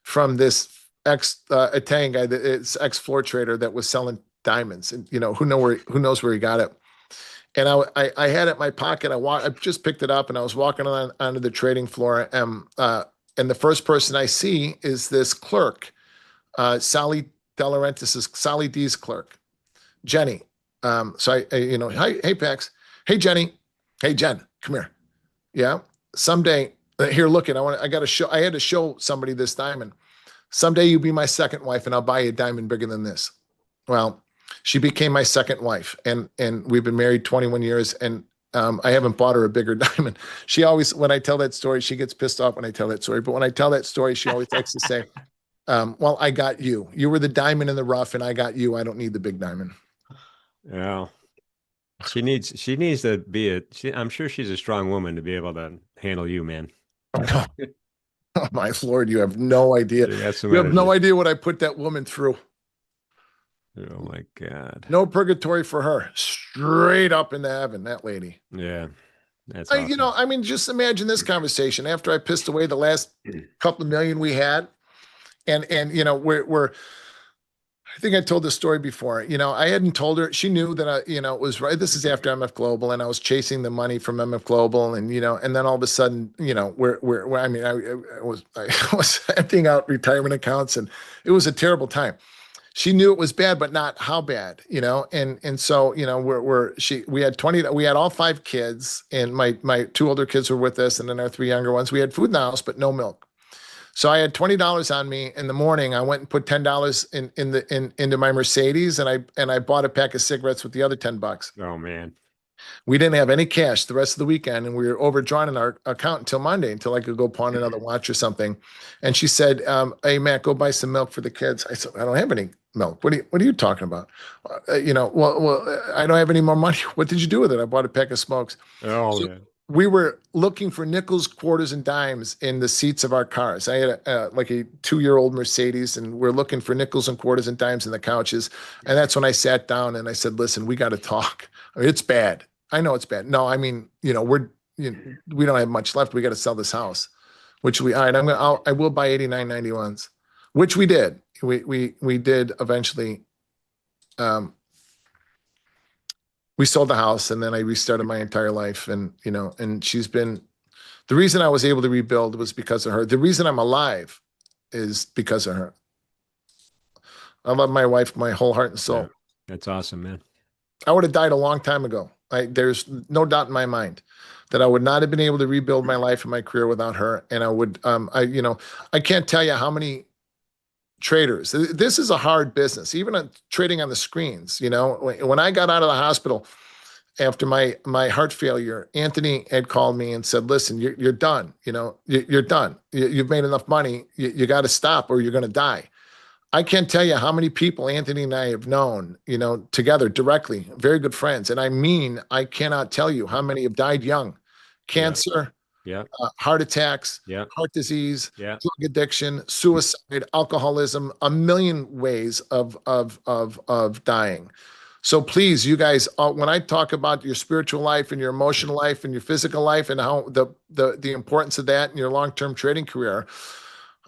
from this Italian guy, it's ex floor trader that was selling diamonds, and who knows where he got it. And I had it in my pocket. I just picked it up and I was walking onto the trading floor, and the first person I see is this clerk, Sally De Laurentiis, Sally D's clerk, Jenny. So hey Pax, hey Jenny, hey Jen, come here. Yeah, someday here, look it. I had to show somebody this diamond. Someday you be my second wife and I'll buy you a diamond bigger than this. Well, she became my second wife, and we've been married 21 years, and I haven't bought her a bigger diamond. She always, when I tell that story, she gets pissed off when I tell that story. But when I tell that story, she always likes to say, well, I got you. You were the diamond in the rough and I got you. I don't need the big diamond. Yeah. She needs to be I'm sure she's a strong woman to be able to handle you, man. Oh, my Lord, you have no idea. You have no idea what I put that woman through. Oh my God. No purgatory for her. Straight up into heaven, that lady. Yeah. That's awesome. I mean, just imagine this conversation after I pissed away the last couple of million we had. And we're I think I told this story before. I hadn't told her. She knew that it was right. This is after MF Global, and I was chasing the money from MF Global, and and then all of a sudden, I was emptying out retirement accounts, and it was a terrible time. She knew it was bad, but not how bad, and so we had all 5 kids, and my 2 older kids were with us, and then our 3 younger ones. We had food in the house, but no milk. So I had $20 on me in the morning. I went and put $10 into my Mercedes, and I bought a pack of cigarettes with the other $10. Oh man. We didn't have any cash the rest of the weekend, and we were overdrawn in our account until Monday, until I could go pawn another watch or something. And she said, "Hey Matt, go buy some milk for the kids." I said, "I don't have any milk. What are you talking about? Well, I don't have any more money. What did you do with it?" I bought a pack of smokes. Oh man. We were looking for nickels, quarters, and dimes in the seats of our cars. I had a 2-year-old Mercedes, and we're looking for nickels and quarters and dimes in the couches. And that's when I sat down and I said, "Listen, we got to talk. I mean, it's bad. I know it's bad. No, I mean, we don't have much left. We got to sell this house," which I will buy 89.91s, which we did. We did eventually. We sold the house, and then I restarted my entire life. And, and she's been, the reason I was able to rebuild was because of her. The reason I'm alive is because of her. I love my wife, my whole heart and soul. Yeah, that's awesome, man. I would have died a long time ago. There's no doubt in my mind that I would not have been able to rebuild my life and my career without her. And I would, I can't tell you how many traders. This is a hard business, even trading on the screens. When I got out of the hospital after my heart failure, Anthony had called me and said, "Listen, you're done. You're done. You've made enough money. You got to stop or you're going to die." I can't tell you how many people Anthony and I have known, together directly, very good friends. And I cannot tell you how many have died young. Cancer. Yeah. Heart attacks, yeah, heart disease, yeah, drug addiction, suicide, alcoholism, a million ways of dying. So please, you guys, when I talk about your spiritual life and your emotional life and your physical life and how the importance of that in your long-term trading career,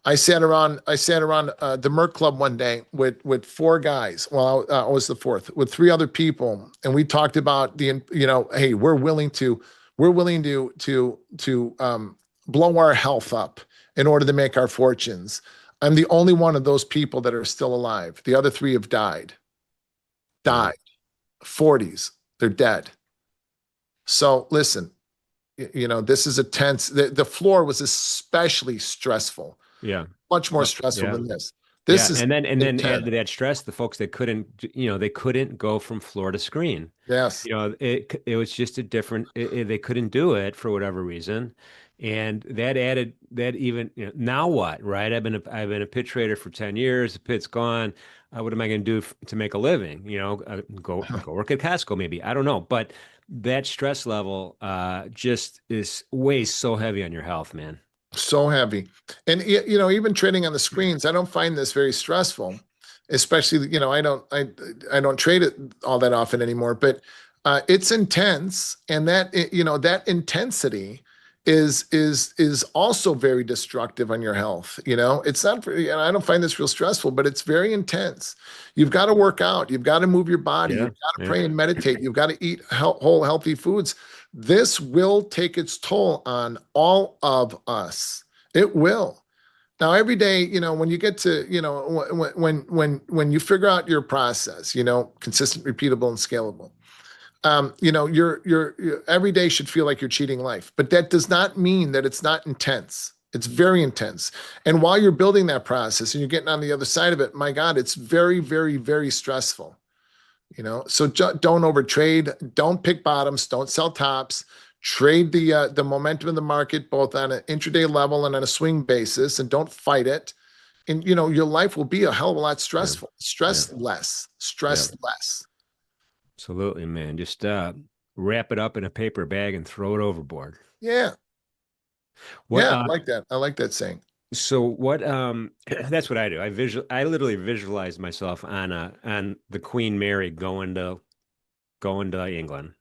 I sat around the Merck Club one day with 4 guys. Well, I was the 4th with 3 other people, and we talked about hey, we're willing to blow our health up in order to make our fortunes. I'm the only one of those people that are still alive. The other 3 have died. 40s, they're dead. So listen, this is a tense. The floor was especially stressful, Yeah. much more Yep. stressful Yeah. than this. Yeah. This is And then add intense. to that stress, the folks that couldn't, they couldn't go from floor to screen. Yes. It was just a different, they couldn't do it for whatever reason. And that added that even, now what, right? I've been a pit trader for 10 years. The pit's gone. What am I going to do to make a living? Go work at Costco, maybe. I don't know. But that stress level just weighs so heavy on your health, man. So heavy. And even trading on the screens, I don't find this very stressful, especially, I don't trade it all that often anymore, but it's intense. And that intensity is also very destructive on your health. It's not, I don't find this real stressful, but it's very intense. You've got to work out, you've got to move your body, Yeah. you've got to Yeah. pray and meditate, you've got to eat whole healthy foods. This will take its toll on all of us. It will. Now, every day, when you get to, when you figure out your process, consistent, repeatable, and scalable, your every day should feel like you're cheating life. But that does not mean that it's not intense. It's very intense. And while you're building that process and you're getting on the other side of it, my God, it's very, very, very stressful. So don't overtrade, don't pick bottoms, don't sell tops, trade the momentum of the market both on an intraday level and on a swing basis, and don't fight it. And your life will be a hell of a lot Yeah. stressful. Stress Yeah. less, Yeah. stress less. Absolutely, man. Just wrap it up in a paper bag and throw it overboard. Yeah, What yeah, I like that. I like that saying. so what that's what I do. I literally visualize myself on the Queen Mary going to England,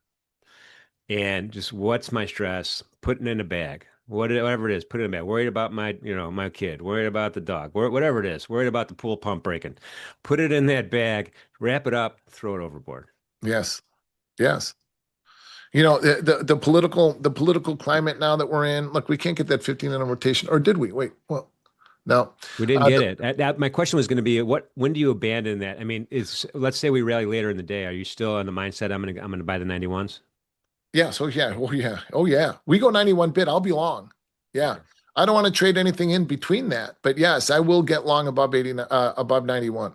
and just what's my stress, putting in a bag. Whatever it is, put it in a bag. Worried about my kid, worried about the dog, whatever it is, worried about the pool pump breaking. Put it in that bag, wrap it up, throw it overboard. Yes, yes. The political climate now that we're in. Look, we can't get that 15 in a rotation, or did we? Wait, well, no. We didn't Uh, get the- it. My question was going to be, when do you abandon that? I mean, let's say we rally later in the day. Are you still on the mindset I'm gonna buy the 91s? Yes. Oh yeah. Oh yeah. Oh yeah. We go 91 bid. I'll be long. Yeah. Okay. I don't want to trade anything in between that, but yes, I will get long above 80, above 91.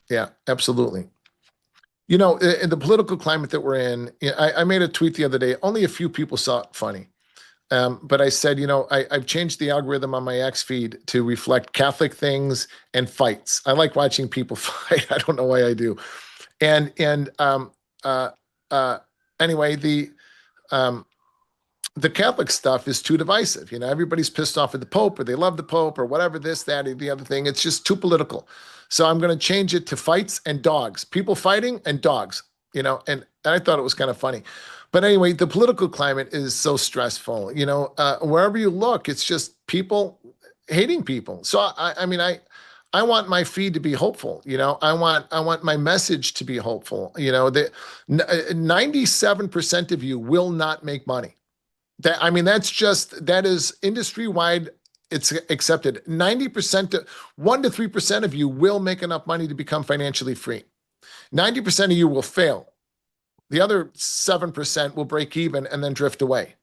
Yeah, absolutely. In the political climate that we're in, I made a tweet the other day. Only a few people saw it funny. But I said, I've changed the algorithm on my X feed to reflect Catholic things and fights. I like watching people fight. I don't know why I do. And uh, uh, anyway, um, the Catholic stuff is too divisive. Everybody's pissed off at the Pope, or they love the Pope, or whatever, this, that, or the other thing. It's just too political. So I'm going to change it to fights and dogs, people fighting and dogs, and I thought it was kind of funny. But anyway, the political climate is so stressful. Wherever you look, it's just people hating people. So I want my feed to be hopeful. I want my message to be hopeful. 97% of you will not make money. That is industry wide. It's accepted. 90%, 1 to 3% of you will make enough money to become financially free. 90% of you will fail. The other 7% will break even and then drift away.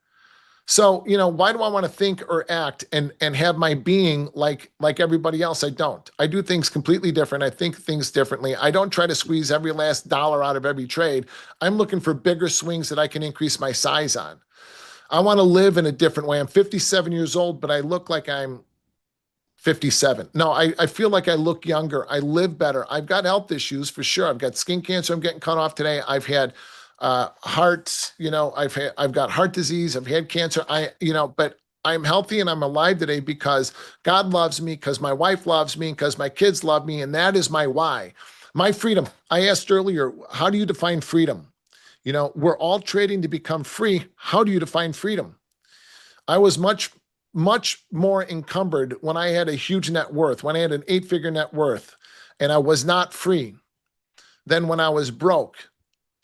So, why do I want to think or act and have my being like everybody else? I don't. I do things completely different. I think things differently. I don't try to squeeze every last dollar out of every trade. I'm looking for bigger swings that I can increase my size on. I want to live in a different way. I'm 57 years old, but I look like I'm 57. No, I feel like I look younger. I live better. I've got health issues for sure. I've got skin cancer. I'm getting cut off today. I've had heart, I've got heart disease. I've had cancer. But I'm healthy and I'm alive today because God loves me, because my wife loves me, because my kids love me. And that is my why. My freedom. I asked earlier, how do you define freedom? We're all trading to become free. How do you define freedom? I was much, much more encumbered when I had a huge net worth, when I had an 8-figure net worth, and I was not free, than when I was broke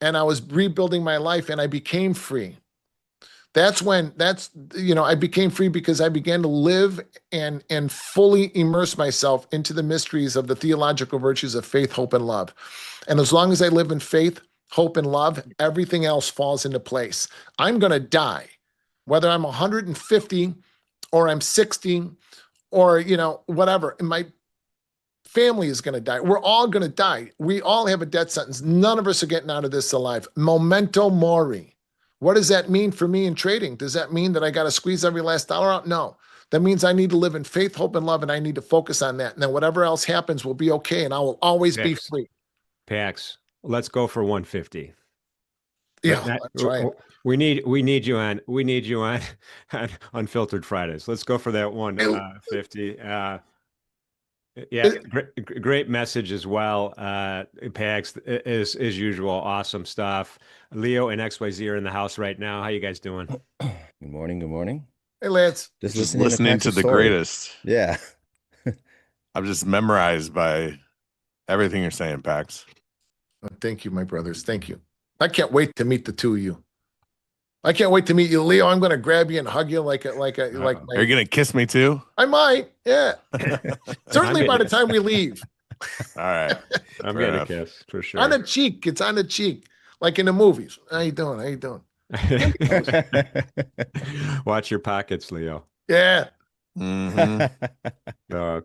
and I was rebuilding my life and I became free. I became free because I began to live and fully immerse myself into the mysteries of the theological virtues of faith, hope, and love. And as long as I live in faith, hope, and love, everything else falls into place. I'm going to die, whether I'm 150 or I'm 60 or, whatever. And my family is going to die. We're all going to die. We all have a death sentence. None of us are getting out of this alive. Memento mori. What does that mean for me in trading? Does that mean that I got to squeeze every last dollar out? No. That means I need to live in faith, hope, and love, and I need to focus on that. And then whatever else happens will be okay, and I will always be free. Pax, let's go for 150. Yeah, that's right. We need you on on Unfiltered Fridays. Let's go for that 150. Yeah, great message as well. Pax, as usual, awesome stuff. Leo and XYZ are in the house right now. How you guys doing? Good morning. Good morning. Hey, Lance. Just listening to the story. greatest. Yeah. I'm just memorized by everything you're saying, Pax. Thank you, my brothers. Thank you. I can't wait to meet the two of you. I can't wait to meet you, Leo. I'm going to grab you and hug you like. Are you going to kiss me too? I might. Yeah. Certainly by the time we leave. All right. I'm getting a kiss for sure. On the cheek. It's on the cheek, like in the movies. How you doing? How you doing? Watch your pockets, Leo. Yeah. No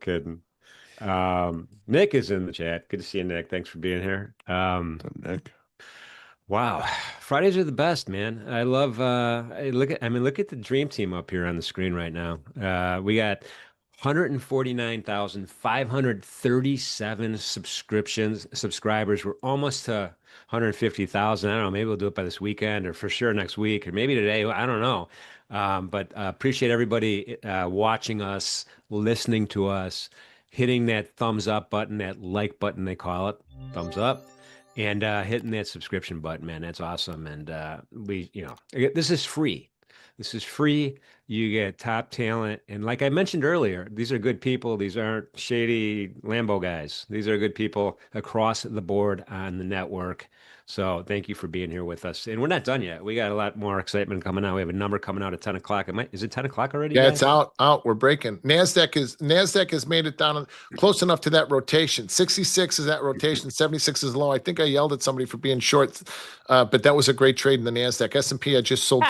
kidding. Nick is in the chat. Good to see you, Nick. Thanks for being here. Nick. Wow, Fridays are the best, man. I love. Look at the dream team up here on the screen right now. We got 149,537 subscribers. We're almost to 150,000. I don't know. Maybe we'll do it by this weekend, or for sure next week, or maybe today. I don't know. But appreciate everybody watching us, listening to us, hitting that thumbs up button, that like button they call it, thumbs up. And hitting that subscription button, man, that's awesome. And this is free. This is free. You get top talent. And like I mentioned earlier, these are good people. These aren't shady Lambo guys. These are good people across the board on the network. So thank you for being here with us. And we're not done yet. We got a lot more excitement coming out. We have a number coming out at 10 o'clock. Is it 10 o'clock already? Yeah, guys? it's out. We're breaking. NASDAQ has made it down close enough to that rotation. 66 is that rotation. 76 is low. I think I yelled at somebody for being short, but that was a great trade in the NASDAQ. S&P, I just sold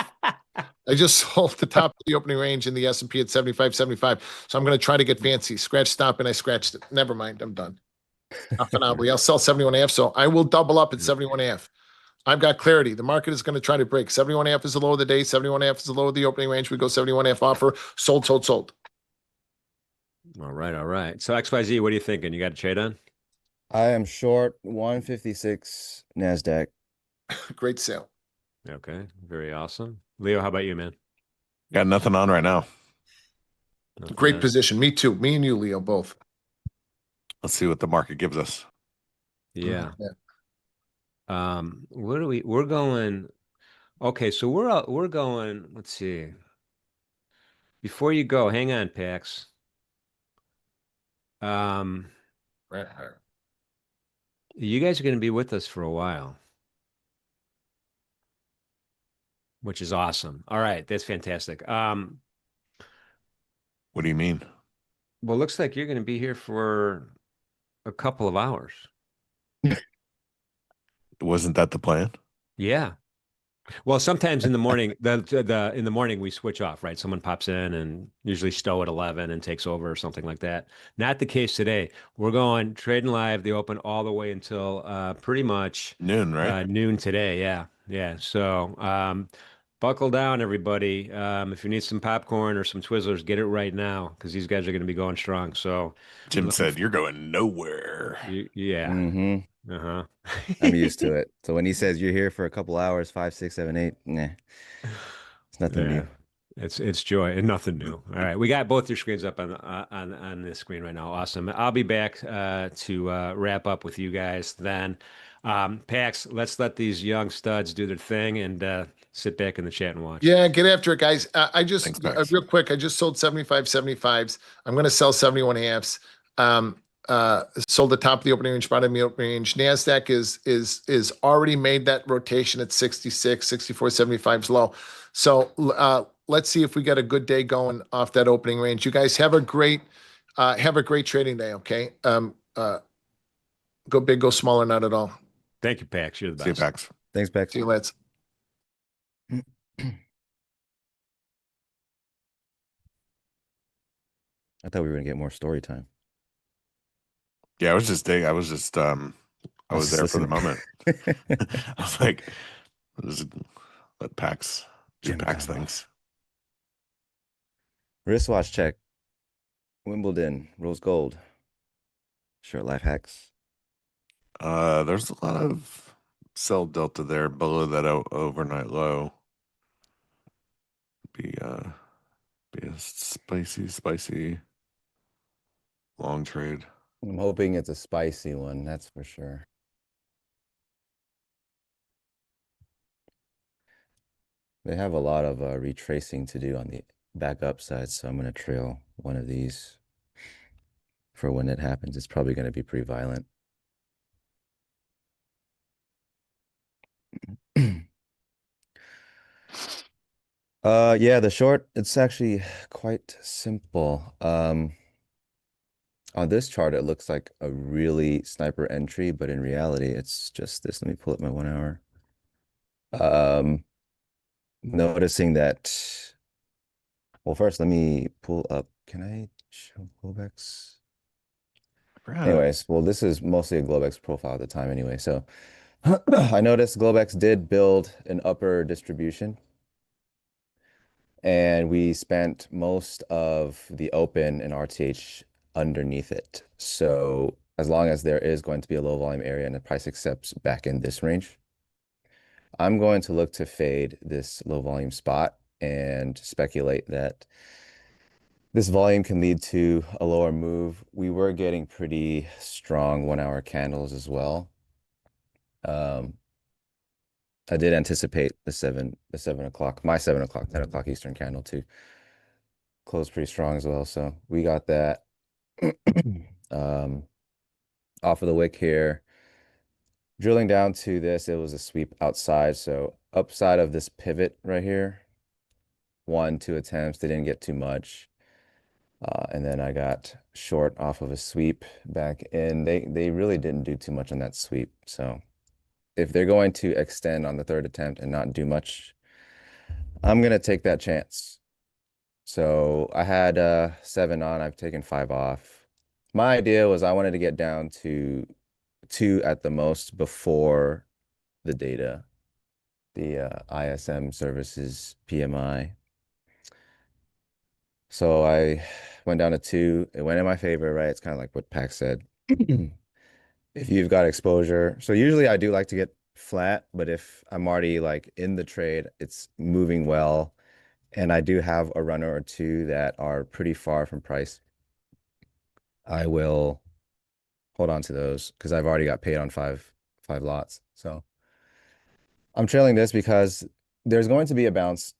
the top of the opening range in the S&P at 75.75. So I'm going to try to get fancy. Scratch stop, and I scratched it. Never mind. I'm done. I'll sell 71.5. So I will double up at 71.5. I've got clarity. The market is going to try to break. 71.5 is the low of the day. 71.5 is the low of the opening range. We go 71.5 offer. Sold. All right. So XYZ, what are you thinking? You got a trade on? I am short 156 NASDAQ. Great sale. Okay. Very awesome. Leo, how about you, man? Got nothing on right now. Great position. Me too. Me and you, Leo, both. Let's see what the market gives us. Yeah. We're going. Okay, so we're going. Let's see. Before you go, hang on, Pax. You guys are going to be with us for a while, which is awesome. All right, that's fantastic. What do you mean? Well, it looks like you're going to be here for a couple of hours. Wasn't that the plan? Yeah. Well, sometimes in the morning, in the morning we switch off, right? Someone pops in and usually Stowe at 11 and takes over or something like that. Not the case today. We're going trading live, the open all the way until pretty much noon, right? Noon today. Yeah. So buckle down, everybody. If you need some popcorn or some Twizzlers, get it right now because these guys are going to be going strong. So Jim said you're going nowhere. Yeah. Mm-hmm. Uh-huh. I'm used to it. So when he says you're here for a couple hours, 5, 6, 7, 8, nah, it's nothing new. It's joy and nothing new. All right, we got both your screens up on this screen right now. Awesome. I'll be back to wrap up with you guys then. Pax, let's let these young studs do their thing and sit back in the chat and watch. Yeah, get after it, guys. Thanks, Real quick, I just sold 75.75s. I'm going to sell 71.5s. Sold the top of the opening range, bottom of the opening range. NASDAQ is already made that rotation at 66, 64.75 is low. So let's see if we get a good day going off that opening range. You guys have a great trading day. Okay. Go big, go small, or not at all. Thank you, Pax. You're the See you, best. Pax. Thanks, Bex. See you, Lance. I thought we were gonna get more story time. Yeah, I was just I was just there for the listening. moment. I was like, just let Pax do Jim Pax combo. things. Wristwatch check. Wimbledon, rose gold. Short life hacks. There's a lot of sell delta there below that overnight low. Be a spicy long trade. I'm hoping it's a spicy one, that's for sure. They have a lot of retracing to do on the back upside, so I'm going to trail one of these for when it happens. It's probably going to be pretty violent. Yeah, the short, it's actually quite simple. On this chart, it looks like a really sniper entry, but in reality, it's just this. Let me pull up my 1 hour. Noticing that, well, first, let me pull up. Can I show Globex? Anyways, well, this is mostly a Globex profile at the time anyway. So I noticed Globex did build an upper distribution. And we spent most of the open and RTH underneath it. So as long as there is going to be a low volume area and the price accepts back in this range, I'm going to look to fade this low volume spot and speculate that this volume can lead to a lower move. We were getting pretty strong 1 hour candles as well. I did anticipate the 7 o'clock, my 7 o'clock, 10 o'clock Eastern candle to close pretty strong as well. So we got that. Off of the wick here. Drilling down to this, it was a sweep outside. So upside of this pivot right here, 1, 2 attempts, they didn't get too much. And then I got short off of a sweep back in. They really didn't do too much on that sweep. So if they're going to extend on the 3rd attempt and not do much, I'm gonna take that chance. So I had 7 on, I've taken 5 off. My idea was I wanted to get down to 2 at the most before the data, the ISM services PMI. So I went down to 2. It went in my favor, right? It's kind of like what Pac said. If you've got exposure. So usually I do like to get flat, but if I'm already like in the trade, it's moving well, and I do have a runner or 2 that are pretty far from price, I will hold on to those because I've already got paid on five lots. So I'm trailing this because there's going to be a bounce.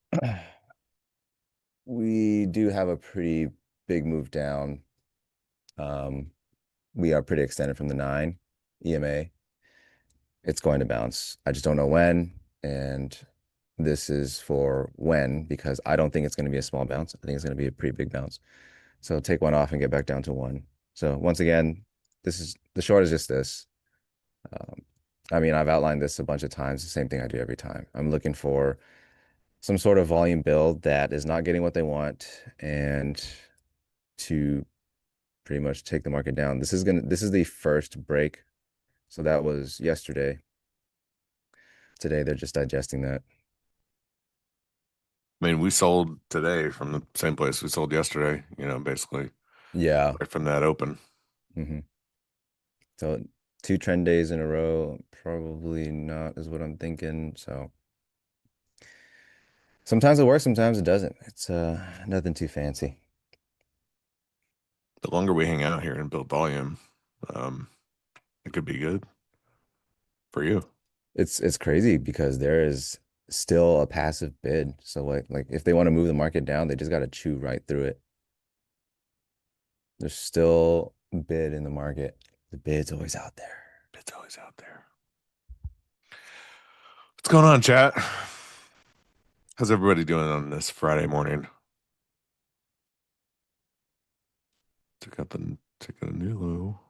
We do have a pretty big move down. We are pretty extended from the 9 EMA. It's going to bounce. I just don't know when. And this is for when, because I don't think it's going to be a small bounce. I think it's going to be a pretty big bounce. So take 1 off and get back down to 1. So once again, this is the short is just this. I mean, I've outlined this a bunch of times, the same thing I do every time. I'm looking for some sort of volume build that is not getting what they want and to pretty much take the market down. This is the first break. So that was yesterday. Today they're just digesting that. I mean, we sold today from the same place we sold yesterday, basically. Yeah. Right from that open. So 2 trend days in a row, probably not is what I'm thinking. So sometimes it works, sometimes it doesn't. It's nothing too fancy. The longer we hang out here and build volume, it could be good for you. It's crazy because there is still a passive bid. So like if they want to move the market down, they just got to chew right through it. There's still bid in the market. The bid's always out there. Bid's always out there. What's going on, chat? How's everybody doing on this Friday morning? Took out a new low.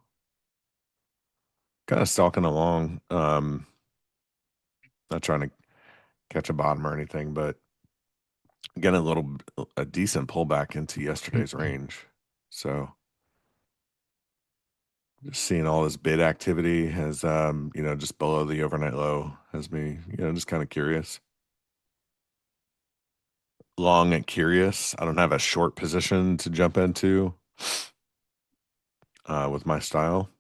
kind of stalking along. Not trying to catch a bottom or anything, but getting a decent pullback into yesterday's range. So just seeing all this bid activity has, just below the overnight low has me, just kind of curious. Long and curious. I don't have a short position to jump into with my style.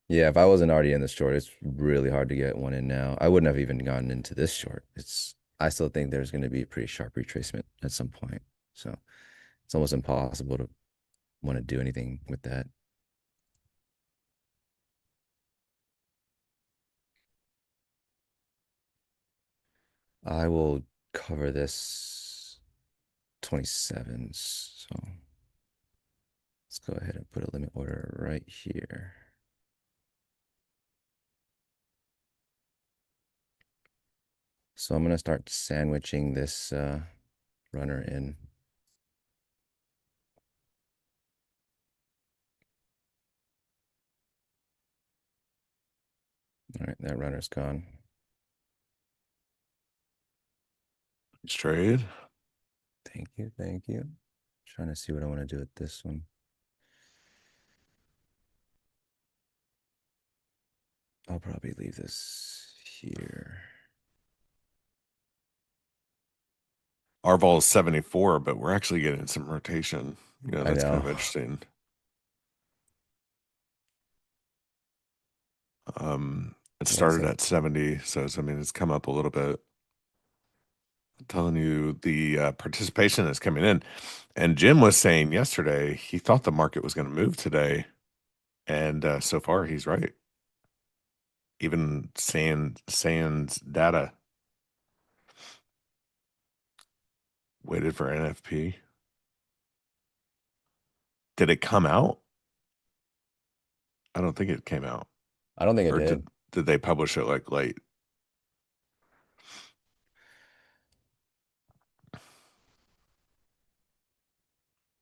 Yeah, if I wasn't already in the short, it's really hard to get one in now. I wouldn't have even gotten into this short. I still think there's going to be a pretty sharp retracement at some point. So it's almost impossible to want to do anything with that. I will cover this 27s. So let's go ahead and put a limit order right here. So I'm going to start sandwiching this runner in. All right, that runner's gone. Nice trade. Thank you, thank you. Trying to see what I want to do with this one. I'll probably leave this here. Our vol is 74, but we're actually getting some rotation. I That's kind know. of interesting. It started at 70, so it's come up a little bit. I'm telling you, the participation is coming in. And Jim was saying yesterday he thought the market was going to move today, and so far he's right. Even Sands data waited for NFP. Did it come out? I don't think it came out. I don't think it Or did. did they publish it like late?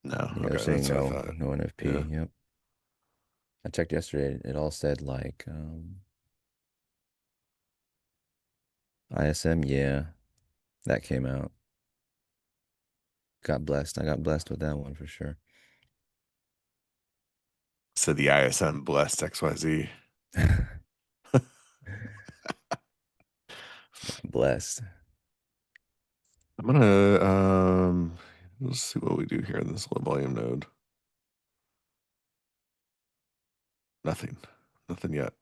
No. Yeah, they're Okay, saying that's what I no, thought. no NFP. Yeah. Yep. I checked yesterday. It all said like ISM. Yeah, that came out. Got blessed. I got blessed with that one for sure. So the ISM blessed XYZ. Blessed. I'm gonna let's see what we do here in this low volume node. Nothing. Nothing yet.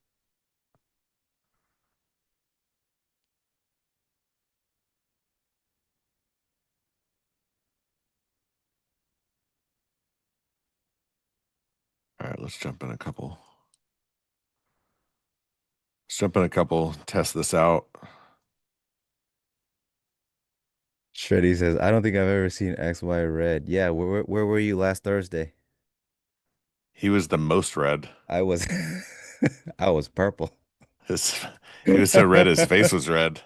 All right, let's jump in a couple. Let's jump in a couple, test this out. Shreddy says, I don't think I've ever seen XY red. Yeah, where were you last Thursday? He was the most red. I was I was purple. He was so red his face was red.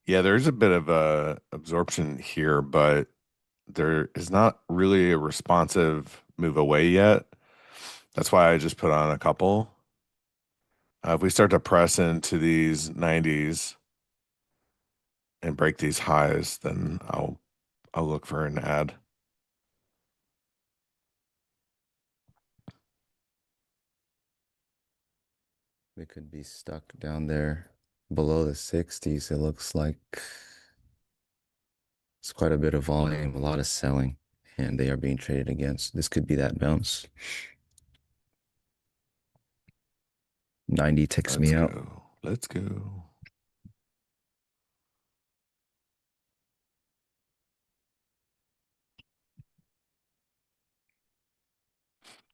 Yeah, there's a bit of absorption here, but there is not really a responsive move away yet. That's why I just put on a couple. If we start to press into these 90s and break these highs, then I'll look for an ad. We could be stuck down there below the 60s. It looks like it's quite a bit of volume, a lot of selling, and they are being traded against. This could be that bounce. 90 ticks me out. Let's go.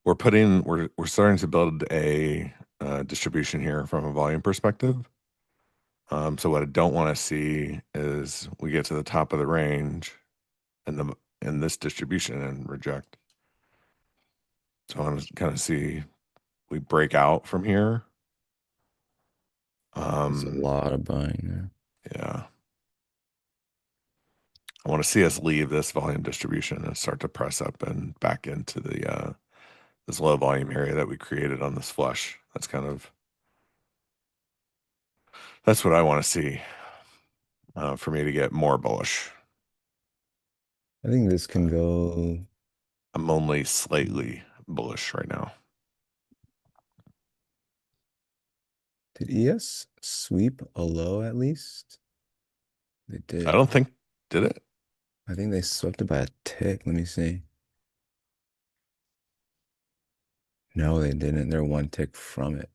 We're starting to build a distribution here from a volume perspective. So what I don't want to see is we get to the top of the range in this distribution and reject. So I want to kind of see we break out from here. There's a lot of buying there. Yeah. I want to see us leave this volume distribution and start to press up and back into the this low volume area that we created on this flush. That's what I want to see for me to get more bullish. I think this can go. I'm only slightly bullish right now. Did ES sweep a low at least? They I did. don't think did it. I think they swept it by a tick. Let me see. No, they didn't. They're one tick from it.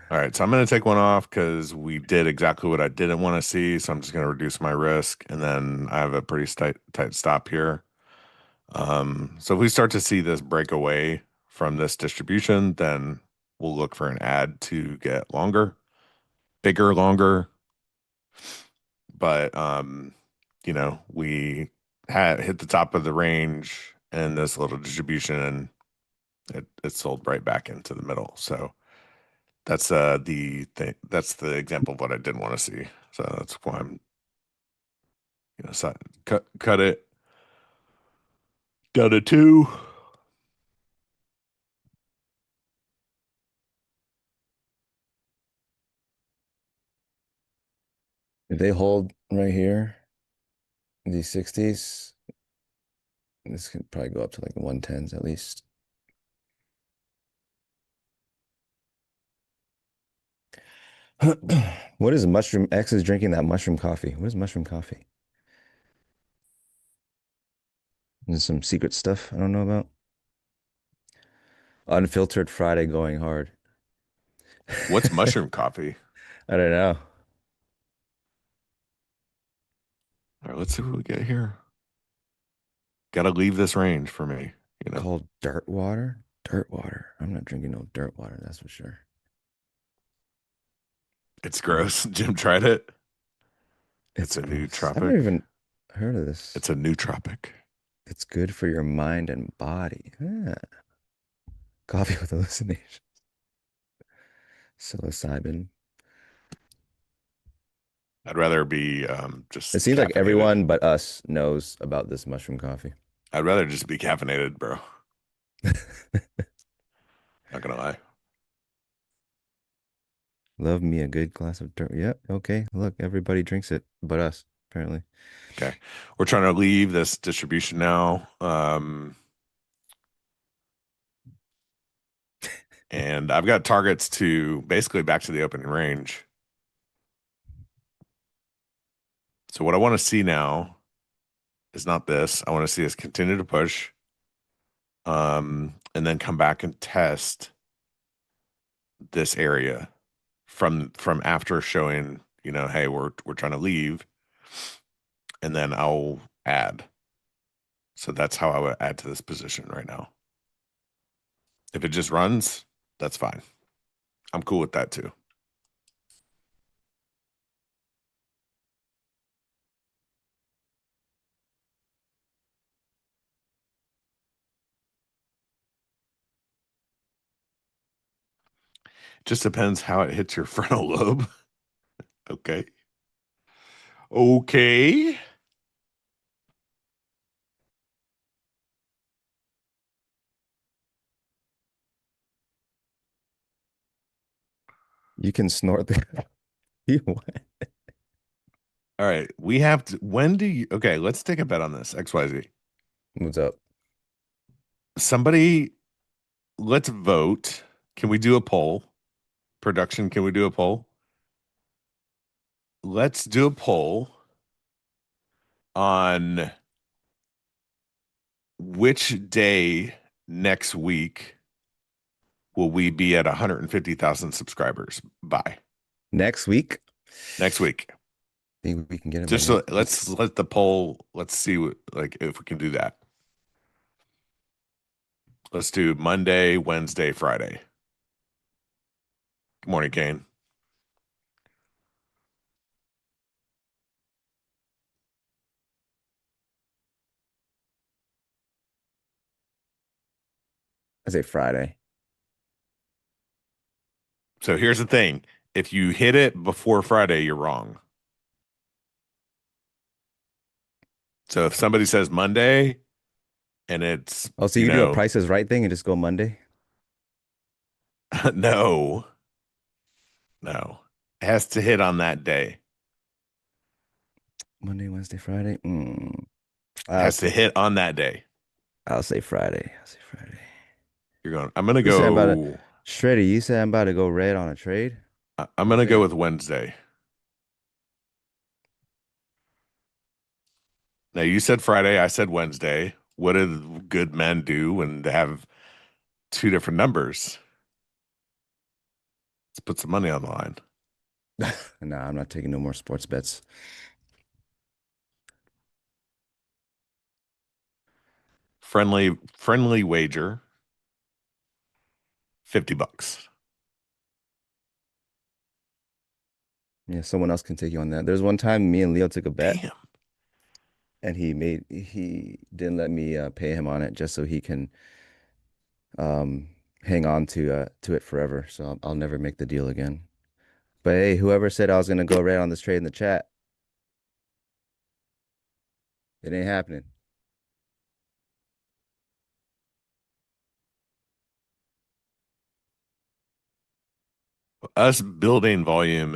All right, so I'm going to take one off because we did exactly what I didn't want to see. So I'm just going to reduce my risk, and then I have a pretty tight stop here. So if we start to see this break away from this distribution, then we'll look for an add to get longer, bigger, longer. But you know, we had hit the top of the range and this little distribution, and it sold right back into the middle. So that's the thing. That's the example of what I didn't want to see. So that's why I'm, you know, cut it down to 2. If they hold right here, these 60s, this could probably go up to like the 110s at least. What is mushroom? X is drinking that mushroom coffee. What is mushroom coffee? Is some secret stuff I don't know about? Unfiltered Friday going hard. What's mushroom coffee? I don't know. All right, let's see what we get here. Got to leave this range for me, you know. Called dirt water? Dirt water. I'm not drinking no dirt water, that's for sure. It's gross. Jim tried it. It's a gross. nootropic. I've never even heard of this. It's a nootropic. It's good for your mind and body. Yeah. Coffee with hallucinations. Psilocybin. I'd rather be just It seems like caffeinated. everyone but us knows about this mushroom coffee. I'd rather just be caffeinated, bro. Not gonna lie. Love me a good glass of dirt. Yep. Okay. Look, everybody drinks it but us, apparently. Okay. We're trying to leave this distribution now. And I've got targets to basically back to the opening range. So what I want to see now is not this. I want to see us continue to push. And then come back and test this area from after showing, you know, hey, we're trying to leave. And then I'll add. So that's how I would add to this position right now. If it just runs, that's fine. I'm cool with that too. Just depends how it hits your frontal lobe. Okay. Okay. You can snort the what? All right. We have to, when do you, okay, let's take a bet on this. XYZ. What's up? Somebody, let's vote. Can we do a poll? Production, can we do a poll? Let's do a poll on which day next week will we be at 150,000 subscribers by? Next week? Next week. Think we can get it. Just so, let's let the poll, let's see what, like, if we can do that. Let's do Monday, Wednesday, Friday. Good morning, Kane. I say Friday. So here's the thing. If you hit it before Friday, you're wrong. So if somebody says Monday and it's, Oh, so you you do a know, Price is Right thing and just go Monday? no, no, it has to hit on that day. Monday, Wednesday, Friday. It I'll has to say hit on that day. I'll say Friday. I'll say Friday. You're going, I'm gonna You said I'm about to go, Shreddy, you said I'm about to go red on a trade? I'm What gonna go day? with Wednesday. Now you said Friday, I said Wednesday. What do good men do when they have two different numbers? Let's put some money on the line. Nah, I'm not taking no more sports bets. Friendly wager, $50. Yeah, someone else can take you on that. There's one time me and Leo took a bet Damn. and he didn't let me pay him on it just so he can um hang on to it forever. So I'll never make the deal again. But hey, whoever said I was gonna go red on this trade in the chat, it ain't happening. Us building volume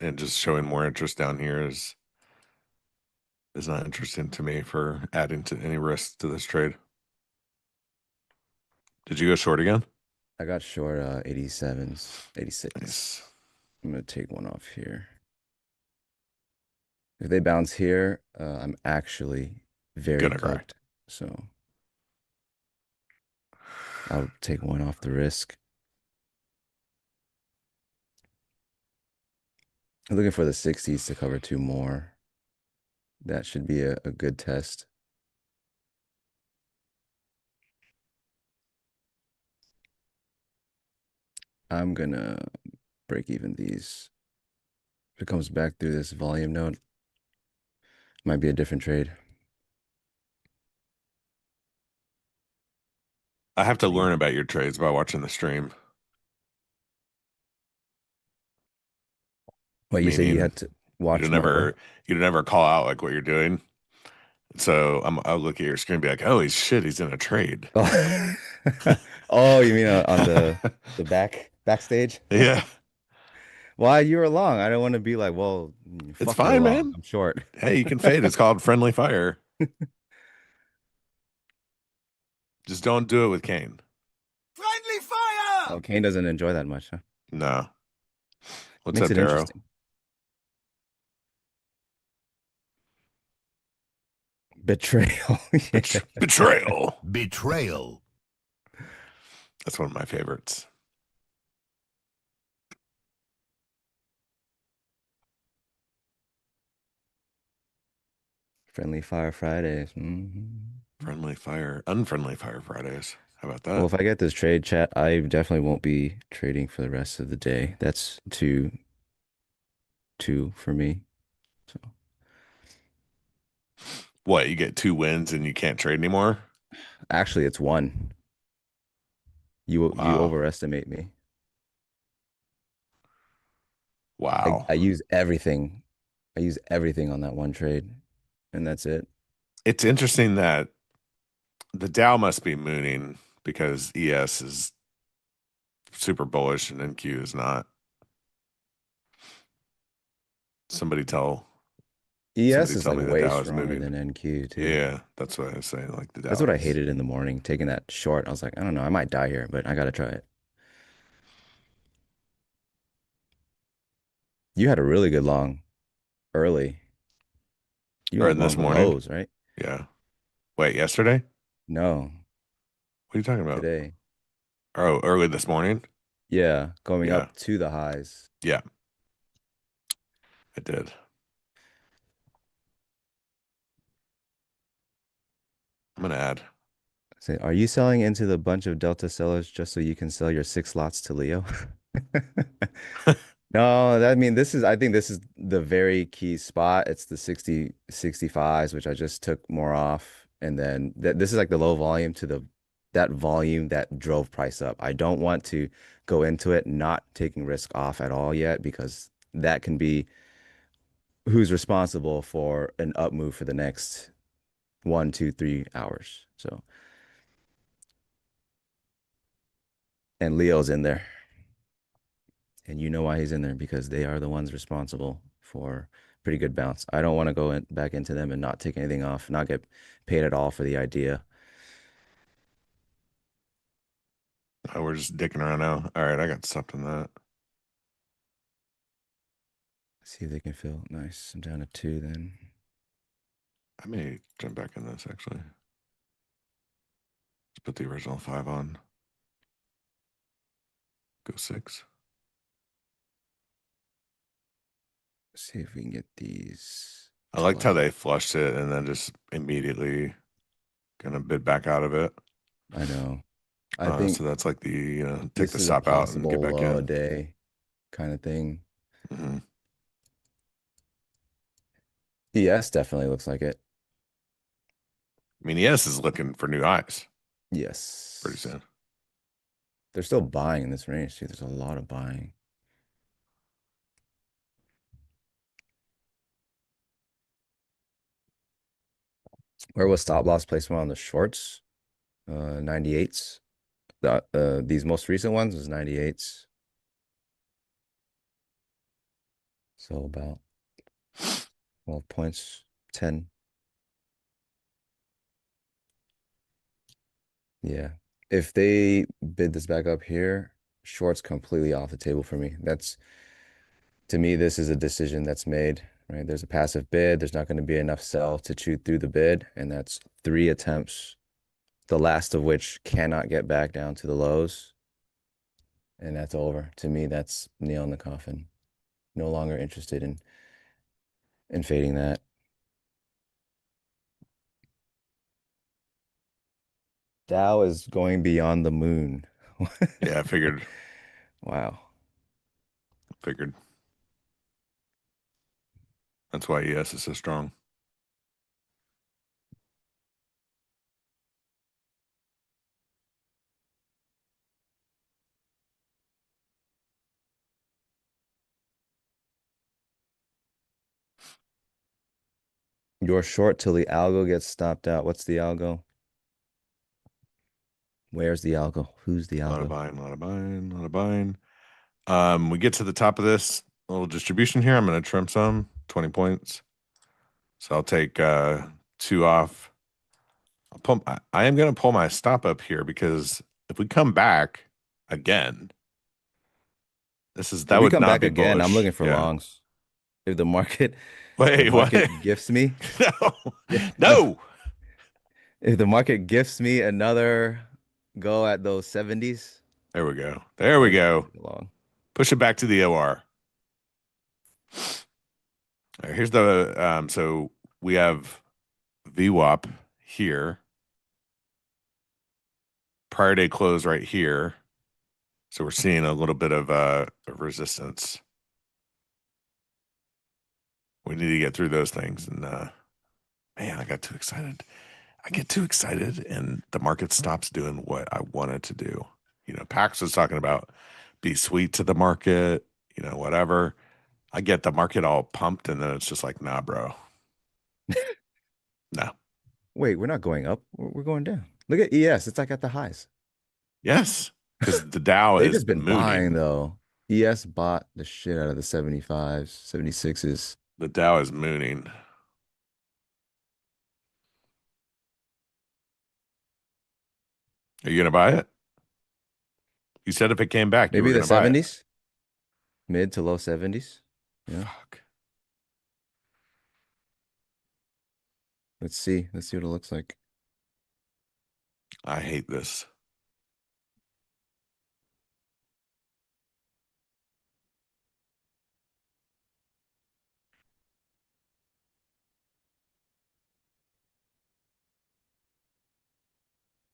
and just showing more interest down here is not interesting to me for adding to any risk to this trade. Did you go short again? I got short 87s, 86. Nice. I'm gonna take one off here. If they bounce here, I'm actually very Gonna cry. cooked. So I'll take one off the risk. I'm looking for the 60s to cover two more. That should be a good test. I'm gonna break even these. If it comes back through this volume node, might be a different trade. I have to learn about your trades by watching the stream. What you say you Meaning had to you don't watch my what? ever you don't ever call out like what you're doing. So I'll look at your screen and be like, oh shit, he's in a trade. Oh, oh, you mean on the backstage? Yeah, Why you were long? I don't want to be like, well, it's fuck you're fine, long. man. I'm short. Hey, you can fade. It's called friendly fire. Just don't do it with Kane. Friendly fire! Oh, Kane doesn't enjoy that much, huh? No. What's Makes up, it Darrow? interesting. Betrayal. Yeah. Betrayal. Betrayal. That's one of my favorites. Friendly Fire Fridays. Friendly fire, unfriendly fire Fridays. How about Well, that? if I get this trade chat, I definitely won't be trading for the rest of the day. That's two for me. So What, you get two wins and you can't trade anymore? actually, it's one. You Wow. overestimate me. Wow. I use everything. I use everything on that one trade, and that's it. It's interesting that the Dow must be mooning because ES is super bullish and NQ is not. Somebody tell ES somebody is tell like me the way Dow is stronger moving. than NQ too. Yeah, that's what I was saying. Like the That's Dow what I is. hated in the morning, taking that short. I was like, I don't know, I might die here, but I gotta try it. You had a really good long early. You Or went in long this the morning. lows, right? Yeah. Wait, yesterday? No, What are you talking about? today. Oh, early this morning? Yeah, going Yeah. up to the highs. Yeah, I did. I'm gonna add. Say, are you selling into the bunch of Delta sellers just so you can sell your 6 lots to Leo? No, I mean I think this is the very key spot. It's the 60 65s, which I just took more off. And then this is like the low volume to that volume that drove price up. I don't want to go into it not taking risk off at all yet because that can be who's responsible for an up move for the next 1, 2, 3 hours. So, and Leo's in there. And you know why he's in there, because they are the ones responsible for pretty good bounce. I don't want to go back into them and not take anything off, not get paid at all for the idea. Oh, we're just dicking around now. All right, I got something that. See if they can fill. Nice. I'm down to 2 then. I may jump back in this actually. Let's put the original 5 on. Go 6. See if we can get these. I liked how 12. they flushed it and then just immediately gonna bid back out of it. I know. I think So that's like the take this the is a stop out and get possible back low in. day kind of thing. Mm-hmm. ES definitely looks like it. I mean, ES is looking for new highs Yes. pretty soon. They're still buying in this range too. There's a lot of buying. Where was stop loss placement on the shorts? 98s. These most recent ones was 98s. So about 12 points, 10. Yeah. If they bid this back up here, shorts completely off the table for me. To me, this is a decision that's made, right? There's a passive bid. There's not going to be enough sell to chew through the bid. And that's 3 attempts, the last of which cannot get back down to the lows. And that's over. To me, that's nail in the coffin. No longer interested in fading that. Dow is going beyond the moon. Yeah, I figured. Wow. Figured. That's why ES is so strong. You're short till the algo gets stopped out. What's the algo? Where's the algo? Who's the A lot of algo? buying, a lot of buying, a lot of buying. We get to the top of this little distribution here. I'm going to trim some 20 points. So I'll take 2 off. I am going to pull my stop up here because if we come back again, If that we would come not back be again, I'm bullish. looking for Yeah. longs. If the market Wait, what? gifts me, No, no. no. If the market gifts me another go at those 70s, There we go. There we then I'll go. take it long. Push it back to the OR. All right, here's the so we have VWAP here. Prior day close right here. So we're seeing a little bit of resistance. We need to get through those things. And man, I got too excited. I get too excited and the market stops doing what I want it to do. Pax was talking about be sweet to the market, whatever. I get the market all pumped and then it's just like, nah, bro. No. Wait, we're not going up. We're going down. Look at ES. It's like at the highs. Yes. Because the Dow They've is just been buying mooning. though. ES bought the shit out of the 75s, 76s. The Dow is mooning. Are you gonna buy it? You said if it came back, you were Maybe the gonna buy it. 70s, mid to low 70s. Yeah. Fuck. Let's see. Let's see what it looks like. I hate this.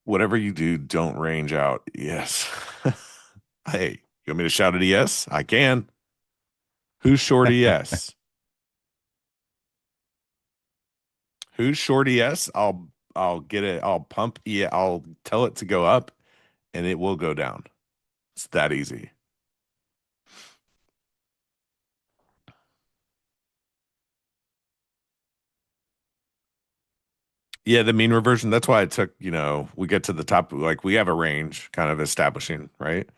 Whatever you do, don't range out. Yes. Hey, you want me to shout at ES? I can. Who's short ES? Who's short ES? I'll get it. I'll pump ES. I'll tell it to go up and it will go down. It's that easy. Yeah, the mean reversion. That's why it took, we get to the top, like we have a range kind of establishing, right?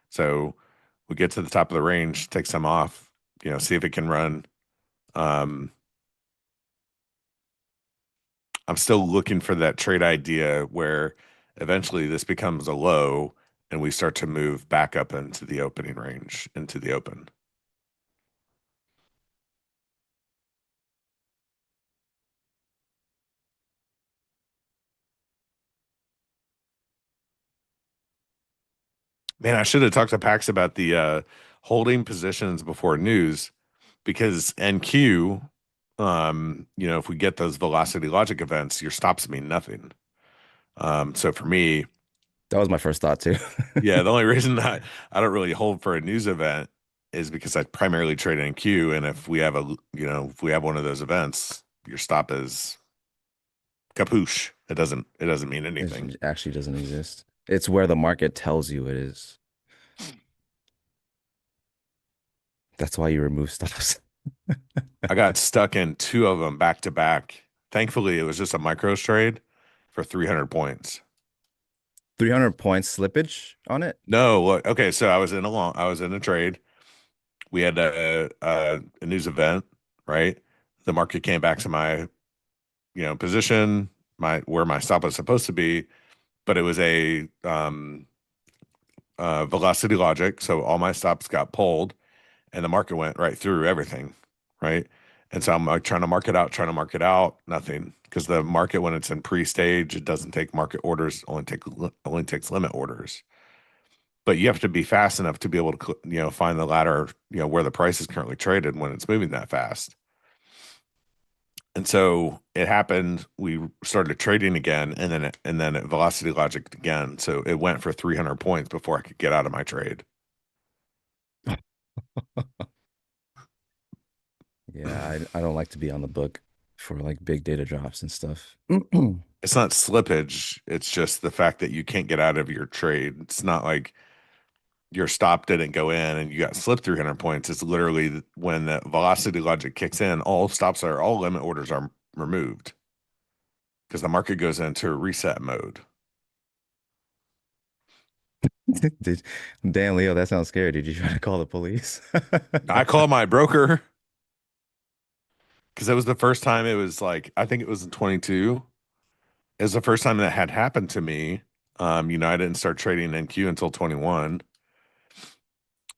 So we get to the top of the range, take some off, see if it can run. Um, I'm still looking for that trade idea where eventually this becomes a low and we start to move back up into the opening range, into the open. Man, I should have talked to Pax about the holding positions before news because NQ, if we get those velocity logic events, your stops mean nothing. So for me, That was my first thought too. yeah, the only reason that I don't really hold for a news event is because I primarily trade in Q, and if we have if we have one of those events, your stop is kapoosh. It doesn't mean anything. It actually doesn't exist. It's where the market tells you it is. That's why you remove stops. I got stuck in two of them back to back. Thankfully, it was just a micros trade for 300 points. 300 points slippage on it? No, look, okay, so I was in a trade. We had a news event, right? The market came back to my, position, where my stop was supposed to be, but it was a velocity logic, so all my stops got pulled, and the market went right through everything, right? And so I'm like trying to mark it out, nothing, because the market when it's in pre-stage, it doesn't take market orders, only takes limit orders. But you have to be fast enough to be able to, find the ladder, where the price is currently traded when it's moving that fast. And so it happened. We started trading again, and then it velocity logic again. So it went for 300 points before I could get out of my trade. Yeah, I don't like to be on the book for like big data drops and stuff. It's not slippage. It's just the fact that you can't get out of your trade. It's not like your stop didn't go in and you got slipped 300 points. It's literally when the velocity logic kicks in, all limit orders are removed because the market goes into reset mode. Did, damn, Leo, that sounds scary. Did you try to call the police? I called my broker because it was the first time. It was like, I think it was in 22. It was the first time that had happened to me. I didn't start trading NQ until 21.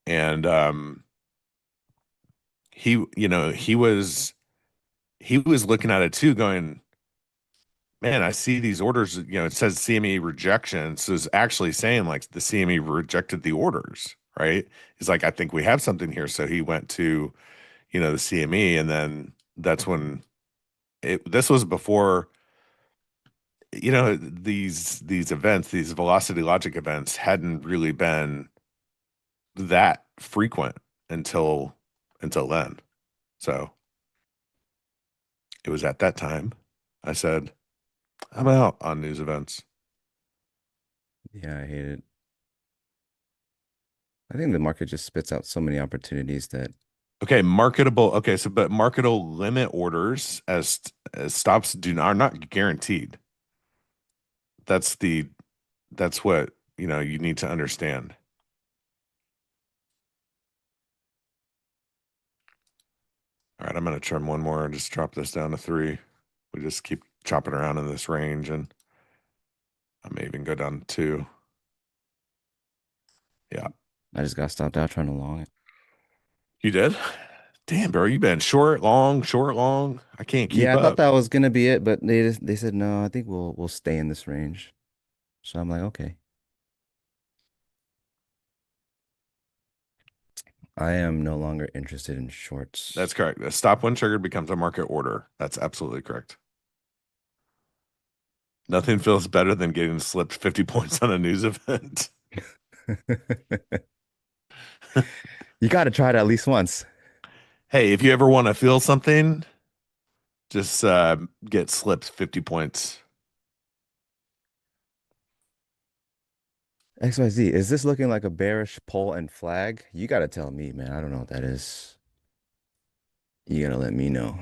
And he, he was looking at it too, going, man, I see these orders, it says CME rejection. So it's actually saying like the CME rejected the orders, right? He's like, I think we have something here. So he went to, the CME, and then that's when this was before, these events, these velocity logic events hadn't really been that frequent until then. So it was at that time I said, I'm out on news events. Yeah, I hate it. I think the market just spits out so many opportunities that Okay, marketable. Okay, so but marketable limit orders as stops are not guaranteed. That's the that's what you need to understand. All right, I'm gonna trim one more and just drop this down to 3. We just keep chopping around in this range, and I may even go down to 2. Yeah, I just got stopped out trying to long it. you did. Damn, bro, you been short, long, short, long. I can't keep Yeah, I thought up. that was gonna be it, but they said no, I think we'll stay in this range. So I'm like, okay. I am no longer interested in That's shorts. correct. A stop when triggered becomes a market order. That's absolutely correct. Nothing feels better than getting slipped 50 points on a news event. You got to try it at least once. Hey, if you ever want to feel something, just get slipped 50 points. XYZ, is this looking like a bearish pull and flag? You got to tell me, man. I don't know what that is. You got to let me know.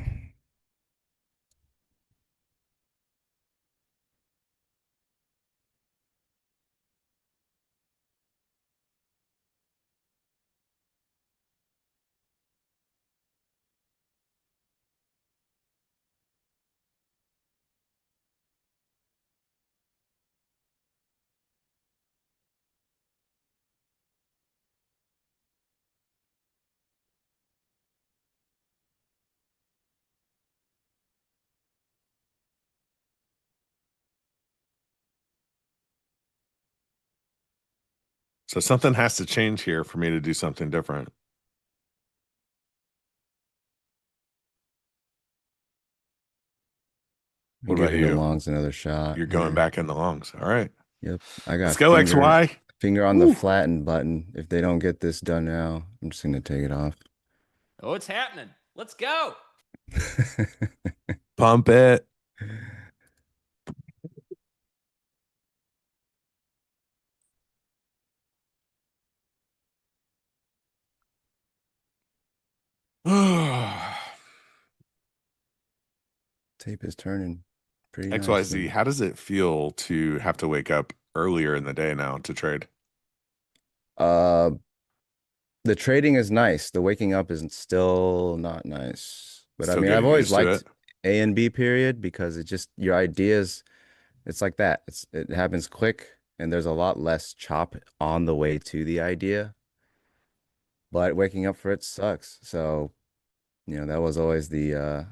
So something has to change here for me to do something different. What I'm about giving the you? longs another shot You're going here. back in the longs. All right. Yep. I Let's got go, XY. finger on the Woo. flatten button. If they don't get this done now, I'm just gonna take it off. Oh, it's happening. Let's go. Pump it. Tape is turning pretty XYZ, nicely. how does it feel to have to wake up earlier in the day now to trade? Uh, the trading is nice. The waking up is still not nice. But I Still mean, I've getting always used to liked it. A and B period because it just your ideas, it's like that. It happens quick and there's a lot less chop on the way to the idea. But waking up for it sucks. So, that was always the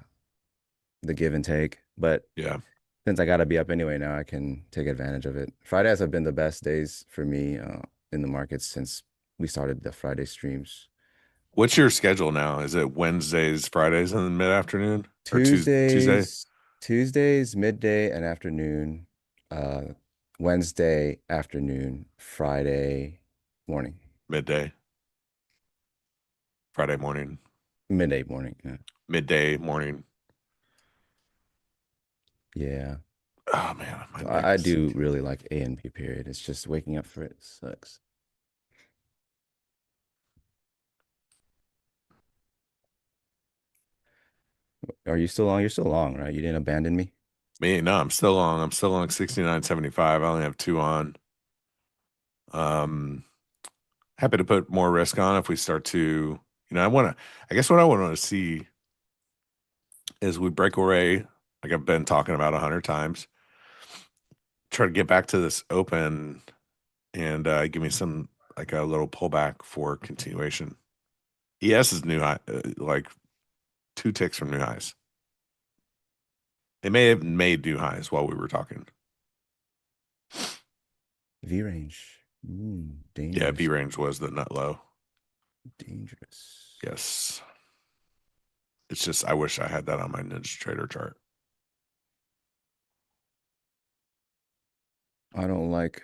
give and take. But Yeah. since I gotta be up anyway now, I can take advantage of it. Fridays have been the best days for me in the markets since we started the Friday streams. What's your schedule now? Is it Wednesdays, Fridays, and mid-afternoon or Tuesday, Tuesdays, midday and afternoon, uh, Wednesday afternoon, Friday morning, midday, Friday morning, midday morning. Yeah. midday morning? Yeah. Oh man, my So neck I is do sinking. really like A and B period. It's just waking up for it sucks. Are you still on? You're still long, right? You didn't abandon me? Me, no, I'm still long. I'm still long 69.75. I only have two on. Um, happy to put more risk on if we start to, I guess what I want to see is we break away, like I've been talking about 100 times, try to get back to this open and give me some, like a little pullback for continuation. ES is new high, like two ticks from new highs. They may have made new highs while we were talking. V range. Yeah, Dangerous. B range was the nut low. Dangerous. Yes. It's just, I wish I had that on my NinjaTrader chart. I don't like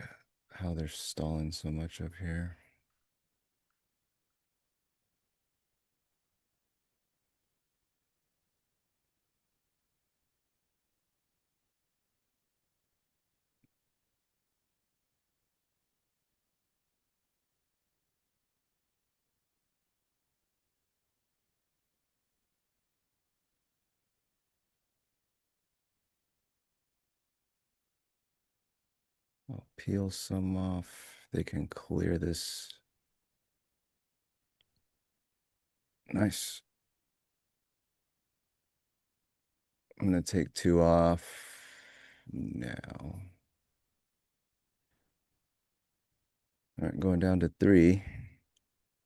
how they're stalling so much up here. I'll peel some off. They can clear this. Nice. I'm going to take two off now. All right, going down to three.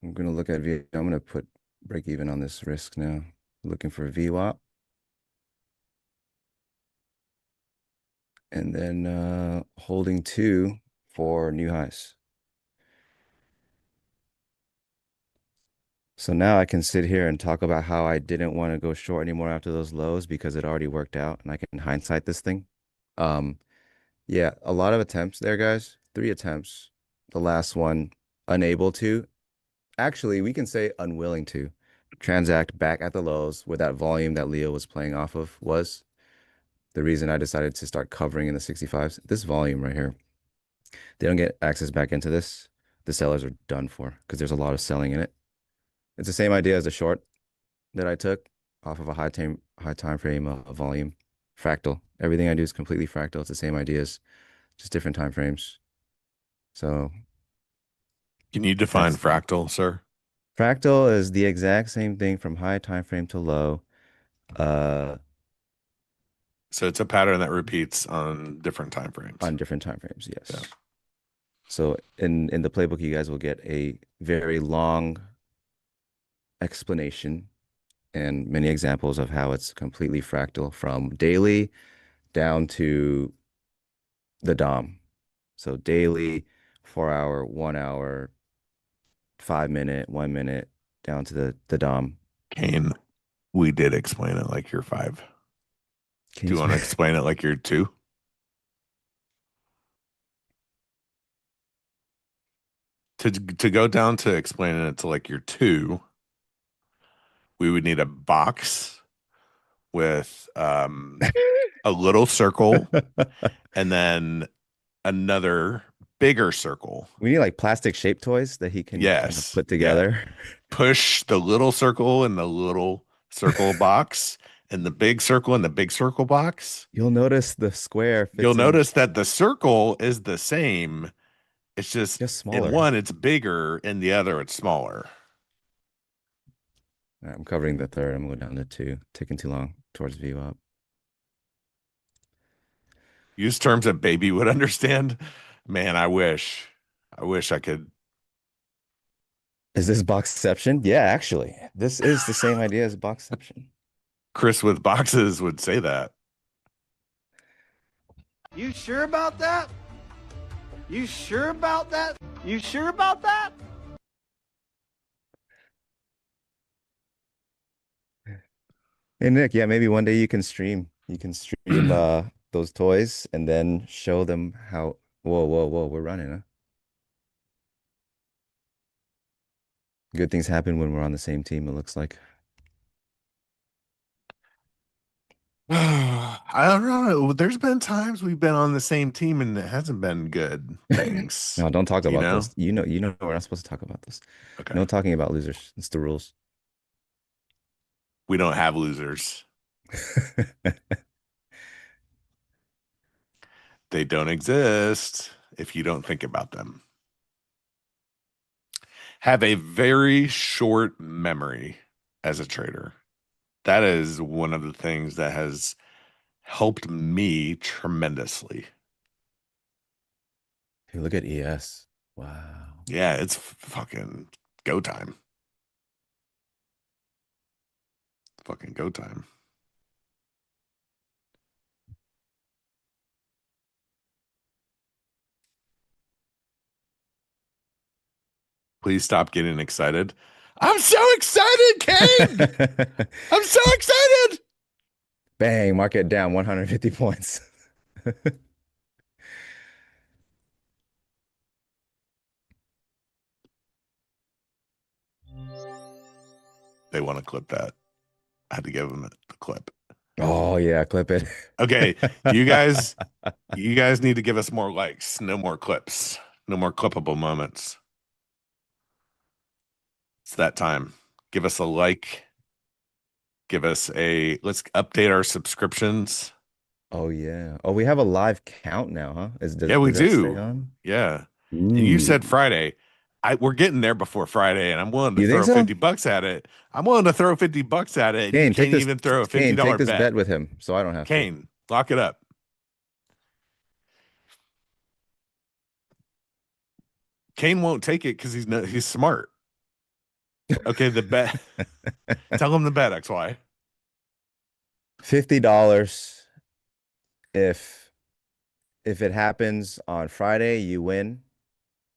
I'm going to look at V. I'm going to put break even on this risk now. Looking for a VWAP. And then holding two for new highs. So now I can sit here and talk about how I didn't want to go short anymore after those lows because it already worked out and I can hindsight this thing. Um, yeah, a lot of attempts there, guys. 3 attempts. The last one, unable to. Actually, we can say unwilling to transact back at the lows where that volume that Leo was playing off of was. The reason I decided to start covering in the 65s, this volume right here. They don't get access back into this. The sellers are done for because there's a lot of selling in it. It's the same idea as the short that I took off of a high time frame volume. Fractal. Everything I do is completely fractal. It's the same ideas, just different time frames. So Can you define that's fractal, sir? fractal is the exact same thing from high time frame to low. Uh, So it's a pattern that repeats on different time frames. on different time frames, yes. Yeah. So in the playbook, you guys will get a very long explanation and many examples of how it's completely fractal from daily down to the DOM. So daily, 4 hour, 1 hour, 5 minute, 1 minute, down to the DOM. Kane, we did explain it like you're 5. Can Do you you want to explain it like you're 2? To go down to explaining it to like you're 2, we would need a box with a little circle and then another bigger circle. We need like plastic shaped toys that he can kind of Yes. put Yeah. together. Push the little circle in the little circle box and the big circle in the big circle box. You'll notice the square fits You'll in notice that the circle is the same. It's just just in smaller. one it's bigger, in the other it's smaller. All right, I'm covering the third. I'm going down to 2. Taking too long towards VWAP. Use terms that baby would understand. Man, I wish I could. Is this boxception? Yeah, actually. This is the same idea as boxception. Chris with boxes would say that. You sure about that? You sure about that? You sure about that? Hey Nick, yeah, maybe one day you can stream. You can stream those toys and then show them how. Whoa, whoa, whoa, we're running, huh? Good things happen when we're on the same team, it looks like. I don't know. There's been times we've been on the same team and it hasn't been good things. No, don't talk You about know? this. You know we're not supposed to talk about this. Okay. No talking about losers. It's the rules. We don't have losers. They don't exist if you don't think about them. Have a very short memory as a trader. That is one of the things that has helped me tremendously. Hey, look at ES. Wow. Yeah, it's fucking go time. Fucking go time. Please stop getting excited. I'm so excited, Kane! I'm so excited! Bang, market down 150 points. They want to clip that. I had to give them the clip. Oh yeah, clip it. Okay, you guys need to give us more likes. No more clips. No more clippable moments. It's that time. Give us a like. Give us a, let's update our subscriptions. Oh yeah. Oh, we have a live count now, huh? Yeah, we does that stay do. on? Yeah. And you said Ooh. Friday. We're getting there before Friday, and I'm willing to You think throw so? $50 at it. I'm willing to throw $50 at it, and you Kane, take can't this. even throw a Kane, $50 take this bet. bet with him, so I don't have to. Kane, lock it up. Kane won't take it because he's smart. Okay, the bet. Tell him the bet, XY. $50. If it happens on Friday, you win.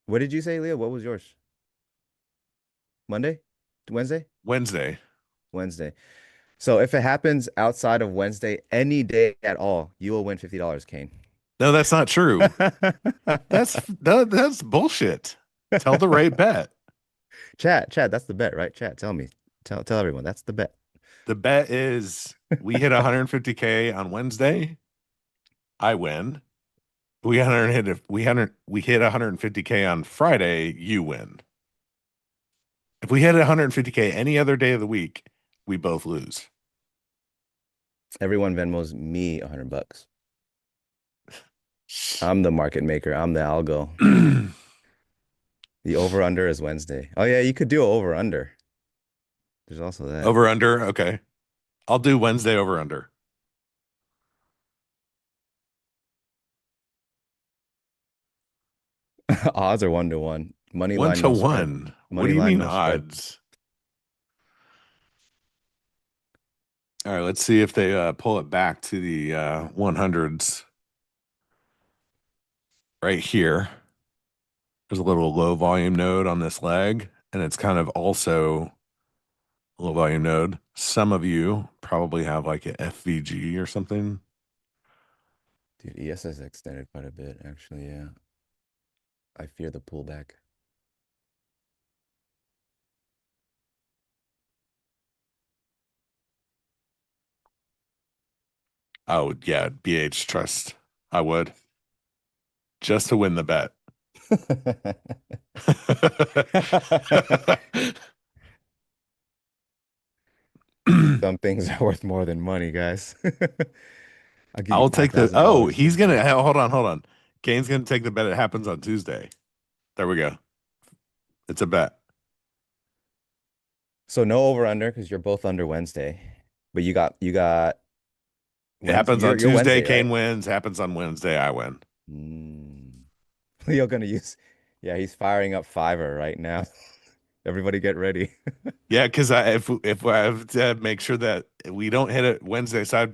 What did you say, Leo? What was yours? Monday? Wednesday? Wednesday. Wednesday. So if it happens outside of Wednesday, any day at all, you will win $50, Kane. No, that's not true. That's bullshit. Tell the right bet. Chat, that's the bet, right? Chat, tell me. Tell everyone that's the bet. The bet is we hit 150K on Wednesday. I win. We hit 150K on Friday, you win. If we hit 150K any other day of the week, we both lose. Everyone Venmos me $100. I'm the market maker. I'm the algo. The over under is Wednesday. Oh yeah, you could do over under. There's also that. Over under, okay. I'll do Wednesday over under. Odds are 1-to-1. Money 1 line, to no spread. 1. What Money do you line, mean no spread. odds? All right, let's see if they pull it back to the 100s right here. There's a little low volume node on this leg, and it's kind of also a low volume node. Some of you probably have like an FVG or something. Dude, ES has extended quite a bit, actually. Yeah. I fear the pullback. Oh, yeah, BH Trust. I would. Just to win the bet. Some things are worth more than money, guys. I'll give you I'll take the. Oh, $5,000 he's just gonna. to. Hold on, hold on. Kane's gonna take the bet. It happens on Tuesday. There we go. It's a bet. So no over under because you're both under Wednesday, but you got It Wednesday. happens on You're Tuesday. Wednesday, right? Kane wins. Happens on Wednesday. I win. Mm. You're gonna use. Yeah, he's firing up Fiverr right now. Everybody get ready. Yeah, because if I have to make sure that we don't hit it Wednesday, so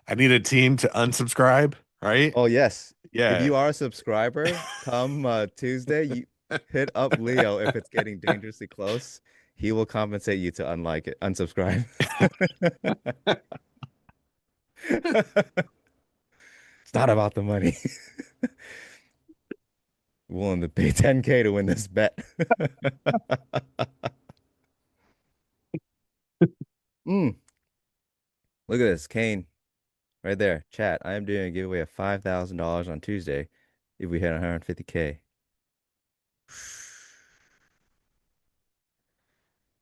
I need a team to unsubscribe, right? Oh yes. If Yeah. you are a subscriber, come Tuesday, you hit up Leo if it's getting dangerously close. He will compensate you to unlike it, unsubscribe. It's not about the money. Willing to pay 10K to win this bet. Mm, look at this, Kane, right there. Chat. I am doing a giveaway of $5,000 on Tuesday if we hit 150K.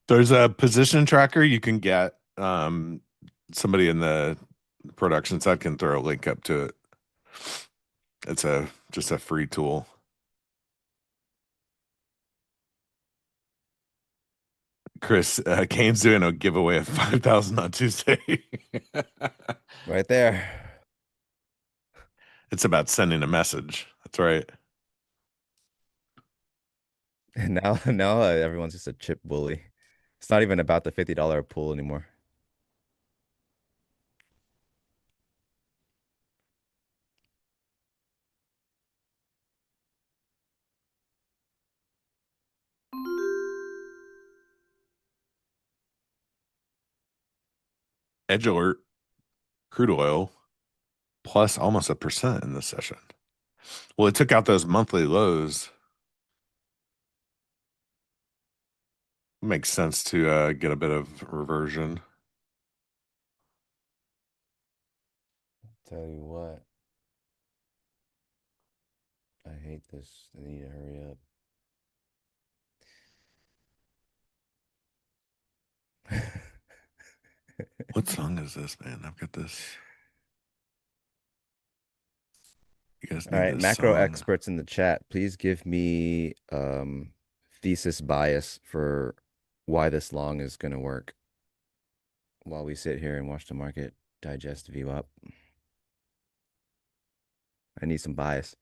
There's a position tracker you can get. Somebody in the production side can throw a link up to it. It's just a free tool. Chris, Kane's doing a giveaway of 5,000 on Tuesday. Right there. It's about sending a message. That's right. And now everyone's just a chip bully. It's not even about the $50 pool anymore. Edge alert, crude oil plus almost 1% in this session. Well, it took out those monthly lows. Makes sense to get a bit of reversion. Tell you what, I hate this. I need to hurry up. What song is this, man? I've got this. You guys All need right, this macro song. experts in the chat, please give me thesis bias for why this long is going to work while we sit here and watch the market digest view up. I need some bias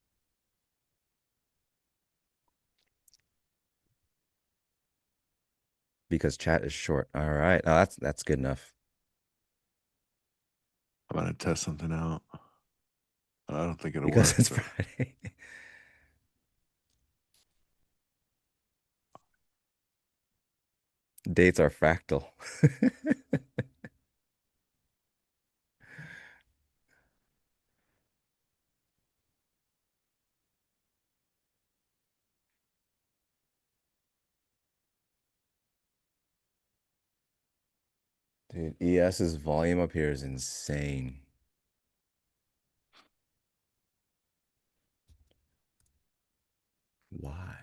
because chat is short. All right, oh, that's good enough. I'm gonna test something out. I don't think it'll Because work. it's But Friday. Dates are fractal. Dude, ES's volume up here is insane. Why?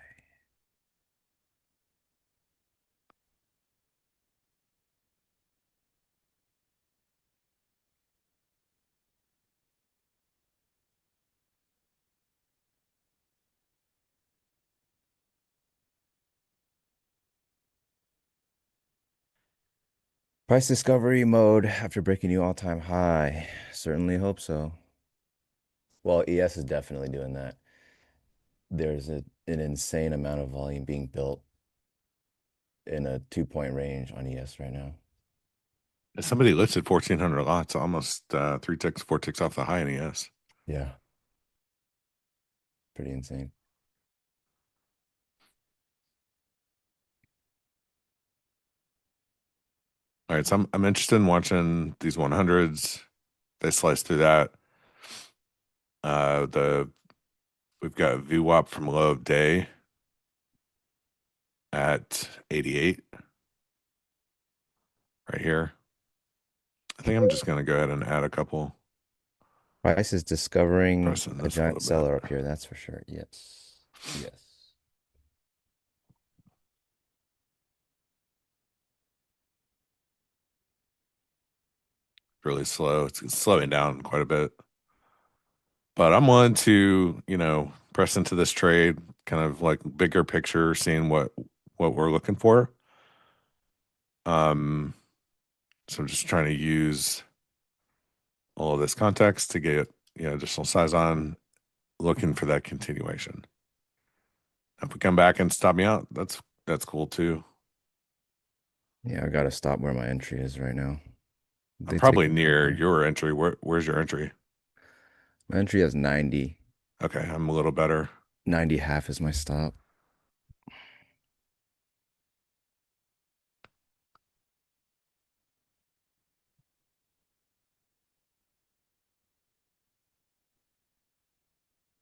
Price discovery mode after breaking new all-time high. Certainly hope so. Well, ES is definitely doing that. There's an insane amount of volume being built in a 2-point range on ES right now. somebody listed 1,400 lots, almost 3 ticks, 4 ticks off the high in ES. Yeah. Pretty insane. All right, so I'm interested in watching these 100s. They slice through that. We've got VWAP from low of day at 88 right here. I think I'm just gonna go ahead and add a couple. Price is discovering Pressing a this a giant little seller bit. up here, that's for sure. Yes. Yes. Really slow. It's slowing down quite a bit. But I'm willing to, press into this trade, kind of like bigger picture, seeing what we're looking for. Um, so I'm just trying to use all of this context to get, additional size on, looking for that continuation. If we come back and stop me out, that's cool too. Yeah, I gotta stop where my entry is right now. I'm They take probably me out near here. your entry. Where's your entry? My entry has 90. Okay, I'm a little better. 90 half is my stop.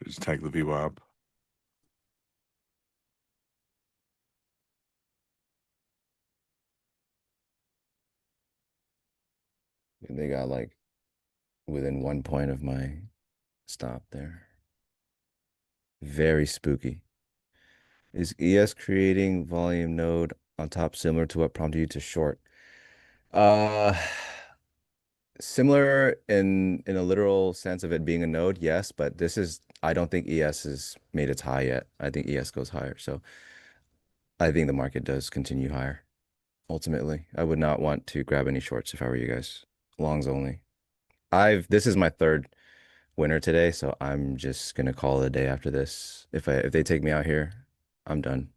Just take the VWAP. And they got like within 1 point of my stop there. Very spooky. Is ES creating volume node on top similar to what prompted you to short? Uh, Similar in a literal sense of it being a node, yes, but I don't think ES has made its high yet. I think ES goes higher. So I think the market does continue higher. Ultimately, I would not want to grab any shorts if I were you guys. Longs only. This is my third winner today, so I'm just gonna call it a day after this. If they take me out here, I'm done.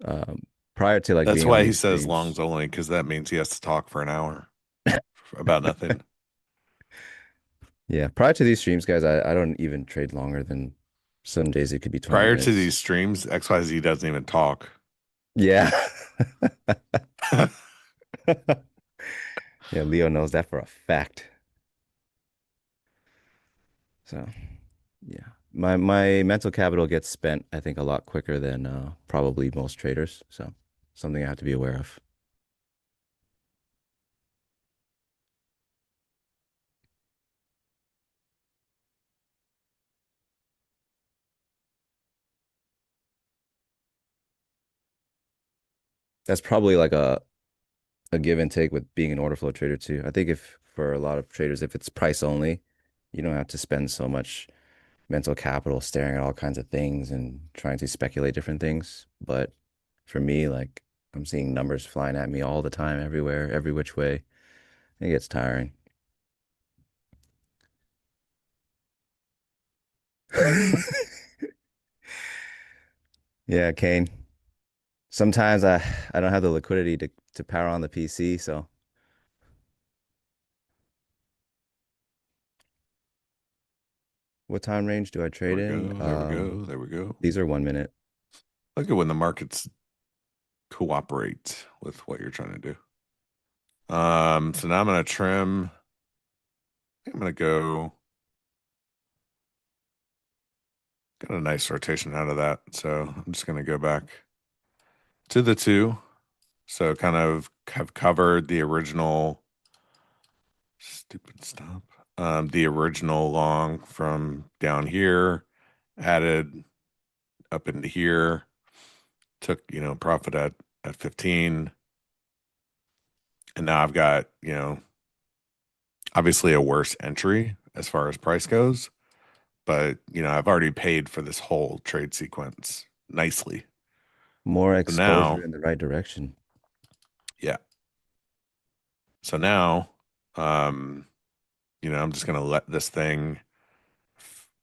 Um, Prior to like That's being on why he these says streams. longs only, because that means he has to talk for an hour about nothing. Yeah, prior to these streams, guys, I don't even trade longer than some days it could be 20 Prior to minutes. these streams, XYZ doesn't even talk. Yeah. Yeah, Leo knows that for a fact. So, yeah. My mental capital gets spent, I think, a lot quicker than probably most traders. So, something I have to be aware of. That's probably like a give and take with being an order flow trader too. I think if for a lot of traders, if it's price only, you don't have to spend so much mental capital staring at all kinds of things and trying to speculate different things. But for me, like I'm seeing numbers flying at me all the time, everywhere, every which way. It gets tiring. Yeah, Kane. Sometimes I don't have the liquidity to power on the PC, so what time range do I There trade we in? go. There we go. There we go. These are 1 minute. Look at when the markets cooperate with what you're trying to do. So now I'm gonna trim. I'm gonna go. Got a nice rotation out of that. So I'm just gonna go back to the two. So kind of have covered the original stupid stop. The original long from down here, added up into here, took, profit at 15. And now I've got, obviously a worse entry as far as price goes. But, I've already paid for this whole trade sequence nicely. More So now, exposure in the right direction. yeah. So now, um, I'm just going to let this thing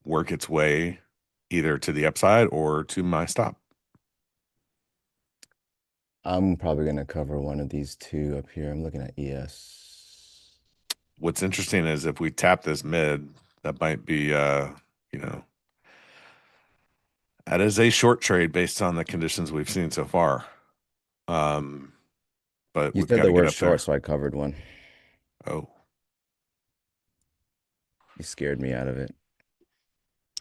work its way either to the upside or to my stop. I'm probably gonna cover one of these two up here. I'm looking at ES. What's interesting is if we tap this mid, that might be, that is a short trade based on the conditions we've seen so far. but You we've said got the to get word up there. short, so I covered one. Oh, You scared me out of it.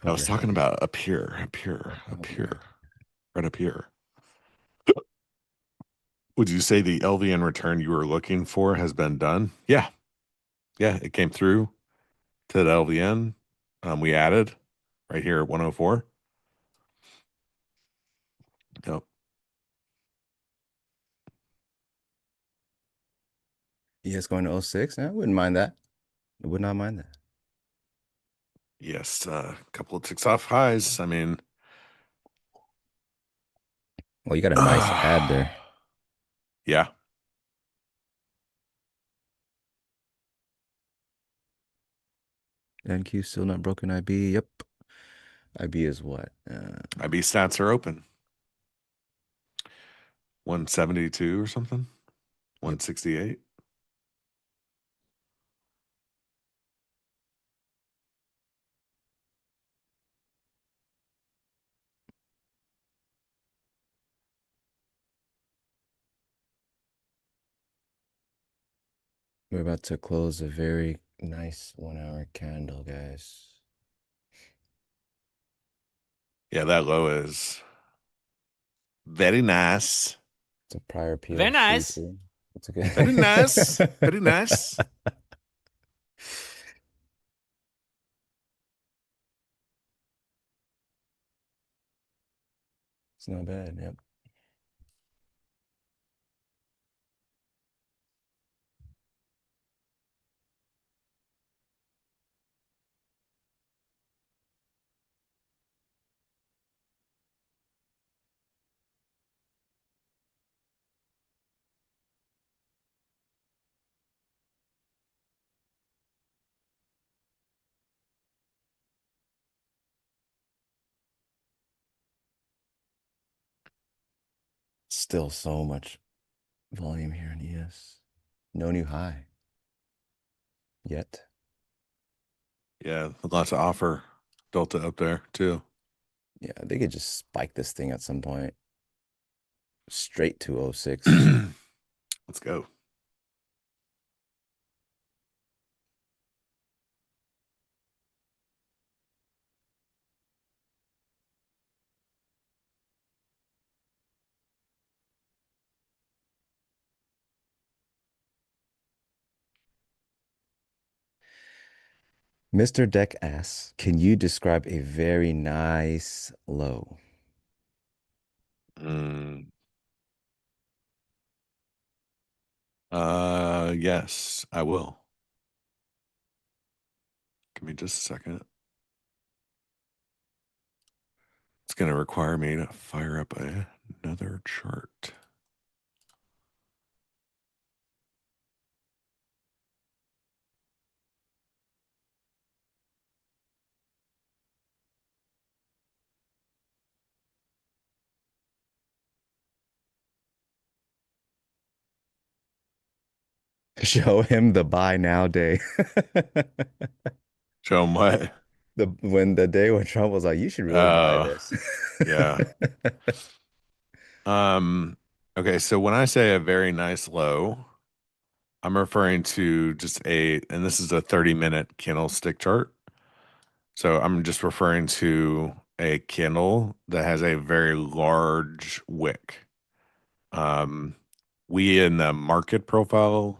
I Hope was you're talking happy. about up here, up here, I up hope you're here, right up here. Would you say the LVN return you were looking for has been done? Yeah. Yeah, it came through to the LVN. We added right here at 104. Yep. ES going to 06? I wouldn't mind that. I would not mind that. Yes, a couple of ticks off highs. I mean, Well, you got a nice ad there. yeah. NQ still not broken IB. Yep. IB is what? IB stats are open. 172 or something. 168. We're about to close a very nice 1 hour candle, guys. Yeah, that low is very nice. It's a prior PLC. Very nice. Too. It's a good. Very nice. Very nice. It's not bad. Yep. Still so much volume here in ES. No new high yet. Yeah, lots of offer delta up there too. Yeah, they could just spike this thing at some point. Straight to 06. Let's go. Mr. Deck asks, can you describe a very nice low? Yes, I will. Give me just a second. It's going to require me to fire up another chart. Show him the buy now day. Show them what? When the day when Trump was like, you should really buy this. Yeah. Okay, so when I say a very nice low, I'm referring to just and this is a 30-minute candlestick chart. So I'm just referring to a candle that has a very large wick. We in the market profile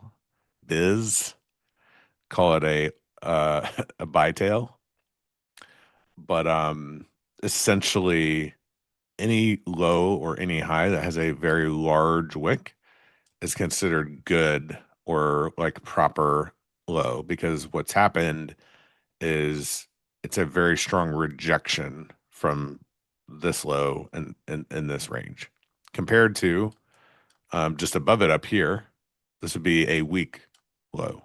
biz call it a buy tail, but essentially any low or any high that has a very large wick is considered good or like proper low, because what's happened is it's a very strong rejection from this low and in this range compared to just above it up here. This would be a weak low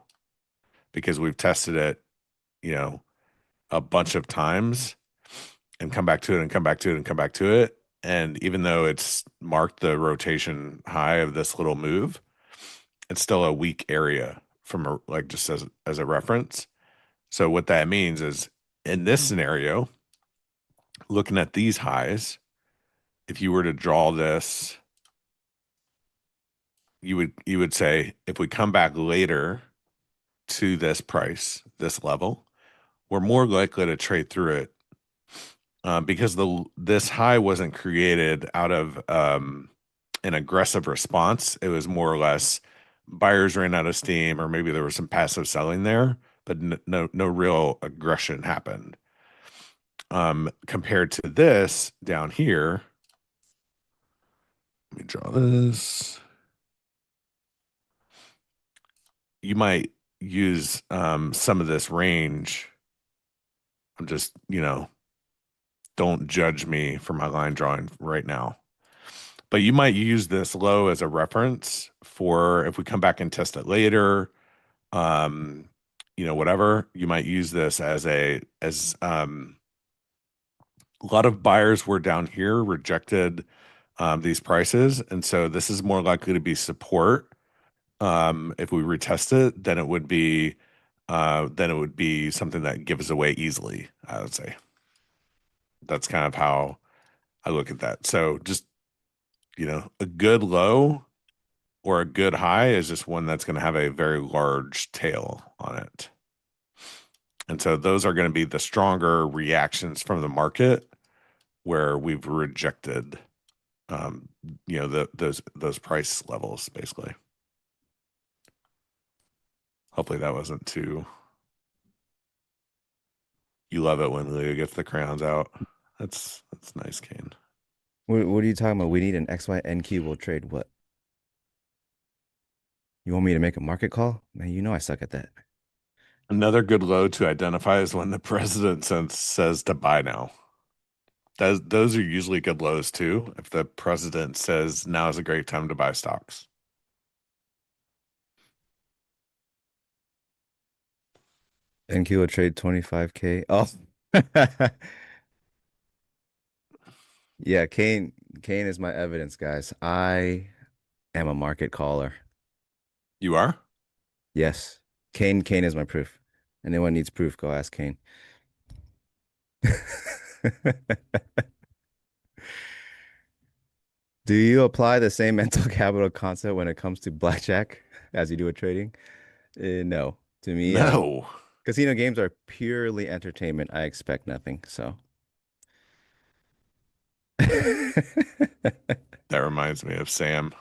because we've tested it, a bunch of times and come back to it and come back to it and come back to it. And even though it's marked the rotation high of this little move, it's still a weak area from just as a reference. So what that means is in this scenario, looking at these highs, if you were to draw this, you would say if we come back later to this price, this level, we're more likely to trade through it because this high wasn't created out of an aggressive response. It was more or less buyers ran out of steam, or maybe there was some passive selling there, but no real aggression happened. Compared to this down here, let me draw this. You might use some of this range. I'm just, don't judge me for my line drawing right now. But you might use this low as a reference for if we come back and test it later, whatever. You might use this as a lot of buyers were down here, rejected these prices, and so this is more likely to be support if we retest it than it would be something that gives away easily, I would say. That's kind of how I look at that. So just, a good low or a good high is just one that's going to have a very large tail on it. And so those are going to be the stronger reactions from the market where we've rejected, those price levels, basically. Hopefully that wasn't too. You love it when Leo gets the crayons out. That's nice, Kane. What are you talking about? We need an XYNQ. We'll trade what? You want me to make a market call? Man, you know I suck at that. Another good low to identify is when the president says to buy now. Those are usually good lows too. If the president says now is a great time to buy stocks. NQ will trade 25K. Oh. Yeah, Kane is my evidence, guys. I am a market caller. You are? Yes. Kane is my proof. Anyone needs proof, go ask Kane. Do you apply the same mental capital concept when it comes to blackjack as you do with trading? No. To me, No. casino games are purely entertainment. I expect nothing, so. That reminds me of Sam.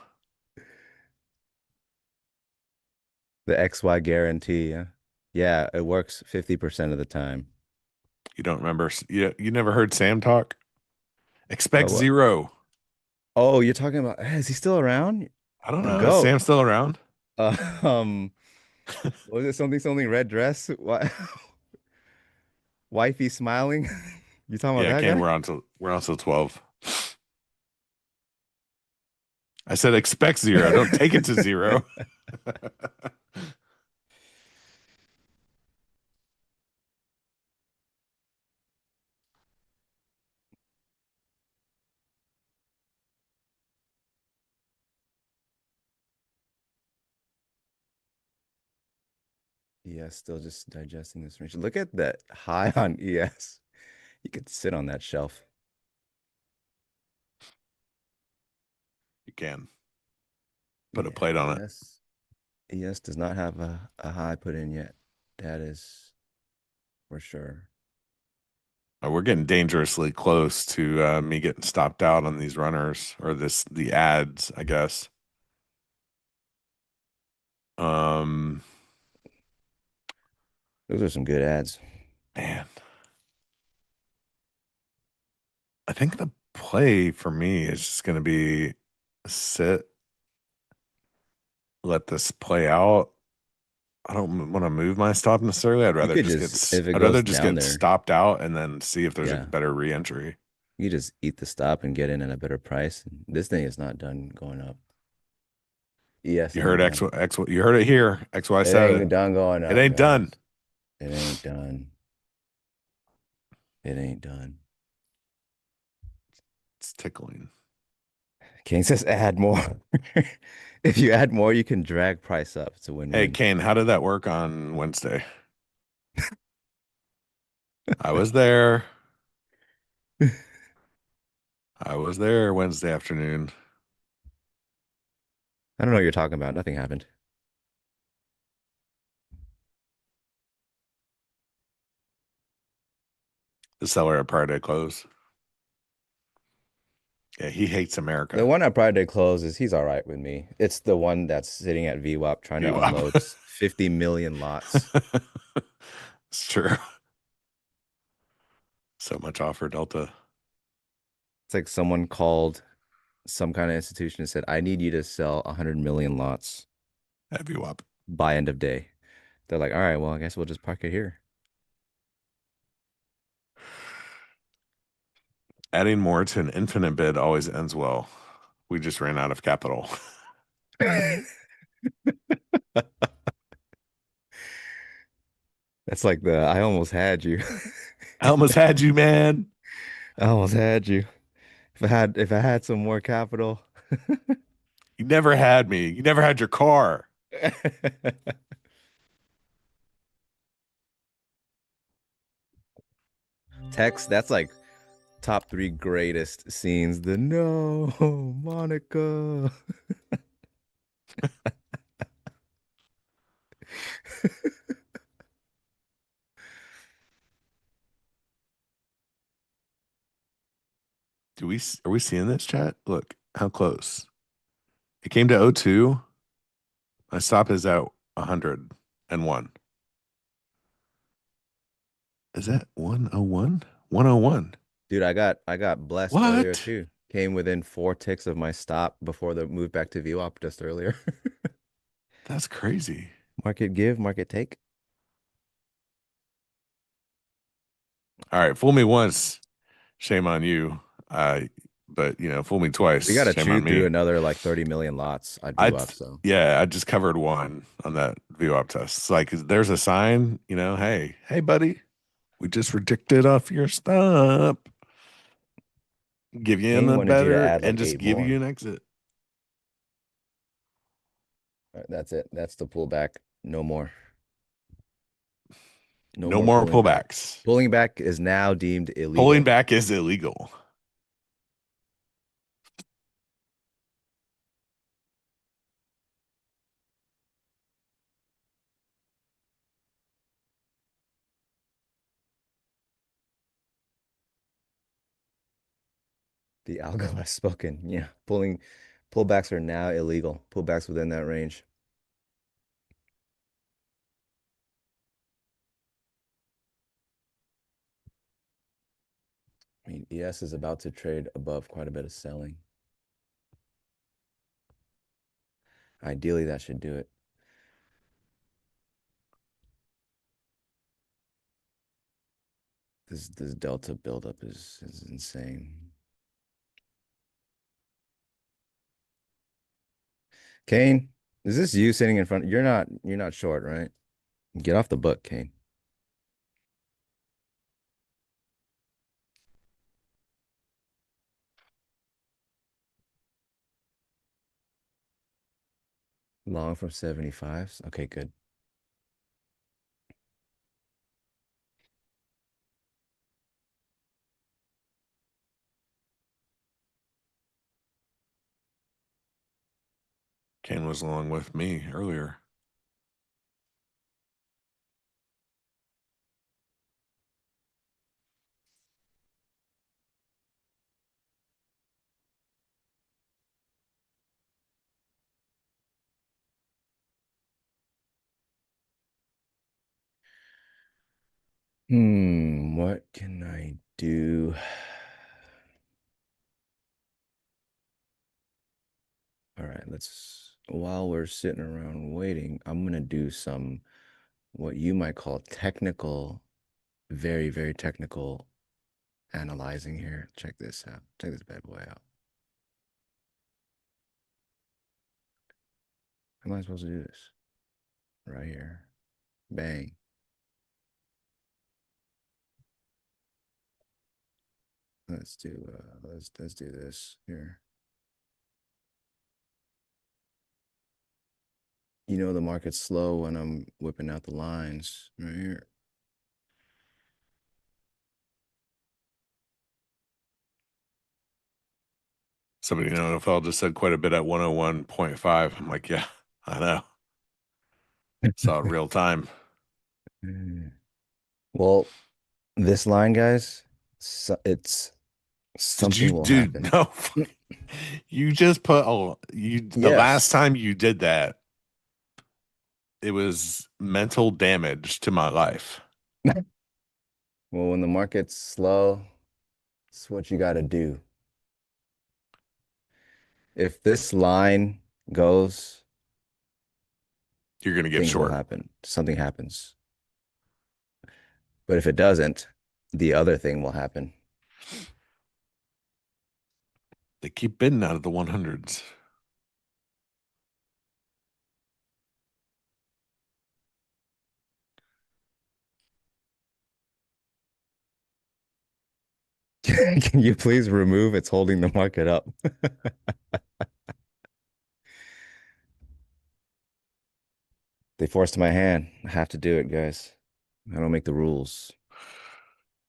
The XY guarantee, yeah. Yeah, it works 50% of the time. You don't remember? You never heard Sam talk? Expect What? zero. Oh, you're talking about, is he still around? I don't The know. Is GOAT. Sam still around? Uh, um, was it something red dress? What? Wifey smiling? You talking about Yeah, that Kane, guy? we're on till 12. I said expect zero. Don't take it to zero. ES still just digesting this range. Look at that high on ES. You could sit on that shelf. You can put a Yeah, plate on it. ES does not have a high put in yet. That is for sure. We're getting dangerously close to me getting stopped out on these runners or the ads, I guess. Um, Those are some good ads. Man, I think the play for me is just going to be sit, let this play out. I don't want to move my stop necessarily. You could just, if it I'd rather goes just down get there, stopped out and then see if there's a yeah, better reentry. you just eat the stop and get in at a better price. This thing is not done going up. ES You ain't heard done. you heard it here. XY It said ain't it. done going It up, ain't done. guys. It ain't done. It ain't done. It's tickling. Kane says add more. If you add more, you can drag price up. It's a Hey, win-win. Kane, how did that work on Wednesday? I was there. I was there Wednesday afternoon. I don't know what you're talking about. Nothing happened. The seller at Friday close. Yeah, he hates The America. one at Pride Day closes, he's all right with me. It's the one that's sitting at VWAP trying to VWAP. unload 50 million lots. It's true. So much offer delta. It's like someone called some kind of institution and said, I need you to sell 100 million lots At VWAP. by end of day. They're like, all right, well, I guess we'll just park it here. Adding more to an infinite bid always ends well. We just ran out of capital. That's like the I almost had you. I almost had you, man. I almost had you. If I had some more capital. You never had me. You never had your car. Text, that's like top 3 greatest scenes. The no, Monica. Are we seeing this chat? Look how close. It came to 02. My stop is at 101. Is that 101? 101. Dude, I got blessed earlier What? too. Came within 4 ticks of my stop before the move back to VWAP just earlier. That's crazy. Market give, market take. All right, fool me once, shame on you. But fool me twice, We got to shame chew on through me. another like 30 million lots at I VWAP. So yeah, I just covered one on that VWAP test. It's like there's a sign, hey buddy, we just rejected off your stop. Give you in Kane the wanted you to better add and like just 8 give you more. an exit. All right, that's it. That's the pullback. No more. No No more more pulling back. pullbacks. Pulling back is now deemed illegal. Pulling back is illegal. The algo has spoken. Yeah. Pullbacks are now illegal. Pullbacks within that range. I mean, ES is about to trade above quite a bit of selling. Ideally, that should do it. This delta buildup is insane. Kane, is this you sitting in front? You're not short, right? Get off the book, Kane. Long from 75s. Okay, good. Ken was along with me earlier. What can I do? All right, while we're sitting around waiting, I'm gonna do some what you might call technical, very, very technical analyzing here. Check this out. Check this bad boy out. How am I supposed to do this? Right here. Bang. Let's do this here. The market's slow when I'm whipping out the lines right here. Somebody in the NFL just said quite a bit at 101.5. I'm like, yeah, I know. Saw it real time. Well, this line, guys, it's Did you, something will dude? happen. No, you just put the last Yes. time you did that, it was mental damage to my life. Well, when the market's slow, it's what you got to do. If this line goes, You're gonna get things will short. happen. Something happens. But if it doesn't, the other thing will happen. They keep bidding out of the 100s. Can you please remove it's holding the market up? They forced my hand. I have to do it, guys. I don't make the rules.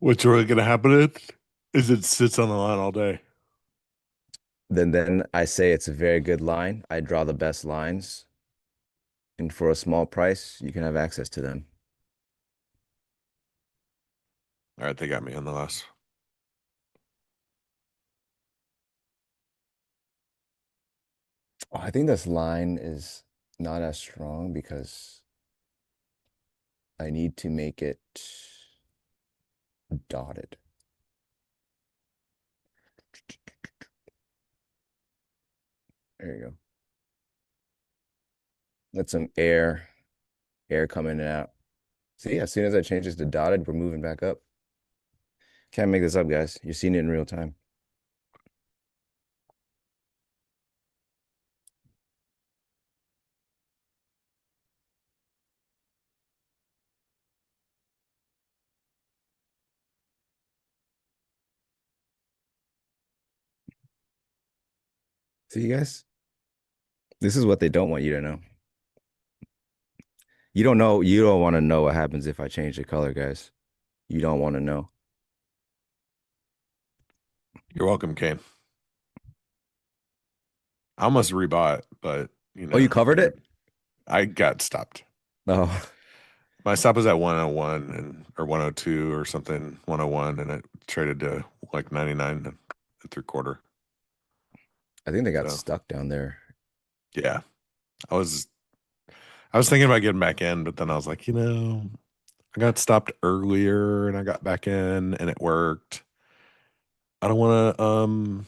What's really gonna happen is it sits on the line all day. Then I say it's a very good line. I draw the best lines. And for a small price, you can have access to them. All right, they got me on the last. Oh, I think this line is not as strong because I need to make it dotted. There you go. Let some air come in and out. See, as soon as I change this to dotted, we're moving back up. Can't make this up, guys. You're seeing it in real time. See, you guys? This is what they don't want you to know. You don't know, you don't want to know what happens if I change the color, guys. You don't want to know. You're welcome, Kane. I almost rebought, but Oh, you covered it? I got stopped. Oh, My stop was at 101 or 102 or something, 101, and it traded to like 99 and 3/4. I think they got So stuck down there. yeah, I was thinking about getting back in, but then I was like, I got stopped earlier and I got back in and it worked. I don't want to I'm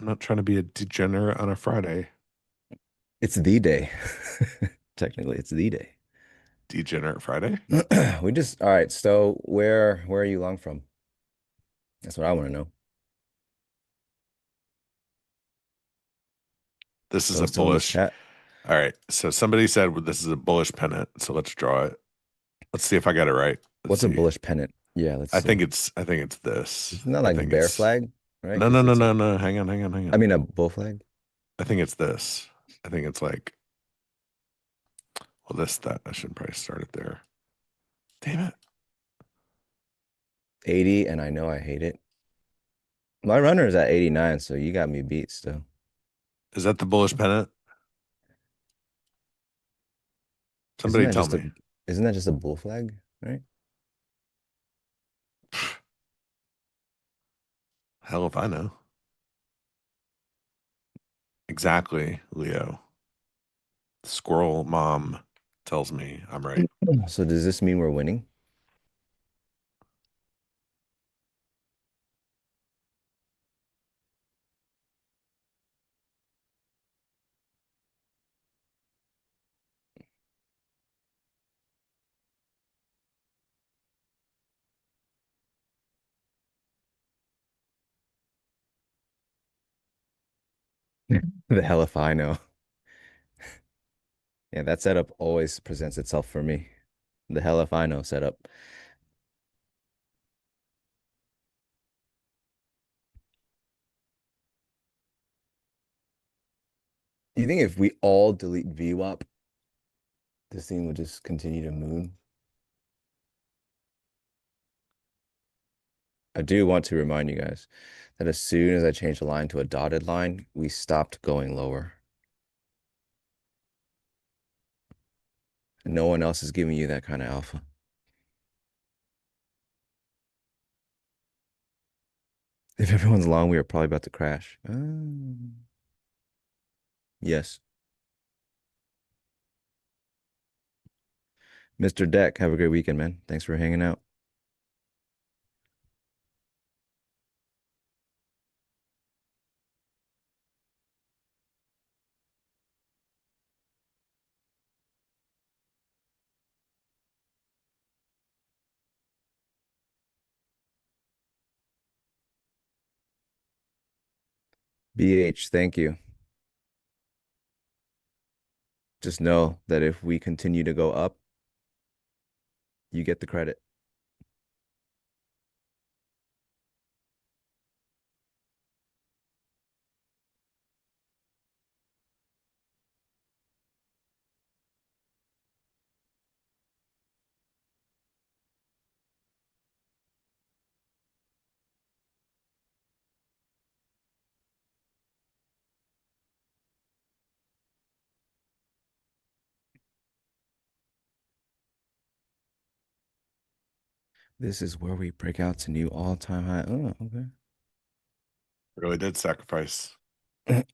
not trying to be a degenerate on a Friday. It's the day. Technically, it's the day. Degenerate Friday? All right, so where are you long from? That's what I want to know. This is a Post it in the bullish. chat. All right. So somebody said this is a bullish pennant. So let's draw it. Let's see if I got it right. Let's What's a see. bullish pennant? Yeah, let's I see. think it's this. Isn't that I like think bear it's flag, right? no 'Cause no no it's no no. Hang on. I mean a bull flag. I think it's this. I think it's like that. I should probably start it there. Damn it. 80, and I know I hate it. My runner is at 89, so you got me beat still. Is that the bullish pennant? Isn't Somebody that tell just me. a bull flag, right? Hell if I know. Exactly, Leo. Squirrel mom tells me I'm right. So does this mean we're winning? The hell if I know. Yeah, that setup always presents itself for me. The hell if I know setup. Do you think if we all delete VWAP, this thing would just continue to moon? I do want to remind you guys that as soon as I change the line to a dotted line, we stopped going lower. And no one else is giving you that kind of alpha. If everyone's long, we are probably about to crash. Yes. Mr. Deck, have a great weekend, man. Thanks for hanging out. BH, thank you. Just know that if we continue to go up, you get the credit. This is where we break out to new all-time high. Oh, Really did sacrifice. okay.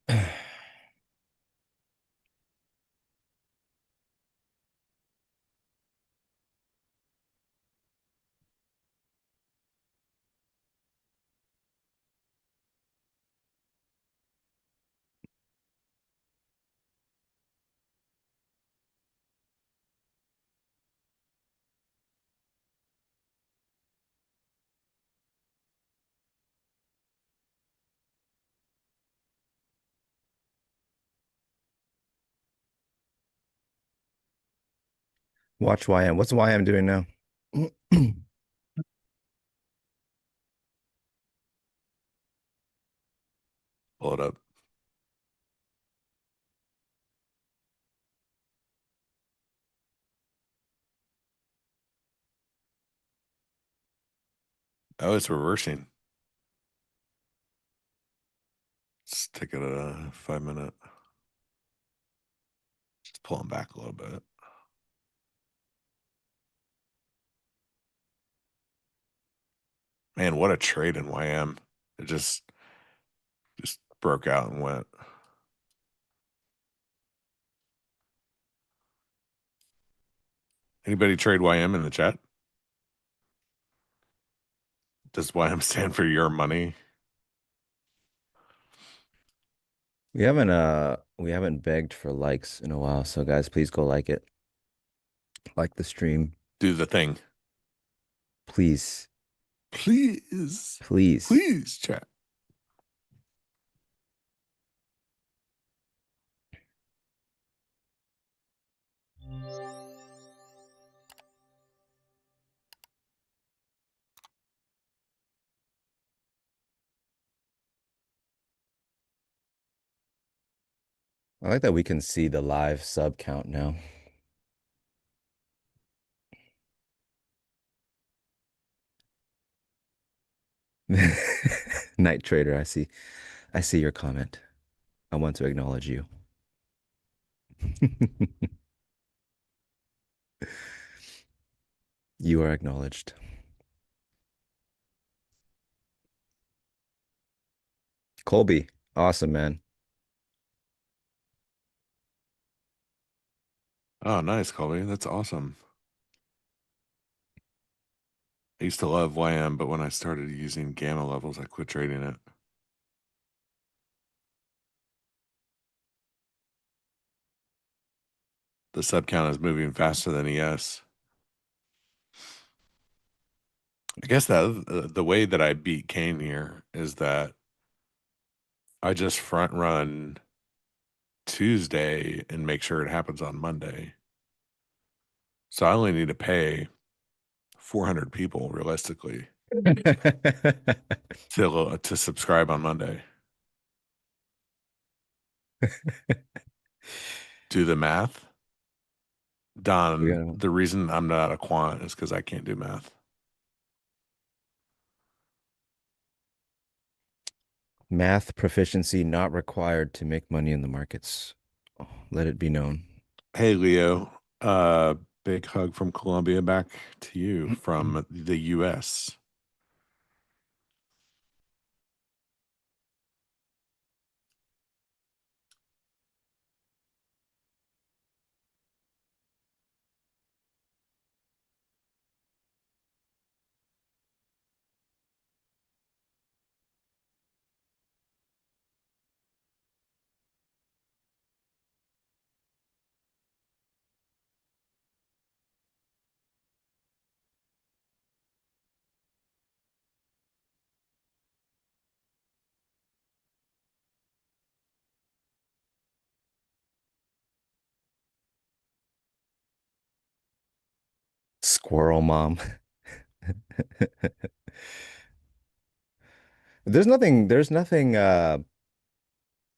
Watch YM. What's YM doing now? Pull it up. Oh, it's reversing. Let's take it a 5-minute. Just pull them back a little bit. Man, what a trade in YM. It just broke out and went. Anybody trade YM in the chat? Does YM stand for your money? We haven't begged for likes in a while, so guys, please go like it. Like the stream. Do the thing. Please. Please. Please. Please, chat. I like that we can see the live sub count now. Night Trader, I see your comment. I want to acknowledge you. You are acknowledged. Colby, awesome, man. Oh, nice, Colby. That's awesome. I used to love YM, but when I started using gamma levels, I quit trading it. The sub count is moving faster than ES. I guess that the way that I beat Kane here is that I just front run Tuesday and make sure it happens on Monday. So I only need to pay 400 people realistically to subscribe on Monday. Do the math. Don, the reason I'm not a quant is because I can't do math. Math proficiency not required to make money in the markets. Oh, let it be known. Hey, Leo. Big hug from Colombia back to you from the US. Squirrel mom. There's nothing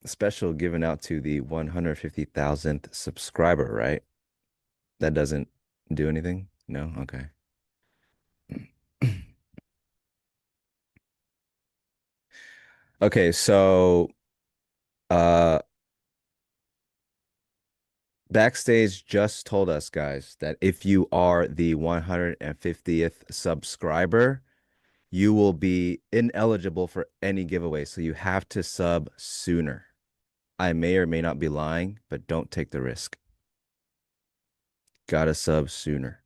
special given out to the 150,000th subscriber, right? That doesn't do anything? No? Okay. Okay, so uh Backstage just told us, guys, that if you are the 150th subscriber, you will be ineligible for any giveaway. So you have to sub sooner. I may or may not be lying, but don't take the risk. Gotta sub sooner.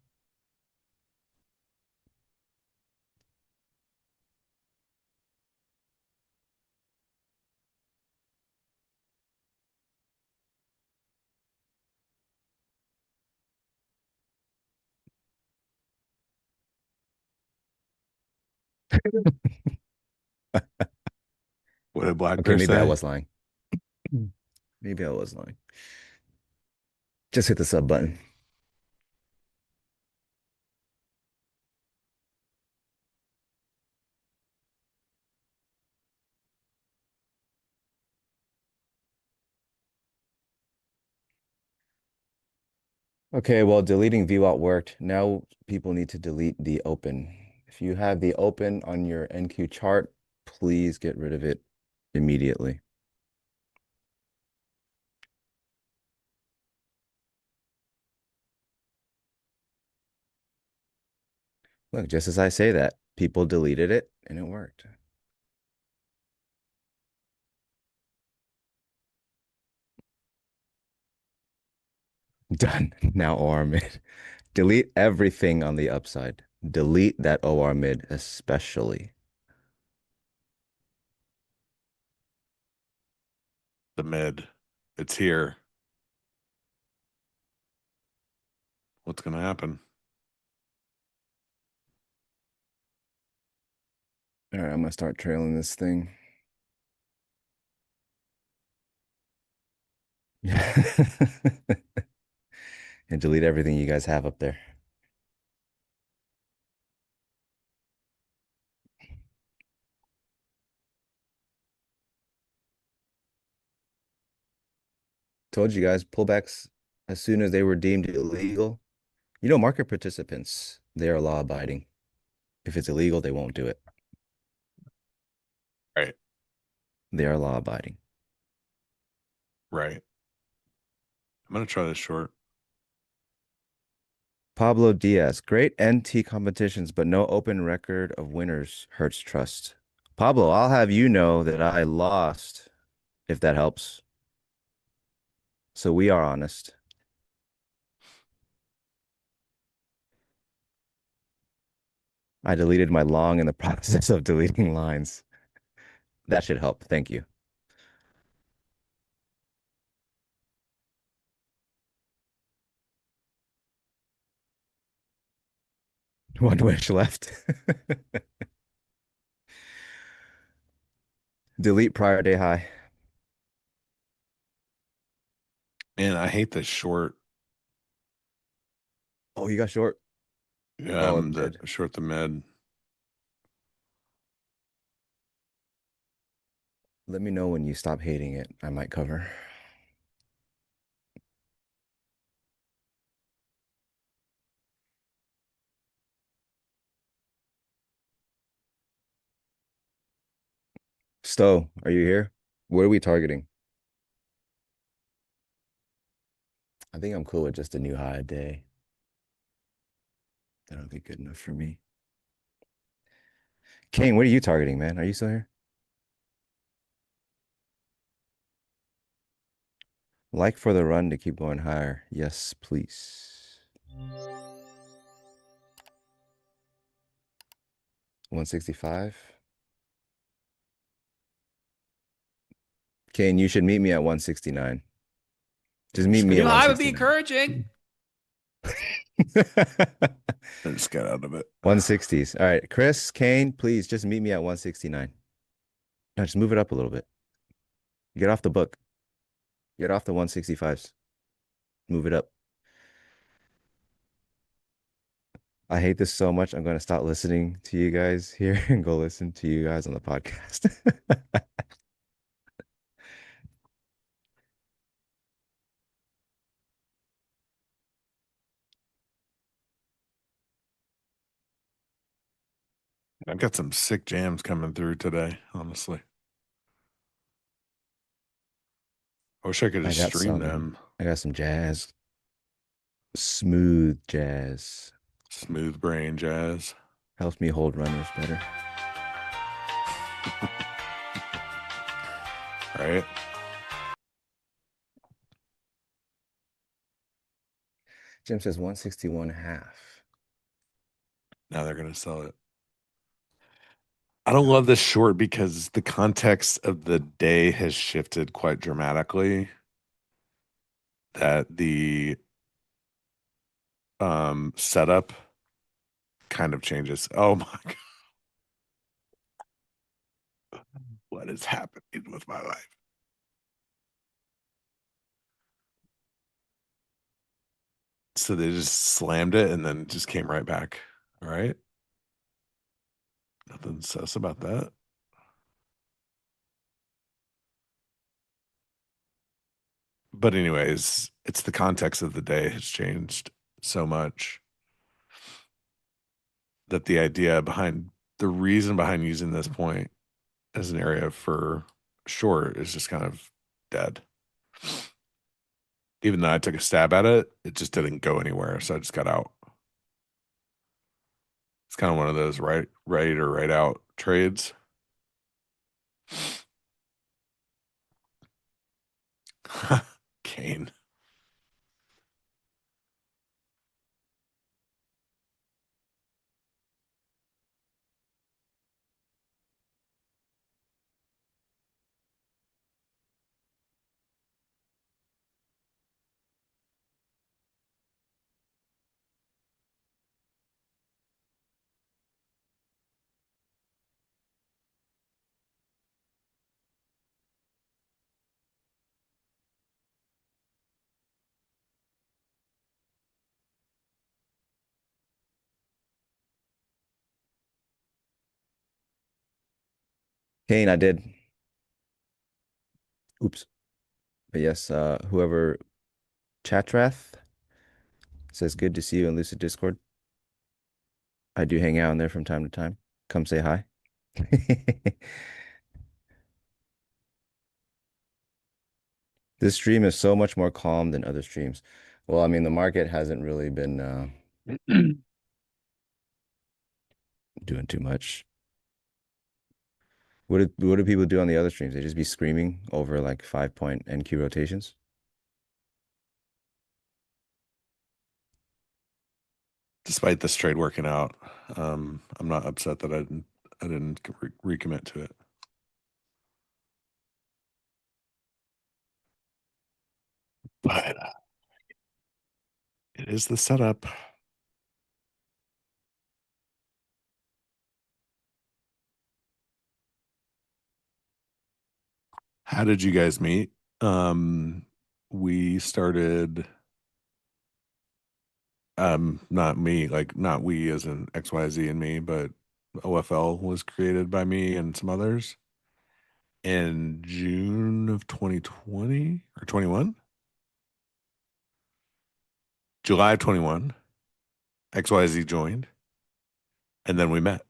What did Black Okay, Bear maybe I say? was lying. Maybe I was lying. Just hit the sub button. Okay, well, deleting VWAT worked. Now people need to delete the open. If you have the open on your NQ chart, please get rid of it immediately. Look, just as I say that, people deleted it and it worked. Done. Now OR mid. Delete everything on the upside. Delete that OR mid, especially. The mid. It's here. What's going to happen? All right, I'm gonna start trailing this thing. And delete everything you guys have up there. Told you guys, pullbacks as soon as they were deemed illegal. You know, market participants, they are law abiding. If it's illegal, they won't do it. Right. They are law abiding. Right. I'm going to try this short. Pablo Diaz, great NT competitions, but no open record of winners hurts trust. Pablo, I'll have you know that I lost, if that helps. So we are honest. I deleted my long in the process of deleting lines. That should help. Thank you. One wish left. Delete prior day high. Man, I hate this short. Oh, you got short. Oh, it The did. short the mid. Let me know when you stop hating it. I might cover. Stowe, are you here? What are we targeting? I think I'm cool with just a new high a day. That'll be good enough for me. Kane, what are you targeting, man? Are you still here? Like for the run to keep going higher. Yes, please. 165. Kane, you should meet me at 169. Just meet me at New high would be 169. encouraging. I just got out of it. 160s. All right, Chris, Kane, please just meet me at 169. No, just move it up a little bit. Get off the book. Get off the 165s. Move it up. I hate this so much. I'm going to stop listening to you guys here and go listen to you guys on the podcast. I've got some sick jams coming through today, honestly. I wish I could just stream them. I got some jazz. Smooth jazz. Smooth brain jazz. Helps me hold runners better. Right? Jim says 161.5. Now they're going to sell it. I don't love this short because the context of the day has shifted quite dramatically. That the setup kind of changes. Oh my God. What is happening with my life? So they just slammed it and then just came right back. All right. Nothing sus about that. But anyways, it's the context of the day has changed so much that the reason behind using this point as an area for short is just kind of dead. Even though I took a stab at it, it just didn't go anywhere. So I just got out. It's kind of one of those right or right out trades. Kane. Kane, I did. Oops. But yes, whoever Chatrath says good to see you in Lucid Discord. I do hang out in there from time to time. Come say hi. This stream is so much more calm than other streams. Well, I mean, the market hasn't really been doing too much. What do people do on the other streams? They just be screaming over like 5-point NQ rotations. Despite this trade working out, I'm not upset that I didn't recommit to it. But it is the setup. How did you guys meet? We started not me, like not we as in XYZ and me, but OFL was created by me and some others in June of 2020 or 21. July of 21, XYZ joined, and then we met.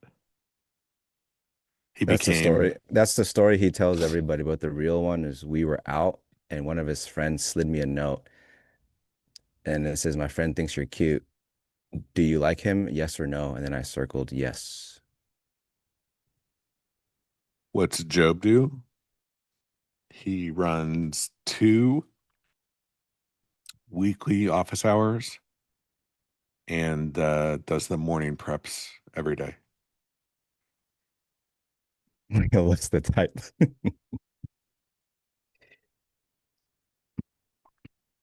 He That's the became, story. That's the story he tells everybody. But the real one is we were out and one of his friends slid me a note and it says, "My friend thinks you're cute. Do you like him? Yes or no?" And then I circled yes. what's Job do? He runs 2 weekly office hours and does the morning preps every day. What's the type?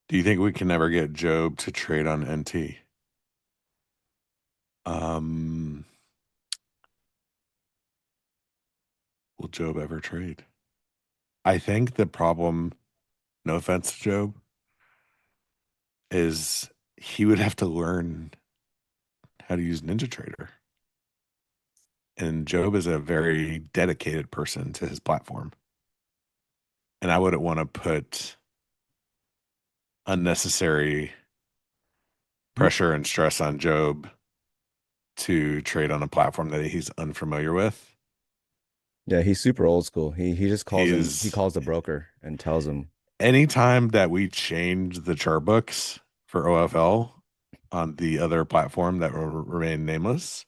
Do you think we can ever get Job to trade on NT? Um, will Job ever trade? I think the problem, no offense to Job, is he would have to learn how to use NinjaTrader. And Job is a very dedicated person to his platform. And I wouldn't want to put unnecessary pressure and stress on Job to trade on a platform that he's unfamiliar with. Yeah, he's super old school. He just He calls him, he is, calls the broker and tells him, anytime that we change the chart books for OFL on the other platform that will remain nameless,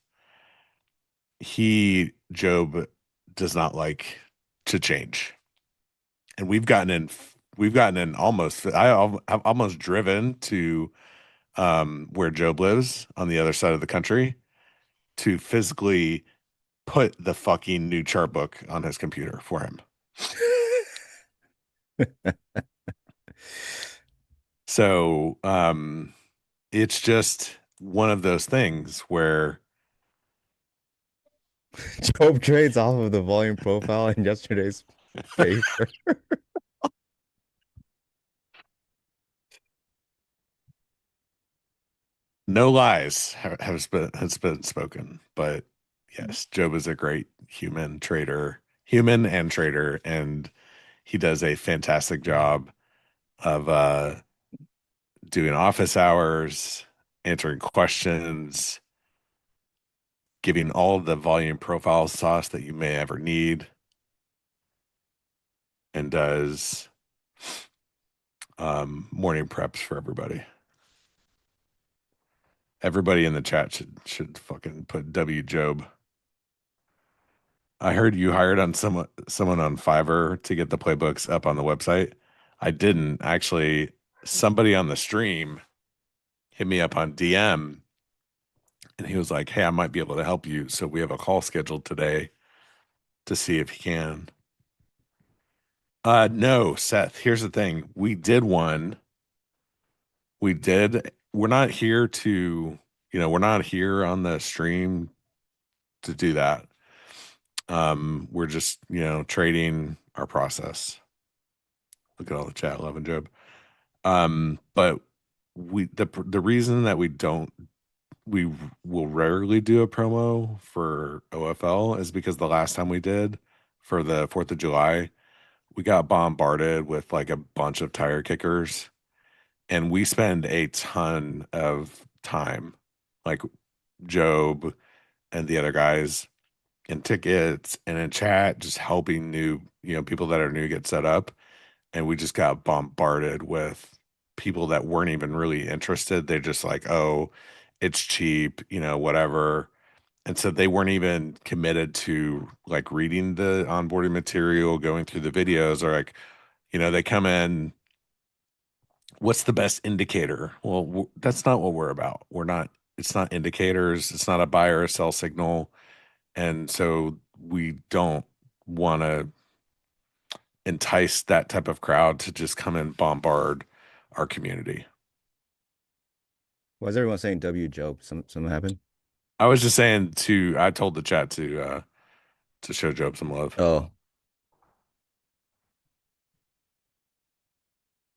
Job does not like to change. And we've gotten in almost, I've almost driven to where Job lives on the other side of the country to physically put the fucking new chart book on his computer for him. So it's just one of those things where Job trades off of the volume profile in yesterday's paper. no lies has been spoken. But yes, Job is a great human and trader, and he does a fantastic job of doing office hours, answering questions, giving all the volume profile sauce that you may ever need, and does morning preps for everybody. Everybody in the chat should fucking put W Job. I heard you hired on someone on Fiverr to get the playbooks up on the website. I didn't actually. Somebody on the stream hit me up on DM and he was like, "Hey, I might be able to help you." So we have a call scheduled today to see if he can. No, Seth, here's the thing. We did one. We did. We're not here to, we're not here on the stream to do that. We're just, trading our process. Look at all the chat, Love and Job. But the reason that we will rarely do a promo for OFL is because the last time we did for the 4th of July, we got bombarded with like a bunch of tire kickers, and we spend a ton of time, like Job and the other guys, in tickets and in chat, just helping people that are new get set up. And we just got bombarded with people that weren't even really interested. They're just like, oh, it's cheap, whatever. And so they weren't even committed to like reading the onboarding material, going through the videos, or like, they come in, what's the best indicator? Well, that's not what we're about. It's not indicators. It's not a buy or a sell signal. And so we don't want to entice that type of crowd to just come and bombard our community. Why is everyone saying W Job? Something happened? I was just saying I told the chat to show Job some love. Oh,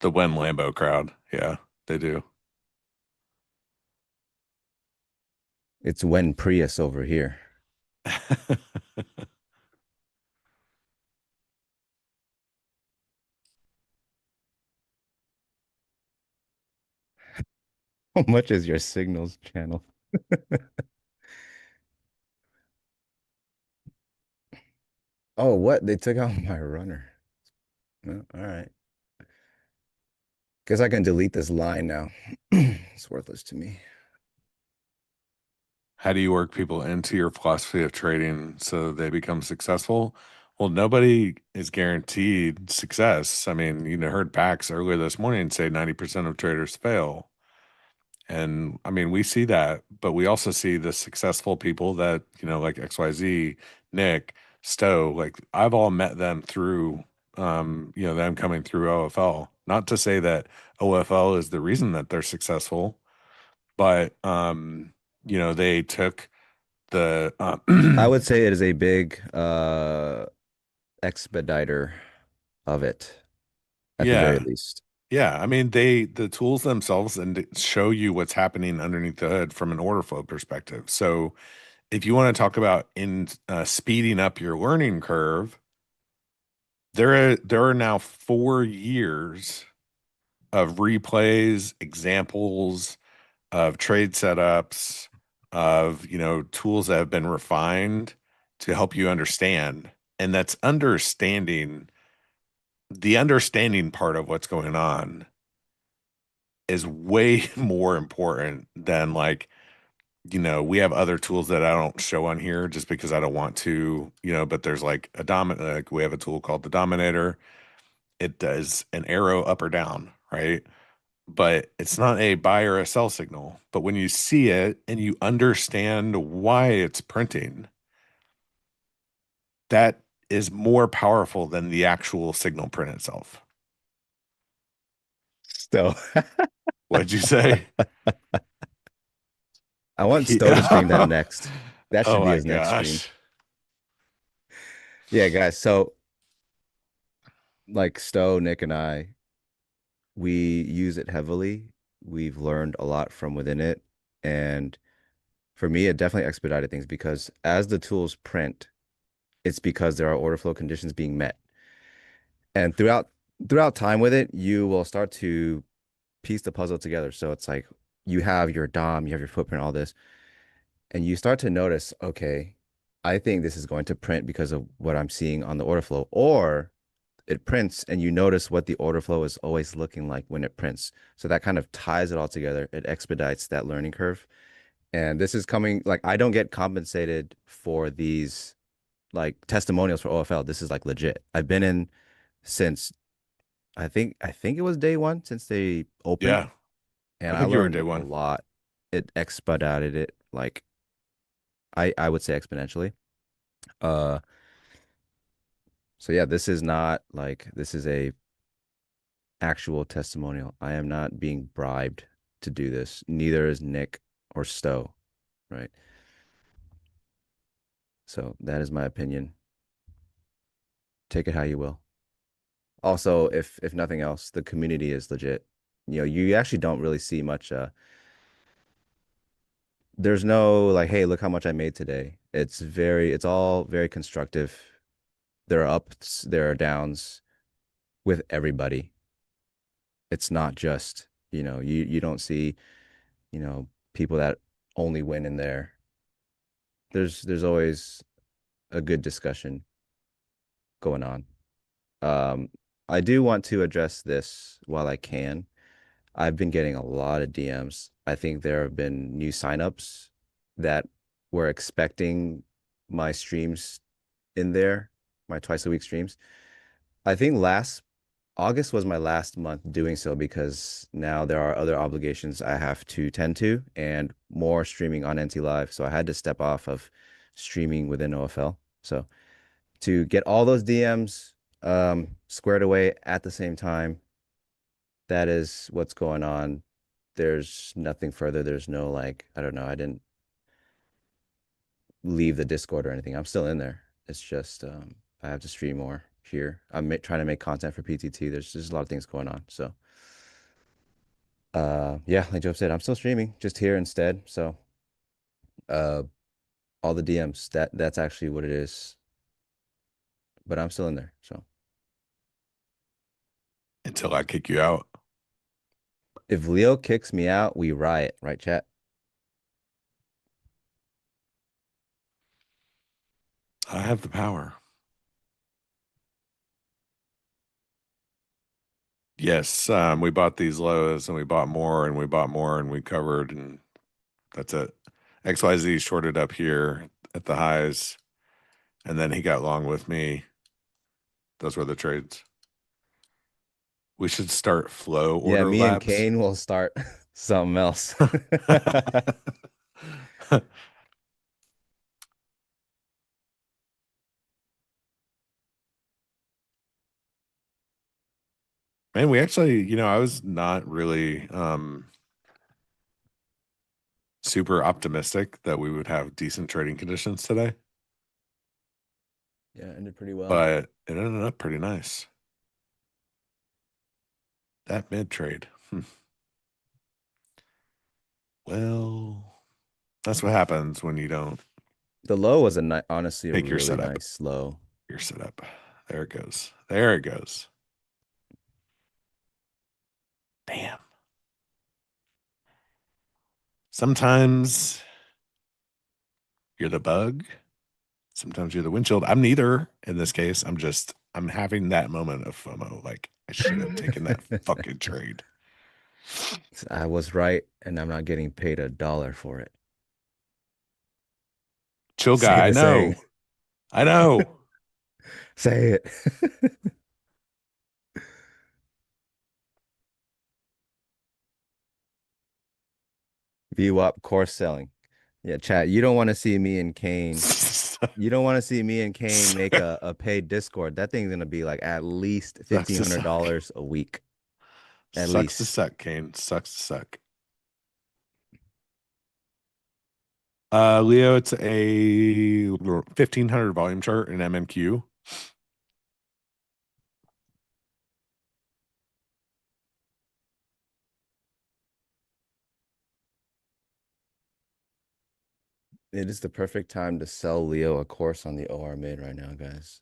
The When Lambo crowd. Yeah, they do. it's when Prius over here. How much is your signals channel? Oh, what? They took out my runner. Oh, all right. Guess I can delete this line now. It's worthless to me. How do you work people into your philosophy of trading so they become successful? Well, nobody is guaranteed success. I mean, you know, heard Pax earlier this morning say 90% of traders fail. And I mean, we see that, but we also see the successful people that, you know, like XYZ, Nick, Stowe, like I've all met them through, you know, them coming through OFL. Not to say that OFL is the reason that they're successful, but, you know, they took the, I would say it is a big expediter of it, at the very yeah, least. yeah. I mean, the tools themselves and show you what's happening underneath the hood from an order flow perspective. So, if you want to talk about in speeding up your learning curve, there are now 4 years of replays, examples of trade setups, of you know tools that have been refined to help you understand, and that's understanding. The understanding part of what's going on is way more important than like you know, we have other tools that I don't show on here just because I don't want to, you know, but there's like a like we have a tool called the Dominator. It does an arrow up or down, right? But it's not a buy or a sell signal. But when you see it and you understand why it's printing, that is more powerful than the actual signal print itself. So What'd you say? I want Stowe to stream that Yeah. next. That should Oh be my his next stream. gosh. Yeah, guys. So like Stowe, Nick, and I, we use it heavily. We've learned a lot from within it. And for me, it definitely expedited things because as the tools print, it's because there are order flow conditions being met. And throughout time with it, you will start to piece the puzzle together. So it's like you have your DOM, you have your footprint, all this, and you start to notice, okay, I think this is going to print because of what I'm seeing on the order flow, or it prints and you notice what the order flow is always looking like when it prints. So that kind of ties it all together. It expedites that learning curve. And this is coming like I don't get compensated for these like testimonials for OFL. This is like legit. I've been in since I think it was day one since they opened, Yeah. and I I think you were learned day a one. lot. It expedited it like I would say exponentially. Uh so yeah, this is not like this is a actual testimonial. I am not being bribed to do this. Neither is Nick or Stowe, right? So that is my opinion. Take it how you will. Also, if nothing else, the community is legit. You know, you actually don't really see much there's no like, hey, look how much I made today. It's all very constructive. There are ups, there are downs with everybody. It's not just, you don't see, people that only win in there. There's always a good discussion going on. Um, I do want to address this while I can. I've been getting a lot of DMs. I think there have been new signups that were expecting my streams in there, my twice a week streams. I think last August was my last month doing so because now there are other obligations I have to tend to and more streaming on NT Live. So I had to step off of streaming within OFL. So to get all those DMs squared away at the same time, that is what's going on. There's nothing further. There's no like, I don't know. I didn't leave the Discord or anything. I'm still in there. It's just I have to stream more here. I'm trying to make content for PTT. There's just a lot of things going on. So yeah, like Joe said, I'm still streaming just here instead. So uh all the DMs, that's actually what it is. But I'm still in there. So Until I kick you out. if Leo kicks me out, we riot, right, chat? I have the power. Yes, we bought these lows and we bought more and we bought more and we covered, and that's it. XYZ shorted up here at the highs, and then he got long with me. Those were the trades. We should start flow Yeah, order me and laps. Kane will start something else. Man, we actually, I was not really super optimistic that we would have decent trading conditions today, Yeah, ended pretty well. but it ended up pretty nice. That mid trade. Well, that's what happens when you don't The low was honestly a pick your really setup. nice low. Your setup. There it goes. There it goes. Damn. Sometimes you're the bug. Sometimes you're the windshield. I'm neither in this case. I'm having that moment of FOMO. Like, I should have taken that fucking trade. I was right, and I'm not getting paid $1 for it. Chill Say guy. I the saying. know. I know. Say it. VWAP course selling. Yeah, chat. You don't want to see me and Kane. You don't want to see me and Kane make a paid Discord. That thing's gonna be like at least $1,500 a week. At Sucks to least. suck, Kane. Sucks to suck. Leo, it's a 1500 volume chart in MMQ. It is the perfect time to sell Leo a course on the OR mid right now, guys.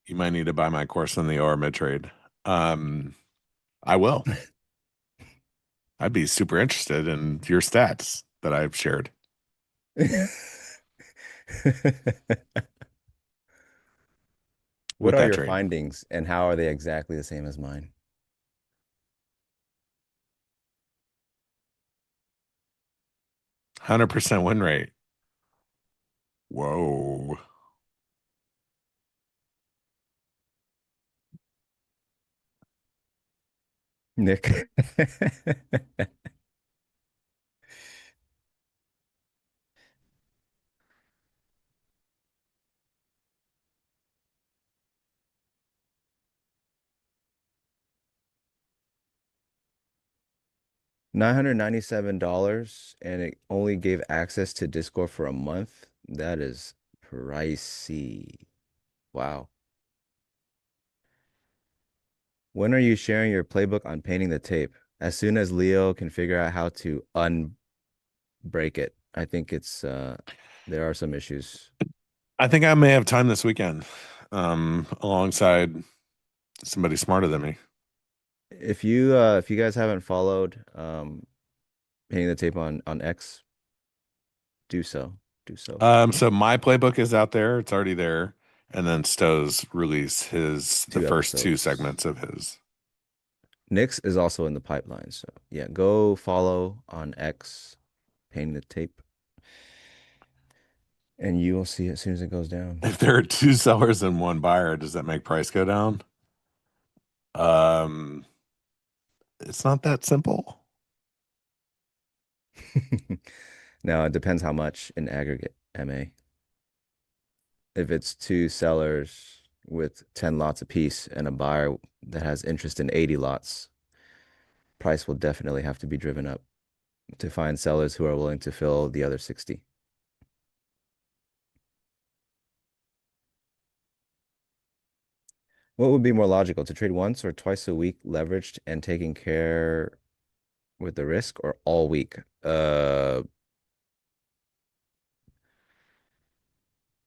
You might need to buy my course on the OR mid trade. I will. I'd be super interested in your stats that I've shared. What With are that your trade. findings and how are they exactly the same as mine? 100% win rate. Whoa. Nick. $997 and it only gave access to Discord for a month. That is pricey. Wow. When are you sharing your playbook on painting the tape? As soon as Leo can figure out how to unbreak it. I think there are some issues. I think I may have time this weekend, alongside somebody smarter than me. If you guys haven't followed painting the tape on X, do so. Do so. So my playbook is out there. It's already there. And then Stowe's release the first two episodes. segments of his. Nick's is also in the pipeline. So yeah, go follow on X, painting the tape. And you will see it as soon as it goes down. If there are two sellers and one buyer, does that make price go down? It's not that simple. Now it depends how much in aggregate, MA. If it's two sellers with 10 lots apiece and a buyer that has interest in 80 lots, price will definitely have to be driven up to find sellers who are willing to fill the other 60. What would be more logical, to trade once or twice a week leveraged and taking care with the risk, or all week?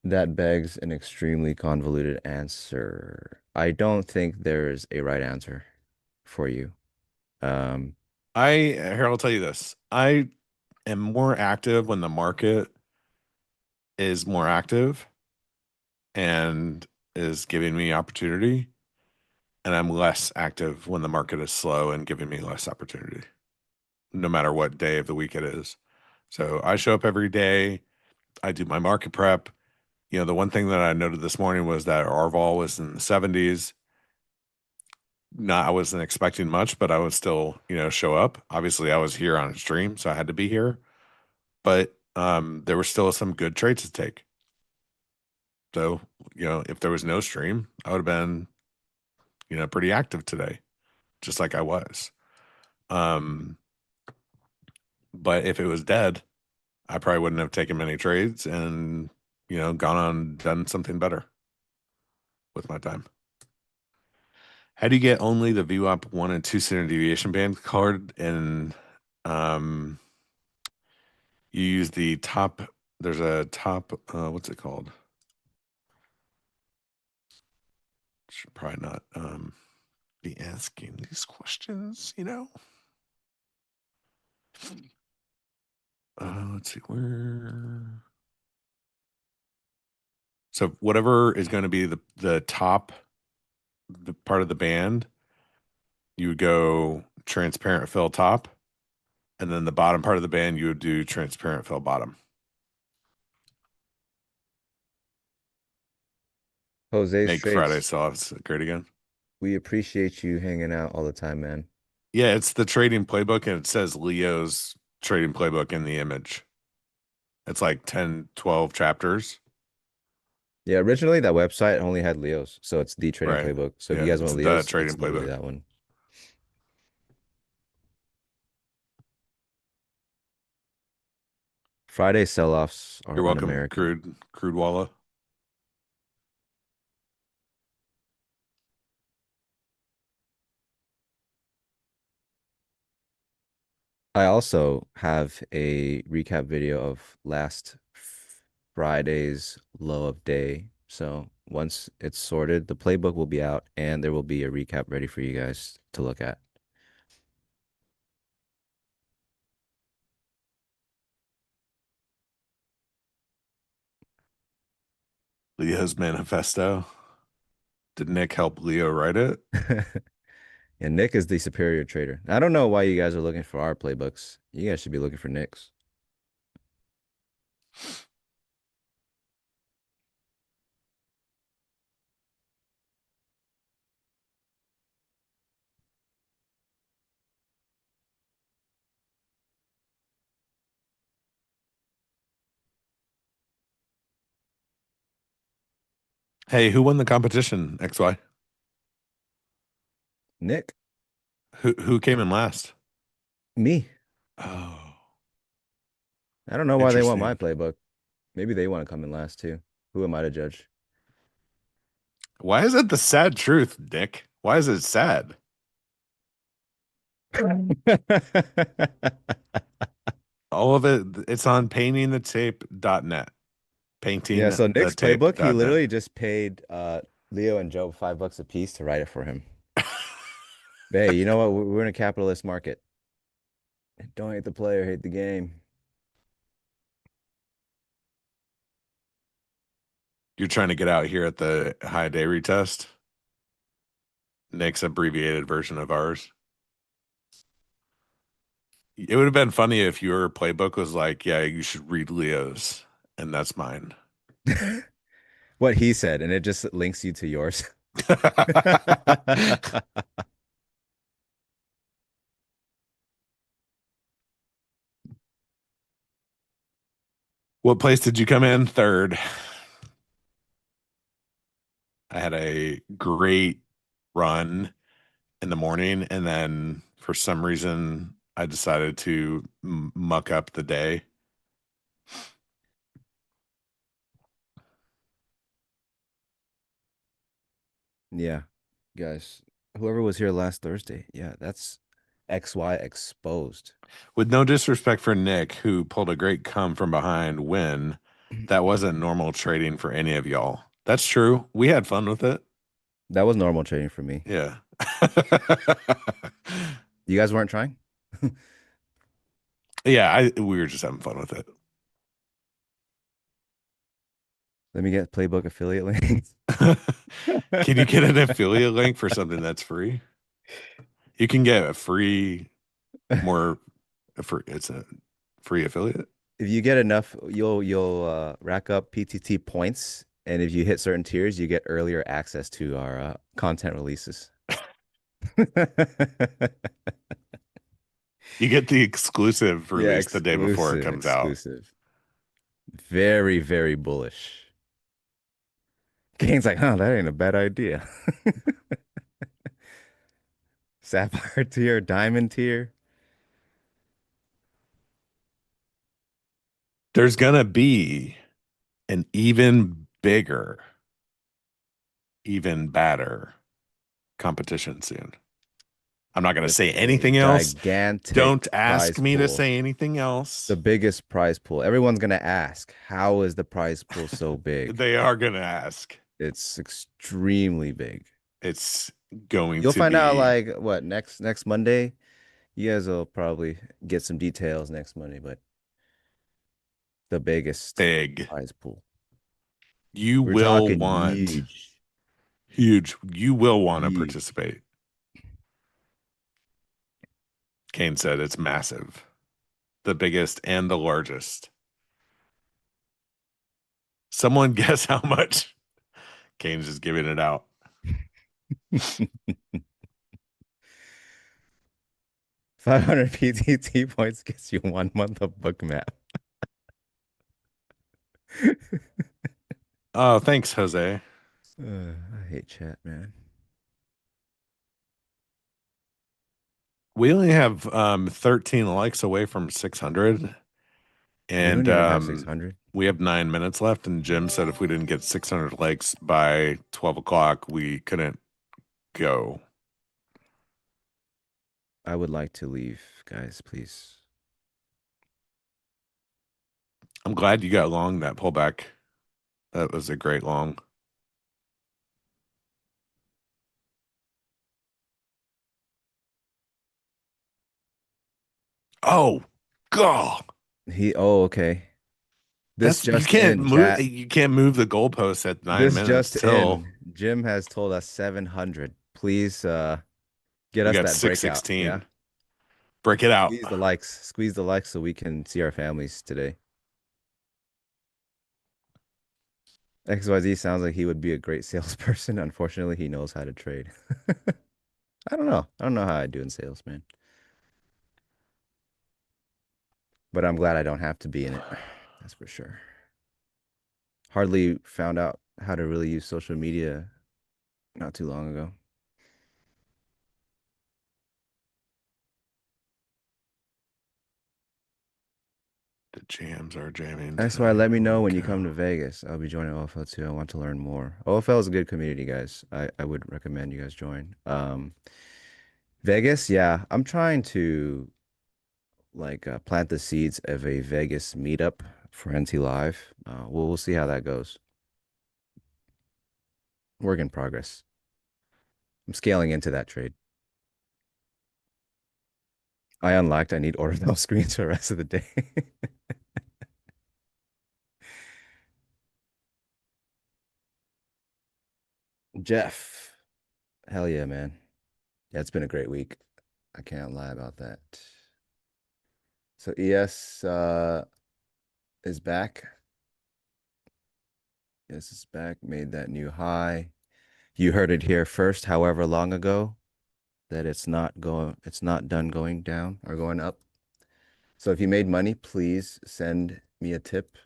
That begs an extremely convoluted answer. I don't think there's a right answer for you. Here, I'll tell you this. I am more active when the market is more active and is giving me opportunity. and I'm less active when the market is slow and giving me less opportunity, no matter what day of the week it is. So I show up every day. I do my market prep. You know, the one thing that I noted this morning was that our vol was in the 70s. Not, I wasn't expecting much, but I would still, you know, show up. Obviously, I was here on stream, so I had to be here. But there were still some good trades to take. So, you know, if there was no stream, I would have been, you know, pretty active today, just like I was. But if it was dead, I probably wouldn't have taken many trades and, you know, gone on and done something better with my time. How do you get only the VWAP 1 and 2 standard deviation band card? And you use the top, there's a top, what's it called? Should probably not be asking these questions, you know? Let's see where. So whatever is going to be the top, the part of the band, you would go transparent fill top, and then the bottom part of the band you would do transparent fill bottom. Jose Make Friday Straits, sell-offs great again. we appreciate you hanging out all the time, man. Yeah, it's the trading playbook, and it says Leo's trading playbook in the image. It's like 10, 12 chapters. Yeah, originally that website only had Leo's, so it's the trading Right. playbook. So if Yeah, you guys it's want the Leo's, trading it's literally playbook. that one. Friday sell-offs are You're welcome, un-American. Crude Walla. I also have a recap video of last Friday's low of day. So once it's sorted, the playbook will be out and there will be a recap ready for you guys to look at. Leo's manifesto. Did Nick help Leo write it? And Nick is the superior trader. I don't know why you guys are looking for our playbooks. You guys should be looking for Nick's. Hey, who won the competition? XY. Nick, Who came in last? me. Oh, I don't know why they want my interesting. playbook. Maybe they want to come in last too. Who am I to judge? Why is it the sad truth, Nick? Why is it sad? All of it, it's on paintingthetape.net. Yeah, so Nick's playbook, he Paintingthetape.net. literally just paid Leo and Joe $5 a piece to write it for him. Hey, you know what? We're in a capitalist market. Don't hate the player, hate the game. You're trying to get out here at the high day retest. Nick's abbreviated version of ours. It would have been funny if your playbook was like, yeah, you should read Leo's, and that's mine. What he said, and it just links you to yours. What place did you come in? Third. I had a great run in the morning, and then for some reason, I decided to muck up the day. Yeah, guys, whoever was here last Thursday, yeah, that's XY exposed. With no disrespect for Nick, who pulled a great come from behind win, that wasn't normal trading for any of y'all. That's true. We had fun with it. That was normal trading for me. Yeah. You guys weren't trying? Yeah, we were just having fun with it. Let me get Playbook affiliate links. Can you get an affiliate link for something that's free? You can get a free, it's a free affiliate. If you get enough, you'll rack up PTT points, and if you hit certain tiers, you get earlier access to our content releases. You get the exclusive Yeah, release the day before it comes out. exclusive. Very, very bullish. Kane's like, huh, that ain't a bad idea. Sapphire tier, diamond tier. There's gonna be an even bigger, even badder competition soon. I'm not going to say anything else. Gigantic. Don't ask prize me to pool. say anything else. The biggest prize pool. Everyone's going to ask, how is the prize pool so big? They are going to ask. It's extremely big. It's going You'll to find be out like what next Monday. You guys will probably get some details next Monday, but the biggest big prize pool. We're will want huge. You will want to participate. Kane said it's massive. The biggest and the largest. Someone guess how much? Kane's just giving it out. 500 PTT points gets you 1 month of Bookmap. Oh, thanks, Jose. I hate chat, man. We only have 13 likes away from 600. And we don't even have 600. We have 9 minutes left. And Jim said if we didn't get 600 likes by 12 o'clock, we couldn't go. I would like to leave, guys, please. I'm glad you got long that pullback. That was a great long. Oh, God. Okay. This you can't move the goalposts at 9 minutes till Jim has told us 700. Please get us that 616. Breakout. Yeah? Break it out. Squeeze the likes so we can see our families today. XYZ sounds like he would be a great salesperson. Unfortunately, he knows how to trade. I don't know. I don't know how I do in sales, man. But I'm glad I don't have to be in it. That's for sure. Hardly found out how to really use social media not too long ago. The jams are jamming. That's why let me know when you come to Vegas. I'll be joining OFL too. I want to learn more. OFL is a good community, guys. I would recommend you guys join. Vegas, yeah. I'm trying to plant the seeds of a Vegas meetup for NT Live. We'll see how that goes. Work in progress. I'm scaling into that trade. I unlocked. I need order those screens for the rest of the day. Jeff. Hell yeah, man. Yeah, it's been a great week. I can't lie about that. So ES is back. ES is back, made that new high. You heard it here first, however long ago, that it's not done going down or going up. So if you made money, please send me a tip.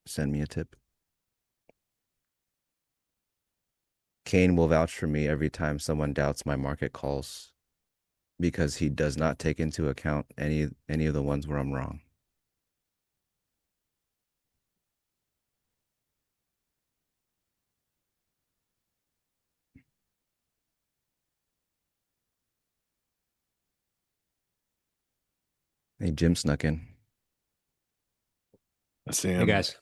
Send me a tip. Kane will vouch for me every time someone doubts my market calls because he does not take into account any of the ones where I'm wrong. Hey, Jim snuck in. I see him. Hey, guys.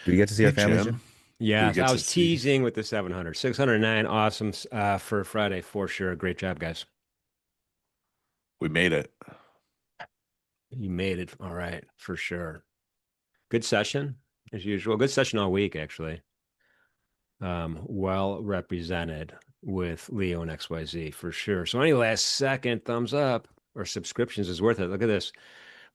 Do we get to see our families, Jim? Yeah, I was teasing with the 700. 609, awesome for Friday, for sure. Great job, guys. We made it. You made it. All right, for sure. Good session as usual. Good session all week, actually. Well represented with Leo and XYZ for sure. So any last second thumbs up or subscriptions is worth it. Look at this.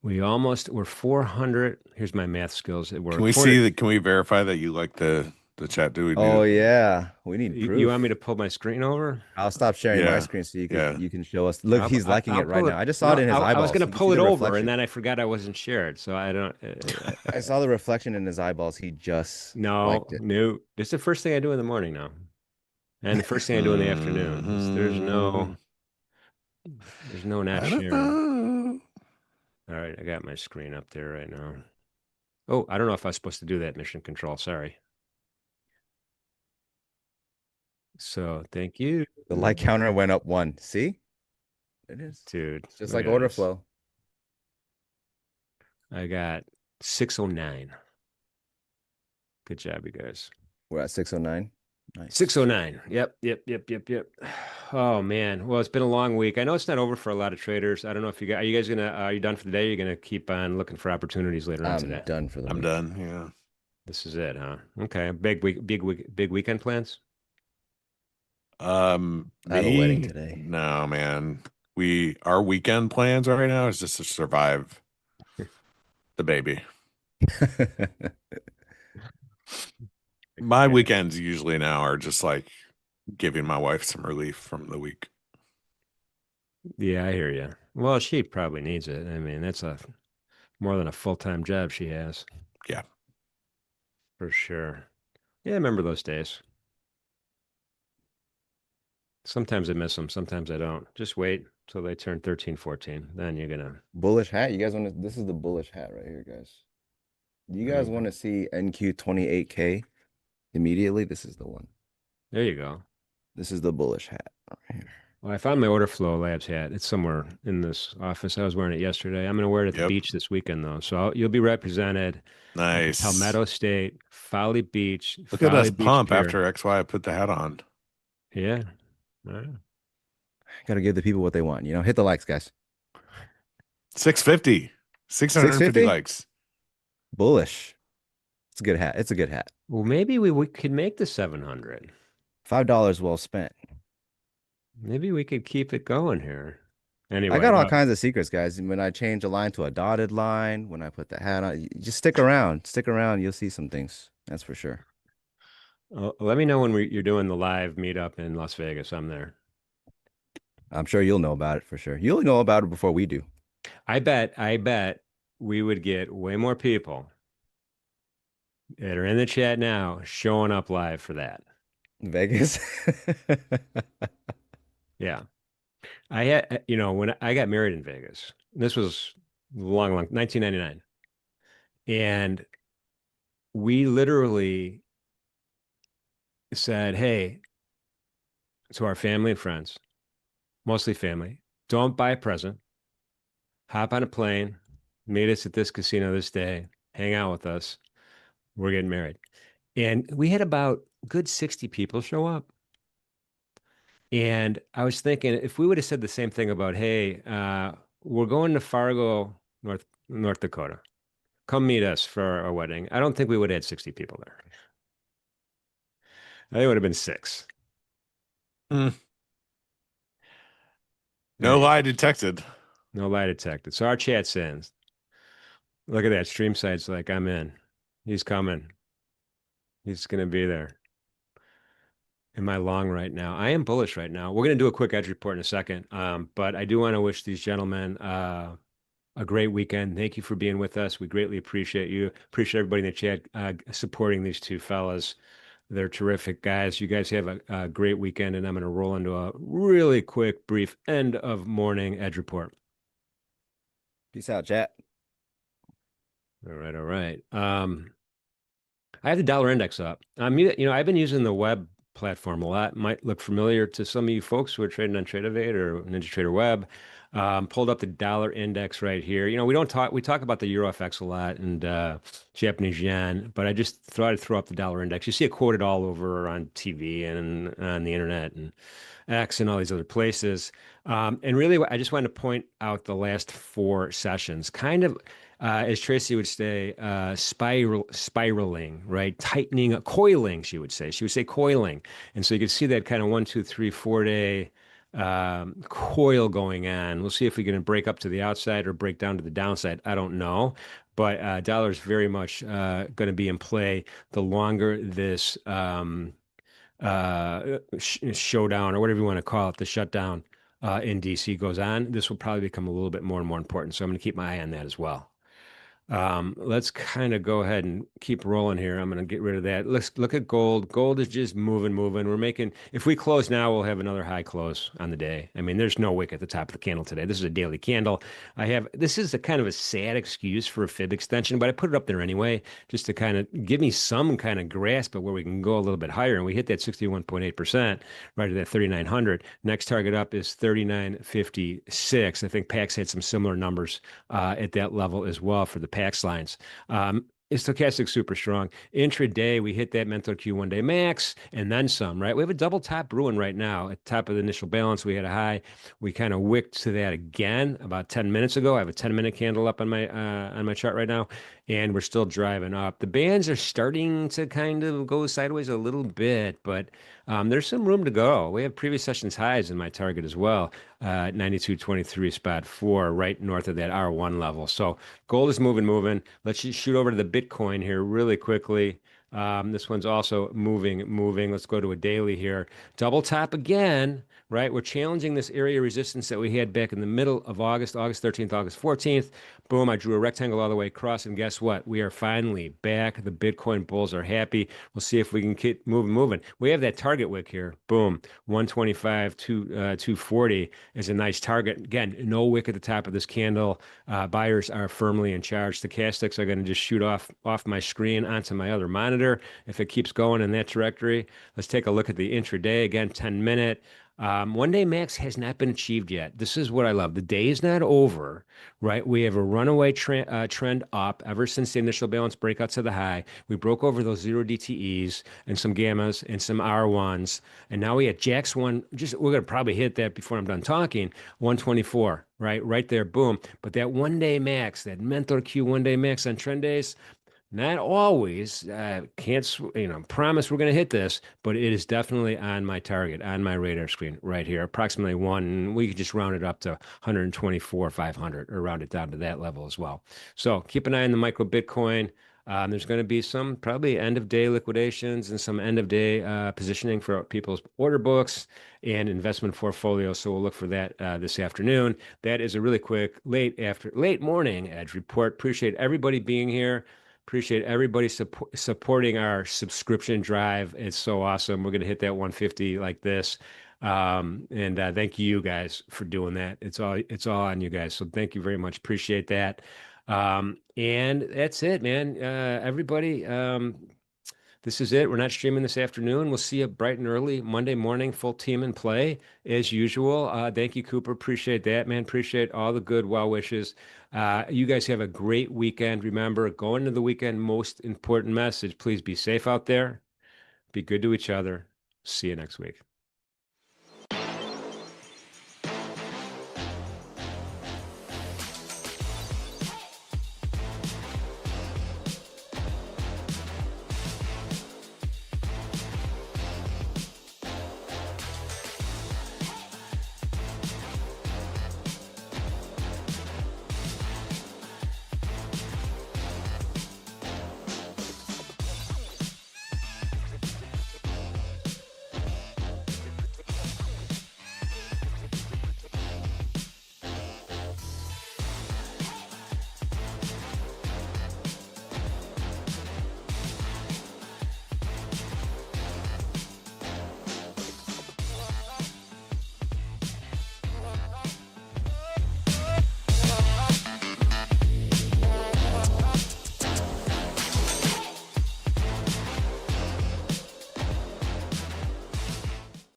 We're 400. Here's my math skills at work. Can we 400. see that? Can we verify that you like the chat? Do we need Oh it? yeah, we need proof. You want me to pull my screen over? I'll stop sharing my Yeah, screen so you yeah. can show us. Look, he's liking I'll it right pull now. I just saw it in his I eyeballs. was going You to can pull see it the over, reflection. and then I forgot I wasn't shared. So I don't. I saw the reflection in his eyeballs. He just liked it. No. It's the first thing I do in the morning now, and the first thing I do in the afternoon. There's no not I don't sharing. know. All right, I got my screen up there right now. Oh, I don't know if I was supposed to do that, Mission Control. Sorry. So thank you. The like counter went up 1. See? It is. Dude. It's just look like at order this. flow. I got 609. Good job, you guys. We're at 609. Nice. 609. Yep. Oh man. Well, it's been a long week. I know it's not over for a lot of traders. I don't know if you guys are you guys gonna are you done for the day? You're gonna keep on looking for opportunities later on today. I'm done for the I'm week. done. Yeah. This is it, huh? Okay. Big weekend plans? I have a wedding today. No, man. Our weekend plans right now is just to survive the baby. My weekends usually now are just like giving my wife some relief from the week. Yeah, I hear you. Well, she probably needs it. I mean, that's more than a full-time job she has. Yeah. For sure. Yeah, I remember those days. Sometimes I miss them. Sometimes I don't. Just wait till they turn 13, 14. Then you're going to. Bullish hat. You guys want to? This is the bullish hat right here, guys. Do you guys want to see NQ 28K immediately? This is the one. There you go. This is the bullish hat right here. Well, I found my Order Flow Labs hat. It's somewhere in this office. I was wearing it yesterday. I'm going to wear it at the beach this weekend, though. So you'll be represented. Nice. Palmetto State, Folly Beach. Look at us Beach pump Pier. after XY put the hat on. Yeah. All right. Got to give the people what they want. Hit the likes, guys. 650. 650 likes. Bullish. It's a good hat. It's a good hat. Well, maybe we could make the 700. $5 well spent. Maybe we could keep it going here. Anyway, I got all kinds of secrets, guys. When I change a line to a dotted line, when I put the hat on, just stick around. Stick around. You'll see some things. That's for sure. Let me know when you're doing the live meetup in Las Vegas. I'm there. I'm sure you'll know about it for sure. You'll know about it before we do. I bet we would get way more people that are in the chat now showing up live for that. Vegas. Yeah. I had, when I got married in Vegas, this was long, 1999. And we literally said, hey, to our family and friends, mostly family, don't buy a present. Hop on a plane, meet us at this casino this day, hang out with us. We're getting married. And we had about good 60 people show up. And I was thinking, if we would have said the same thing about, hey, we're going to Fargo, North Dakota. Come meet us for our wedding. I don't think we would have had 60 people there. I think it would have been 6. No lie detected. No lie detected. So our chat sends. Look at that. Stream site's like, I'm in. He's coming. He's going to be there. Am I long right now? I am bullish right now. We're going to do a quick edge report in a second. But I do want to wish these gentlemen a great weekend. Thank you for being with us. We greatly appreciate you. Appreciate everybody in the chat supporting these two fellas. They're terrific guys. You guys have a great weekend, and I'm going to roll into a really quick, brief end of morning edge report. Peace out, chat. All right. I have the dollar index up. I've been using the web platform a lot. Might look familiar to some of you folks who are trading on TradeOvate or NinjaTrader Web. Pulled up the dollar index right here. We talk about the Euro FX a lot and Japanese yen, but I just thought I'd throw up the dollar index. You see it quoted all over on TV and on the internet and X and all these other places. And really, I just wanted to point out the last four sessions, kind of, as Tracy would say, spiraling, right? Tightening, coiling, she would say. She would say coiling. And so you can see that kind of 1, 2, 3, 4 day coil going on. We'll see if we can break up to the outside or break down to the downside. I don't know. But dollar is very much going to be in play the longer this showdown or whatever you want to call it, the shutdown in DC goes on. This will probably become a little bit more and more important. So I'm going to keep my eye on that as well. Let's kind of go ahead and keep rolling here. I'm going to get rid of that. Let's look at gold. Gold is just moving. We're making, if we close now, we'll have another high close on the day. I mean, there's no wick at the top of the candle today. This is a daily candle. This is a kind of a sad excuse for a fib extension, but I put it up there anyway, just to kind of give me some kind of grasp of where we can go a little bit higher. And we hit that 61.8% right at that 3,900. Next target up is 3,956. I think PAX had some similar numbers at that level as well for the PAX lines. Stochastic super strong. Intraday, we hit that mental Q 1-day max and then some, right? We have a double top brewing right now. At the top of the initial balance, we had a high. We kind of wicked to that again about 10 minutes ago. I have a 10-minute candle up on my chart right now, and we're still driving up. The bands are starting to kind of go sideways a little bit, but there's some room to go. We have previous sessions highs in my target as well, 92.23 spot 4, right north of that R1 level. So gold is moving. Let's just shoot over to the Bitcoin here really quickly. This one's also moving. Let's go to a daily here. Double top again, right? We're challenging this area of resistance that we had back in the middle of August 13th, August 14th. Boom, I drew a rectangle all the way across, and guess what? We are finally back. The Bitcoin bulls are happy. We'll see if we can keep moving. We have that target wick here. Boom, 125 to 240 is a nice target. Again, no wick at the top of this candle. Buyers are firmly in charge. Stochastics are going to just shoot off my screen onto my other monitor if it keeps going in that trajectory. Let's take a look at the intraday. Again, 10-minute. 1-day max has not been achieved yet. This is what I love. The day is not over, right? We have a runaway trend up ever since the initial balance breakout to the high. We broke over those 0 DTEs and some gammas and some R1s. And now we had Jax 1. We're going to probably hit that before I'm done talking. 124, right? Right there, boom. But that 1-day max, that mentor Q 1-day max on trend days, not always. Can't promise we're going to hit this, but it is definitely on my target, on my radar screen right here. Approximately one. We could just round it up to 124,500 or round it down to that level as well. So keep an eye on the micro Bitcoin. There's going to be some probably end of day liquidations and some end of day positioning for people's order books and investment portfolios. So we'll look for that this afternoon. That is a really quick late morning edge report. Appreciate everybody being here. Appreciate everybody supporting our subscription drive. It's so awesome. We're going to hit that 150 like this. And thank you guys for doing that. It's all on you guys. So thank you very much. Appreciate that. And that's it, man. Everybody, this is it. We're not streaming this afternoon. We'll see you bright and early Monday morning, full team in play as usual. Thank you, Cooper. Appreciate that, man. Appreciate all the good well wishes. You guys have a great weekend. Remember, going into the weekend, most important message, please be safe out there. Be good to each other. See you next week.